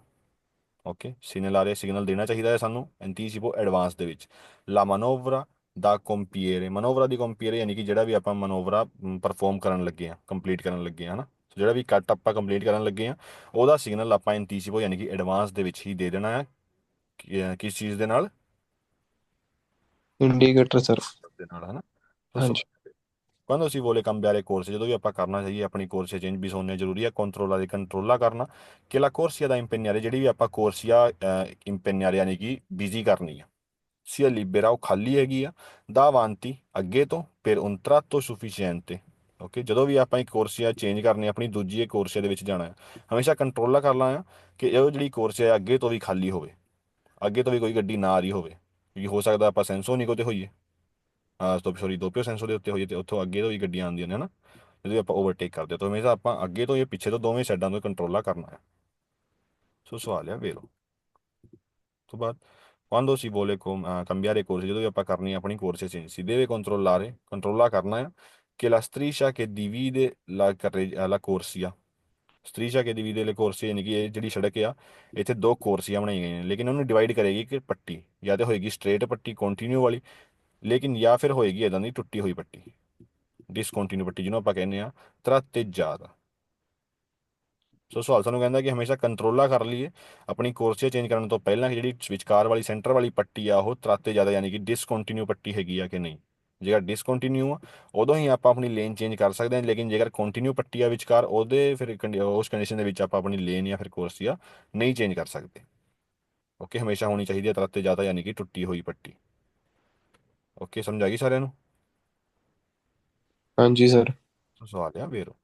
okay segnalare signal ਦੇਣਾ ਚਾਹੀਦਾ ਹੈ ਸਾਨੂੰ anticipo ਐਡਵਾਂਸ ਦੇ ਵਿੱਚ, la manovra ਦਾ ਕੰਪੀਏਰੇ, ਮਨੋਵਰਾ ਦੀ ਕੰਪੀਏਰੇ ਯਾਨੀ ਕਿ ਜਿਹੜਾ ਵੀ ਆਪਾਂ ਮਨੋਵਰਾ ਪਰਫਾਰਮ ਕਰਨ ਲੱਗੇ ਆ ਕੰਪਲੀਟ ਕਰਨ ਲੱਗੇ ਆ ਹਨਾ, ਜਿਹੜਾ ਵੀ ਕੱਟ ਆਪਾਂ ਕੰਪਲੀਟ ਕਰਨ ਲੱਗੇ ਆ ਉਹਦਾ ਸਿਗਨਲ ਆਪਾਂ ਐਂਟੀਸੀਪੋ ਯਾਨੀ ਕਿ ਐਡਵਾਂਸ ਦੇ ਵਿੱਚ ਹੀ ਦੇ ਦੇਣਾ ਹੈ। ਕਿਸ ਚੀਜ਼ ਦੇ ਨਾਲ? Indicator sir. ਦੇ ਨਾਲ ਹਨਾ। ਸੋ ਹਾਂਜੀ quando si vuole cambiare corsia, ਜਦੋਂ ਵੀ ਆਪਾਂ ਕਰਨਾ ਚਾਹੀਏ ਆਪਣੀ ਕੋਰਸੀਆ ਚੇਂਜ, ਬਿਸੋਨੇ ਜ਼ਰੂਰੀ ਹੈ ਕੰਟਰੋਲਾ ਦੀ ਕੰਟਰੋਲਾ ਕਰਨਾ ਕਿ ਲਾ ਕੋਰਸੀਆ ਦਾ ਇੰਪੈਨਿਆਰੇ, ਜਿਹੜੀ ਵੀ ਆਪਾਂ ਕੋਰਸੀਆ ਇੰਪੈਨਿਆਰੇ ਯਾਨੀ ਕਿ ਬਿਜ਼ੀ ਕਰਨੀ ਆ, sia libera ਉਹ ਖਾਲੀ ਹੈਗੀ ਆ, davanti ਅੱਗੇ ਤੋਂ, ਫਿਰ un tratto sufficiente। ਓਕੇ, ਜਦੋਂ ਵੀ ਆਪਾਂ ਇੱਕ ਕੋਰਸੀਆ ਚੇਂਜ ਕਰਨੀ ਆਪਣੀ ਦੂਜੀ ਇੱਕ ਕੋਰਸੀਆ ਦੇ ਵਿੱਚ ਜਾਣਾ ਹੈ ਹਮੇਸ਼ਾ ਕੰਟਰੋਲਾ ਕਰ ਲਾਂ ਆ ਕਿ ਇਹ ਜਿਹੜੀ ਕੋਰਸੀਆ ਹੈ ਅੱਗੇ ਤੋਂ ਵੀ ਖਾਲੀ ਹੋਵੇ, ਅੱਗੇ ਤੋਂ ਵੀ ਕੋਈ ਗੱਡੀ ਨਾ ਆ ਰਹੀ ਹੋਵੇ, ਕਿਉਂਕਿ ਹੋ ਸਕਦਾ ਆਪਾਂ ਸੈਂਸੋਨੀਕੋ ਤੇ ਹੋਈਏ, ਸੌਰੀ ਦੋਪਿਓ ਸੈਂਸੋ ਦੇ ਉੱਤੇ ਹੋਈਏ ਤੇ ਉੱਥੋਂ ਅੱਗੇ ਤੋਂ ਵੀ ਗੱਡੀਆਂ ਆਉਂਦੀਆਂ ਨੇ ਹਨਾ, ਜਦੋਂ ਵੀ ਆਪਾਂ ਓਵਰਟੇਕ ਕਰਦੇ ਹਾਂ ਤਾਂ ਹਮੇਸ਼ਾ ਆਪਾਂ ਅੱਗੇ ਤੋਂ ਜਾਂ ਪਿੱਛੇ ਤੋਂ ਦੋਵੇਂ ਸਾਈਡਾਂ ਤੋਂ ਕੰਟਰੋਲਾ ਕਰਨਾ ਹੈ। ਸੋ ਸਵਾਲ ਆ ਵੇਰੋ ਤੋਂ ਬਾਅਦ quando si vuole cambiare corsia, ਜਦੋਂ ਵੀ ਆਪਾਂ ਕਰਨੀ ਹੈ ਆਪਣੀ ਕੋਰਸੀਆ ਚੇਂਜ, si deve controllare ਕੰਟਰੋਲਾ ਕਰਨਾ ਹੈ ਕਿ la striscia che divide la corsia, striscia che divide le corsie ਯਾਨੀ ਕਿ ਇਹ ਜਿਹੜੀ ਸੜਕ ਆ ਇੱਥੇ ਦੋ ਕੋਰਸੀਆਂ ਬਣਾਈਆਂ ਗਈਆਂ ਨੇ ਲੇਕਿਨ ਉਹਨੂੰ ਡਿਵਾਈਡ ਕਰੇਗੀ ਕਿ ਪੱਟੀ ਜਾਂ ਤਾਂ ਹੋਏਗੀ ਸਟ੍ਰੇਟ ਪੱਟੀ ਕੰਟੀਨਿਊ ਵਾਲੀ, ਲੇਕਿਨ ਜਾਂ ਫਿਰ ਹੋਏਗੀ ਇਦਾਂ ਦੀ ਟੁੱਟੀ ਹੋਈ ਪੱਟੀ ਡਿਸਕੰਟੀਨਿਊ ਪੱਟੀ ਜਿਹਨੂੰ ਆਪਾਂ ਕਹਿੰਦੇ ਆ ਤਰਾਤੇਜਾਦਾ। ਸੋ ਸਵਾਲ ਸਾਨੂੰ ਕਹਿੰਦਾ ਕਿ ਹਮੇਸ਼ਾ ਕੰਟਰੋਲਾ ਕਰ ਲਈਏ ਆਪਣੀ ਕੋਰਸੀਆ ਚੇਂਜ ਕਰਨ ਤੋਂ ਪਹਿਲਾਂ ਕਿ ਜਿਹੜੀ ਵਿਚਕਾਰ ਵਾਲੀ ਸੈਂਟਰ ਵਾਲੀ ਪੱਟੀ ਆ ਉਹ ਤਰਾਤੇ ਜ਼ਿਆਦਾ ਯਾਨੀ ਕਿ ਡਿਸਕੰਟੀਨਿਊ ਪੱਟੀ ਹੈਗੀ ਆ ਕਿ ਨਹੀਂ। ਜੇਕਰ ਡਿਸਕੰਟੀਨਿਊ ਆ ਉਦੋਂ ਹੀ ਆਪਾਂ ਆਪਣੀ ਲੇਨ ਚੇਂਜ ਕਰ ਸਕਦੇ ਹਾਂ, ਲੇਕਿਨ ਜੇਕਰ ਕੰਟੀਨਿਊ ਪੱਟੀ ਆ ਵਿਚਕਾਰ ਉਹਦੇ ਫਿਰ ਉਸ ਕੰਡੀਸ਼ਨ ਦੇ ਵਿੱਚ ਆਪਾਂ ਆਪਣੀ ਲੇਨ ਜਾਂ ਫਿਰ ਕੋਰਸੀਆ ਨਹੀਂ ਚੇਂਜ ਕਰ ਸਕਦੇ। ਓਕੇ, ਹਮੇਸ਼ਾ ਹੋਣੀ ਚਾਹੀਦੀ ਹੈ ਤਰਾਤੇ ਜ਼ਿਆਦਾ ਯਾਨੀ ਕਿ ਟੁੱਟੀ ਹੋਈ ਪੱਟੀ। ਓਕੇ, ਸਮਝ ਆ ਗਈ ਸਾਰਿਆਂ ਨੂੰ? ਹਾਂਜੀ ਸਰ। ਸਵਾਲ ਆ ਵੇਰੋ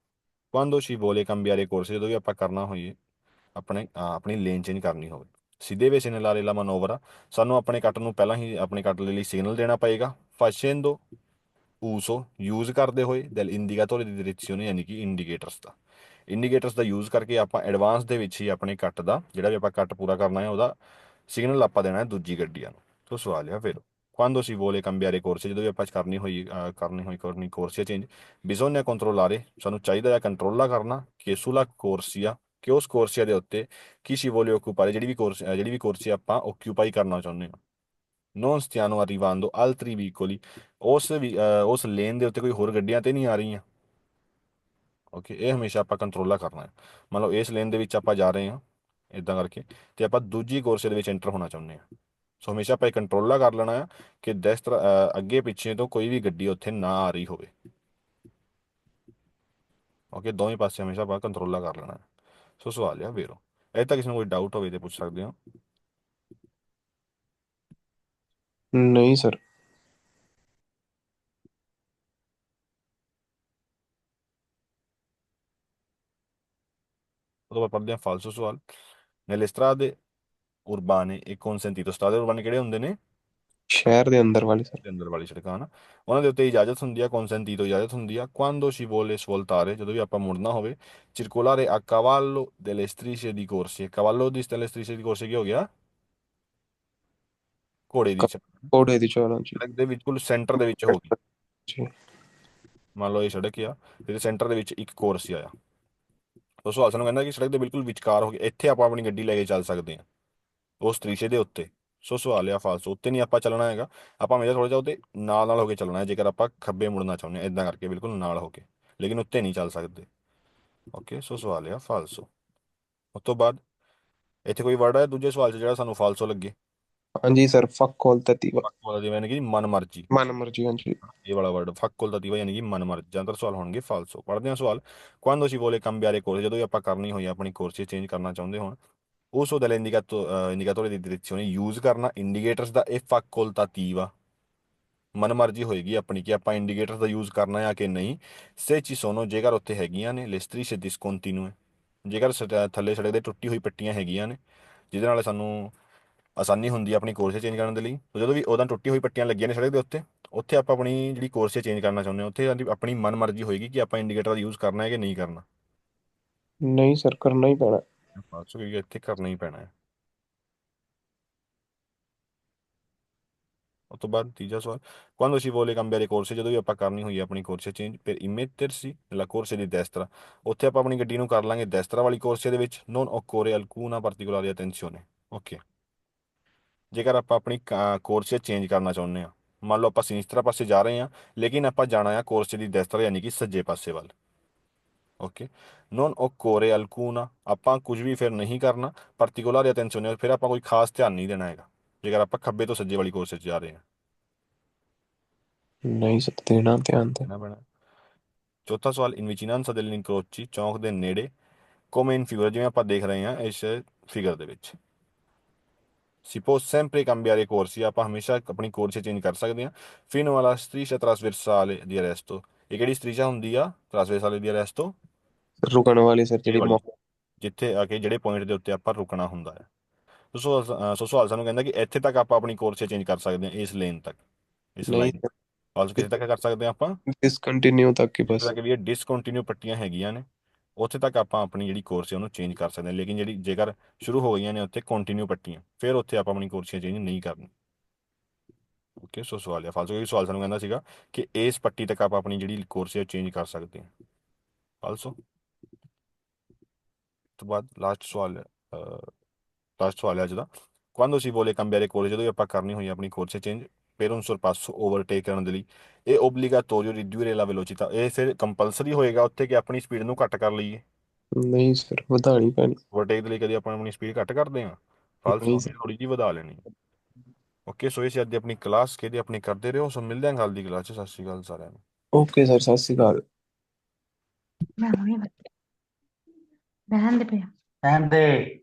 quando ci vuole cambiare corsia, ਜਦੋਂ ਵੀ ਆਪਾਂ ਕਰਨਾ ਹੋਈਏ ਆਪਣੀ ਲੇਨ ਚੇਂਜ ਕਰਨੀ ਹੋਵੇ, ਸਿੱਧੇ ਵੇ segnalare la manovra, ਸਾਨੂੰ ਆਪਣੇ ਕੱਟ ਨੂੰ ਪਹਿਲਾਂ ਹੀ ਆਪਣੇ ਕੱਟ ਦੇ ਲਈ ਸਿਗਨਲ ਦੇਣਾ ਪਏਗਾ facendo uso ਯੂਜ਼ ਕਰਦੇ ਹੋਏ del indicatore di direzione ਯਾਨੀ ਕਿ ਇੰਡੀਕੇਟਰਸ ਦਾ, ਇੰਡੀਕੇਟਰਸ ਦਾ ਯੂਜ਼ ਕਰਕੇ ਆਪਾਂ ਐਡਵਾਂਸ ਦੇ ਵਿੱਚ ਹੀ ਆਪਣੇ ਕੱਟ ਦਾ ਜਿਹੜਾ ਵੀ ਆਪਾਂ ਕੱਟ ਪੂਰਾ ਕਰਨਾ ਹੈ ਉਹਦਾ ਸਿਗਨਲ ਆਪਾਂ ਦੇਣਾ ਹੈ ਦੂਜੀ ਗੱਡੀਆਂ ਨੂੰ। ਸੋ ਸਵਾਲ ਆ ਫਿਰ quando si vuole cambiare corsia, ਜਦੋਂ ਵੀ ਆਪਾਂ ਕਰਨੀ ਕੋਰਸੀਆ ਚੇਂਜ, bisogna controllare ਸਾਨੂੰ ਚਾਹੀਦਾ ਹੈ ਕੰਟਰੋਲਾ ਕਰਨਾ ਕਿ sulla corsia ਕਿ ਉਸ ਕੋਰਸੀਆ ਦੇ ਉੱਤੇ ਕੀ si vuole occupare, ਜਿਹੜੀ ਵੀ ਕੋਰਸੀਆ ਆਪਾਂ ਓਕਿਊਪਾਈ ਕਰਨਾ ਚਾਹੁੰਦੇ ਹਾਂ, non stiano arrivando altri veicoli, ਉਸ ਲੇਨ ਦੇ ਉੱਤੇ ਕੋਈ ਹੋਰ ਗੱਡੀਆਂ ਤੇ ਨਹੀਂ ਆ ਰਹੀਆਂ। ਓਕੇ, ਇਹ ਹਮੇਸ਼ਾ ਆਪਾਂ ਕੰਟਰੋਲਾ ਕਰਨਾ ਹੈ। ਮੰਨ ਲਓ ਇਸ ਲੇਨ ਦੇ ਵਿੱਚ ਆਪਾਂ ਜਾ ਰਹੇ ਹਾਂ ਇਦਾਂ ਕਰਕੇ ਤੇ ਆਪਾਂ ਦੂਜੀ ਕੋਰਸੇ ਦੇ ਵਿੱਚ ਐਂਟਰ ਹੋਣਾ ਚਾਹੁੰਦੇ ਹਾਂ, ਸੋ ਹਮੇਸ਼ਾ ਆਪਾਂ ਇਹ ਕੰਟਰੋਲਾ ਕਰ ਲੈਣਾ ਆ ਕਿ ਅੱਗੇ ਪਿੱਛੇ ਤੋਂ ਕੋਈ ਵੀ ਗੱਡੀ ਉੱਥੇ ਨਾ ਆ ਰਹੀ ਹੋਵੇ। ਓਕੇ, ਦੋਵੇਂ ਪਾਸੇ ਹਮੇਸ਼ਾ ਆਪਾਂ ਕੰਟਰੋਲਾ ਕਰ ਲੈਣਾ ਹੈ। ਸੋ ਸਵਾਲ ਆ ਵੇਰੋ ਇਹ ਤਾਂ ਕਿਸੇ ਨੂੰ ਕੋਈ ਡਾਊਟ ਹੋਵੇ ਤੇ ਪੁੱਛ ਸਕਦੇ ਹੋ। ਨਹੀਂ ਸਰ। ਉਹ ਤੋਂ ਬਾਅਦ ਪੜ੍ਹਦੇ ਹਾਂ ਫਾਲਸੋ ਸਵਾਲ, nelle strade urbane e consentito, strade urbane ਕਿਹੜੇ ਹੁੰਦੇ ਨੇ? ਸ਼ਹਿਰ ਦੇ ਅੰਦਰ ਵਾਲੀ ਸਰ। ਦੇ ਅੰਦਰ ਵਾਲੀ ਸੜਕਾਂ ਨਾ, ਉਹਨਾਂ ਦੇ ਉੱਤੇ ਇਜਾਜ਼ਤ ਹੁੰਦੀ ਆ, ਕੌਨਸੈਂਟੀ ਤੋਂ ਇਜਾਜ਼ਤ ਹੁੰਦੀ ਆ quando si vuole svoltare, ਜਦੋਂ ਵੀ ਆਪਾਂ ਮੁੜਨਾ ਹੋਵੇ, circolare a cavallo delle strisce di corsia, cavallo delle strisce di corsia ਕੀ ਹੋ ਗਿਆ, ਘੋੜੇ ਦੀ ਸੜਕ, ਕੋੜੇ ਦੀ ਚੌਲਾਂ ਜੀ। ਸੜਕ ਦੇ ਬਿਲਕੁਲ ਸੈਂਟਰ ਦੇ ਵਿੱਚ ਹੋ ਗਈ। ਜੀ ਮੰਨ ਲਓ ਇਹ ਸੜਕ ਆ, ਤੇ ਸੈਂਟਰ ਦੇ ਵਿੱਚ ਇੱਕ ਕੋਰਸੀਆ ਆ। ਉਹ ਸਵਾਲ ਸਾਨੂੰ ਕਹਿੰਦਾ ਕਿ ਸੜਕ ਦੇ ਬਿਲਕੁਲ ਵਿਚਕਾਰ ਹੋ ਗਿਆ, ਇੱਥੇ ਆਪਾਂ ਆਪਣੀ ਗੱਡੀ ਲੈ ਕੇ ਚੱਲ ਸਕਦੇ ਹਾਂ, ਉਸ ਤਰੀਸ਼ੇ ਦੇ ਉੱਤੇ। ਸੋ ਸਵਾਲ ਆ ਫਾਲਸੋ, ਉੱਤੇ ਨਹੀਂ ਆਪਾਂ ਚੱਲਣਾ ਹੈਗਾ, ਆਪਾਂ ਹਮੇਸ਼ਾ ਥੋੜਾ ਜਿਹਾ ਉਹਦੇ ਨਾਲ ਨਾਲ ਹੋ ਕੇ ਚੱਲਣਾ ਹੈ, ਜੇਕਰ ਆਪਾਂ ਖੱਬੇ ਮੁੜਨਾ ਚਾਹੁੰਦੇ ਹਾਂ ਇਦਾਂ ਕਰਕੇ ਬਿਲਕੁਲ ਨਾਲ ਹੋ ਕੇ, ਲੇਕਿਨ ਉੱਤੇ ਨਹੀਂ ਚੱਲ ਸਕਦੇ। ਓਕੇ, ਸੋ ਸਵਾਲ ਆ ਫਾਲਸੋ। ਉਸ ਤੋਂ ਬਾਅਦ ਇੱਥੇ ਕੋਈ ਵਰਡ ਹੈ ਦੂਜੇ ਸਵਾਲ 'ਚ ਜਿਹੜਾ ਸਾਨੂੰ ਫਾਲਸੋ ਲੱਗੇ? ਹਾਂਜੀ ਸਰ, ਫੱਕੋਲਤਤੀਵਾ, ਫੱਕ ਵਾਲਾ ਜਿਵੇਂ ਯਾਨੀ ਕਿ ਮਨ ਮਰਜੀ, ਮਨ ਮਰਜੀ। ਹਾਂਜੀ ਇਹ ਵਾਲਾ ਵਰਡ ਫੱਕੋਲਤਾਤੀਵਾ ਯਾਨੀ ਕਿ ਮਨ ਮਰਜੀ, ਜ਼ਿਆਦਾਤਰ ਸਵਾਲ ਹੋਣਗੇ ਫਾਲਸੋ। ਪੜ੍ਹਦੇ ਹਾਂ ਸਵਾਲ। quando si vuole cambiare corsia, ਜਦੋਂ ਵੀ ਆਪਾਂ ਕਰਨੀ ਹੋਈ ਆਪਣੀ ਕੋਰਸ ਚੇਂਜ ਕਰਨਾ ਚਾਹੁੰਦੇ ਹੋਣ, uso dell'indicatore di direzione, use ਕਰਨਾ ਇੰਡੀਕੇਟਰਸ ਦਾ, ਇਹ ਫੱਕੋਲਤਾਤੀਵਾ ਮਨਮਰਜ਼ੀ ਹੋਏਗੀ ਆਪਣੀ ਕਿ ਆਪਾਂ ਇੰਡੀਕੇਟਰ ਦਾ ਯੂਜ਼ ਕਰਨਾ ਹੈ ਕਿ ਨਹੀਂ। ਸੇ ci sono, ਜੇਕਰ ਉੱਥੇ ਹੈਗੀਆਂ ਨੇ, le strisce discontinue, ਜੇਕਰ ਥੱਲੇ ਸੜਕ ਦੇ ਟੁੱਟੀ ਹੋਈ ਪੱਟੀਆਂ ਹੈਗੀਆਂ ਨੇ, ਜਿਹਦੇ ਨਾਲ ਸਾਨੂੰ ਆਸਾਨੀ ਹੁੰਦੀ ਹੈ ਆਪਣੀ ਕੋਰਸ ਚੇਂਜ ਕਰਨ ਦੇ ਲਈ। ਜਦੋਂ ਵੀ ਉਹਦਾ ਟੁੱਟੀ ਹੋਈ ਪੱਟੀਆਂ ਲੱਗੀਆਂ ਨੇ ਸੜਕ ਦੇ ਉੱਤੇ, ਉੱਥੇ ਆਪਾਂ ਆਪਣੀ ਜਿਹੜੀ ਕੋਰਸ ਚੇਂਜ ਕਰਨਾ ਚਾਹੁੰਦੇ ਹਾਂ, ਉੱਥੇ ਆਪਣੀ ਮਨਮਰਜ਼ੀ ਹੋਏਗੀ ਕਿ ਆਪਾਂ ਇੰਡੀਕੇਟਰ ਦਾ ਯੂਜ਼ ਕਰਨਾ ਹੈ ਕਿ ਨਹੀਂ ਕਰਨਾ। ਨਹੀਂ ਸਰ, ਕਰਨਾ ਹੀ ਪੈਣਾ। ਬਸ ਕਿਉਂਕਿ ਇੱਥੇ ਕਰਨਾ ਹੀ ਪੈਣਾ ਹੈ। ਉਸ ਤੋਂ ਬਾਅਦ ਤੀਜਾ ਸਵਾਲ, quando si vuole cambiare corse, ਜਦੋਂ ਵੀ ਆਪਾਂ ਕਰਨੀ ਹੋਈ ਆਪਣੀ ਕੋਰਸੇ change, per immettersi nella corsia di destra, ਉੱਥੇ ਆਪਾਂ ਆਪਣੀ ਗੱਡੀ ਨੂੰ ਕਰ ਲਾਂਗੇ destra ਵਾਲੀ ਕੋਰਸੇ ਦੇ ਵਿੱਚ। non occorre alcuna particolare attenzione, okay. ਜੇਕਰ ਆਪਾਂ ਆਪਣੀ ਕੋਰਸੇ ਚੇਂਜ ਕਰਨਾ ਚਾਹੁੰਦੇ ਹਾਂ, ਮੰਨ ਲਓ ਆਪਾਂ ਸਿਨਿਸਤਰਾ ਪਾਸੇ ਜਾ ਰਹੇ ਹਾਂ, ਲੇਕਿਨ ਆਪਾਂ ਜਾਣਾ ਆ ਕੋਰਸੇ ਦੀ destra ਯਾਨੀ ਕਿ ਸੱਜੇ ਪਾਸੇ ਵੱਲ। ਓਕੇ, non occorre alcuna, ਆਪਾਂ ਕੁਝ ਵੀ ਫਿਰ ਨਹੀਂ ਕਰਨਾ, particolare attenzione, ਫਿਰ ਆਪਾਂ ਕੋਈ ਖਾਸ ਧਿਆਨ ਨਹੀਂ ਦੇਣਾ ਹੈਗਾ ਜੇਕਰ ਆਪਾਂ ਖੱਬੇ ਤੋਂ ਸੱਜੇ ਵਾਲੀ ਕੋਰਸੇ 'ਚ ਜਾ ਰਹੇ ਹਾਂ। ਨਹੀਂ ਸਰ, ਦੇਣਾ ਧਿਆਨ ਤੇ। ਦੇਣਾ ਪੈਣਾ। ਚੌਥਾ ਸਵਾਲ, ਇਨ ਵਿਚਿਨਾਂਸਾ degli incroci, ਚੌਂਕ ਦੇ ਨੇੜੇ, come in figura, ਜਿਵੇਂ ਆਪਾਂ ਦੇਖ ਰਹੇ ਹਾਂ ਇਸ ਫਿਗਰ ਦੇ ਵਿੱਚ, si può sempre cambiare corsi, ਆਪਾਂ ਹਮੇਸ਼ਾ ਆਪਣੀ ਕੋਰਸ ਚੇਂਜ ਕਰ ਸਕਦੇ ਹਾਂ, fino alla striscia trasversale di arresto, ਇਹ ਕਿਹੜੀ ਸਟ੍ਰੀਸ਼ਾ ਹੁੰਦੀ ਆ trasversale di arresto? ਰੁਕਣ ਵਾਲੀ ਸਰ, ਇਹ ਜਿਹੜੀ ਵਾਲੀ, ਜਿੱਥੇ ਆ ਕੇ ਜਿਹੜੇ ਪੁਆਇੰਟ ਦੇ ਉੱਤੇ ਆਪਾਂ ਰੁਕਣਾ ਹੁੰਦਾ ਹੈ। ਸੋ ਸਵਾਲ ਸਾਨੂੰ ਕਹਿੰਦਾ ਕਿ ਇੱਥੇ ਤੱਕ ਆਪਾਂ ਆਪਣੀ ਕੋਰਸ ਚੇਂਜ ਕਰ ਸਕਦੇ ਹਾਂ, ਇਸ ਲੇਨ ਤੱਕ, ਇਸ ਨਹੀਂ ਲਾਈਨ ਆਲਸੋ ਕਿਸੇ ਤੱਕ ਕਰ ਸਕਦੇ ਹਾਂ ਆਪਾਂ, ਡਿਸਕੰਟੀਨਿਊ ਤੱਕ ਹੀ ਜਿੱਥੇ ਬਸ। ਤੱਕ ਵੀ ਇਹ ਡਿਸਕੰਟੀਨਿਊ ਪੱਟੀਆਂ ਹੈਗੀਆਂ ਨੇ ਉੱਥੇ ਤੱਕ ਆਪਾਂ ਆਪਣੀ ਜਿਹੜੀ ਕੋਰਸ ਹੈ ਉਹਨੂੰ ਚੇਂਜ ਕਰ ਸਕਦੇ ਹਾਂ, ਲੇਕਿਨ ਜਿਹੜੀ ਜੇਕਰ ਸ਼ੁਰੂ ਹੋ ਗਈਆਂ ਨੇ ਉੱਥੇ ਕੰਟੀਨਿਊ ਪੱਟੀਆਂ, ਫਿਰ ਉੱਥੇ ਆਪਾਂ ਆਪਣੀ ਕੋਰਸ ਚੇਂਜ ਨਹੀਂ ਕਰਨੀ। ਓਕੇ, ਸੋ ਸਵਾਲ ਆ ਫਾਲਸੋ, ਇਹ ਸਵਾਲ ਸਾਨੂੰ ਕਹਿੰਦਾ ਸੀਗਾ ਕਿ ਇਸ ਪੱਟੀ ਤੱਕ ਆਪਾਂ ਆਪਣੀ ਜਿਹੜੀ ਕੋਰਸ ਹੈ ਚੇਂਜ ਕਰ ਸਕਦੇ ਹਾਂ, ਫਾਲਸੋ। ਤੋਂ ਬਾਅਦ ਲਾਸਟ ਸਵਾਲ ਹੈ, ਅੱਜ ਦਾ, quando si vuole cambiare corsia, ਜਦੋਂ ਵੀ ਆਪਾਂ ਕਰਨੀ ਹੋਈ ਆਪਣੀ course change, per un sorpasso, overtake ਕਰਨ ਦੇ ਲਈ, ਇਹ obbligatorio ridurre la velocità, ਇਹ ਫਿਰ ਕੰਪਲਸਰੀ ਹੋਏਗਾ ਉੱਥੇ ਕਿ ਆਪਣੀ ਸਪੀਡ ਨੂੰ ਘੱਟ ਕਰ ਲਈਏ। ਨਹੀਂ ਸਰ, ਵਧਾਣੀ ਪੈਣੀ। ਓਵਰਟੇਕ ਦੇ ਲਈ ਕਦੀ ਆਪਾਂ ਆਪਣੀ ਸਪੀਡ ਘੱਟ ਕਰਦੇ ਹਾਂ? ਫਾਲਸੋ, ਨਹੀਂ ਸਰ। ਥੋੜੀ ਜਿਹੀ ਵਧਾ ਲੈਣੀ। ਓਕੇ, ਸੋ ਇਹ ਸੀ ਅੱਜ ਦੀ ਆਪਣੀ ਕਲਾਸ, ਕਿਹਦੀ ਆਪਣੀ ਕਰਦੇ ਰਹੋ। ਸੋ ਮਿਲਦੇ ਹਾਂ ਕੱਲ੍ਹ ਦੀ ਕਲਾਸ 'ਚ। ਸਤਿ ਸ਼੍ਰੀ ਅਕਾਲ ਸਾਰਿਆਂ ਨੂੰ। ਓਕੇ ਸਰ, ਸਤਿ ਸ਼੍ਰੀ ਅਕਾਲ। ਮੈਂ ਹੁਣੇ ਰਹਿਣ ਦੇ ਪਿਆ ਰਹਿਣ ਦੇ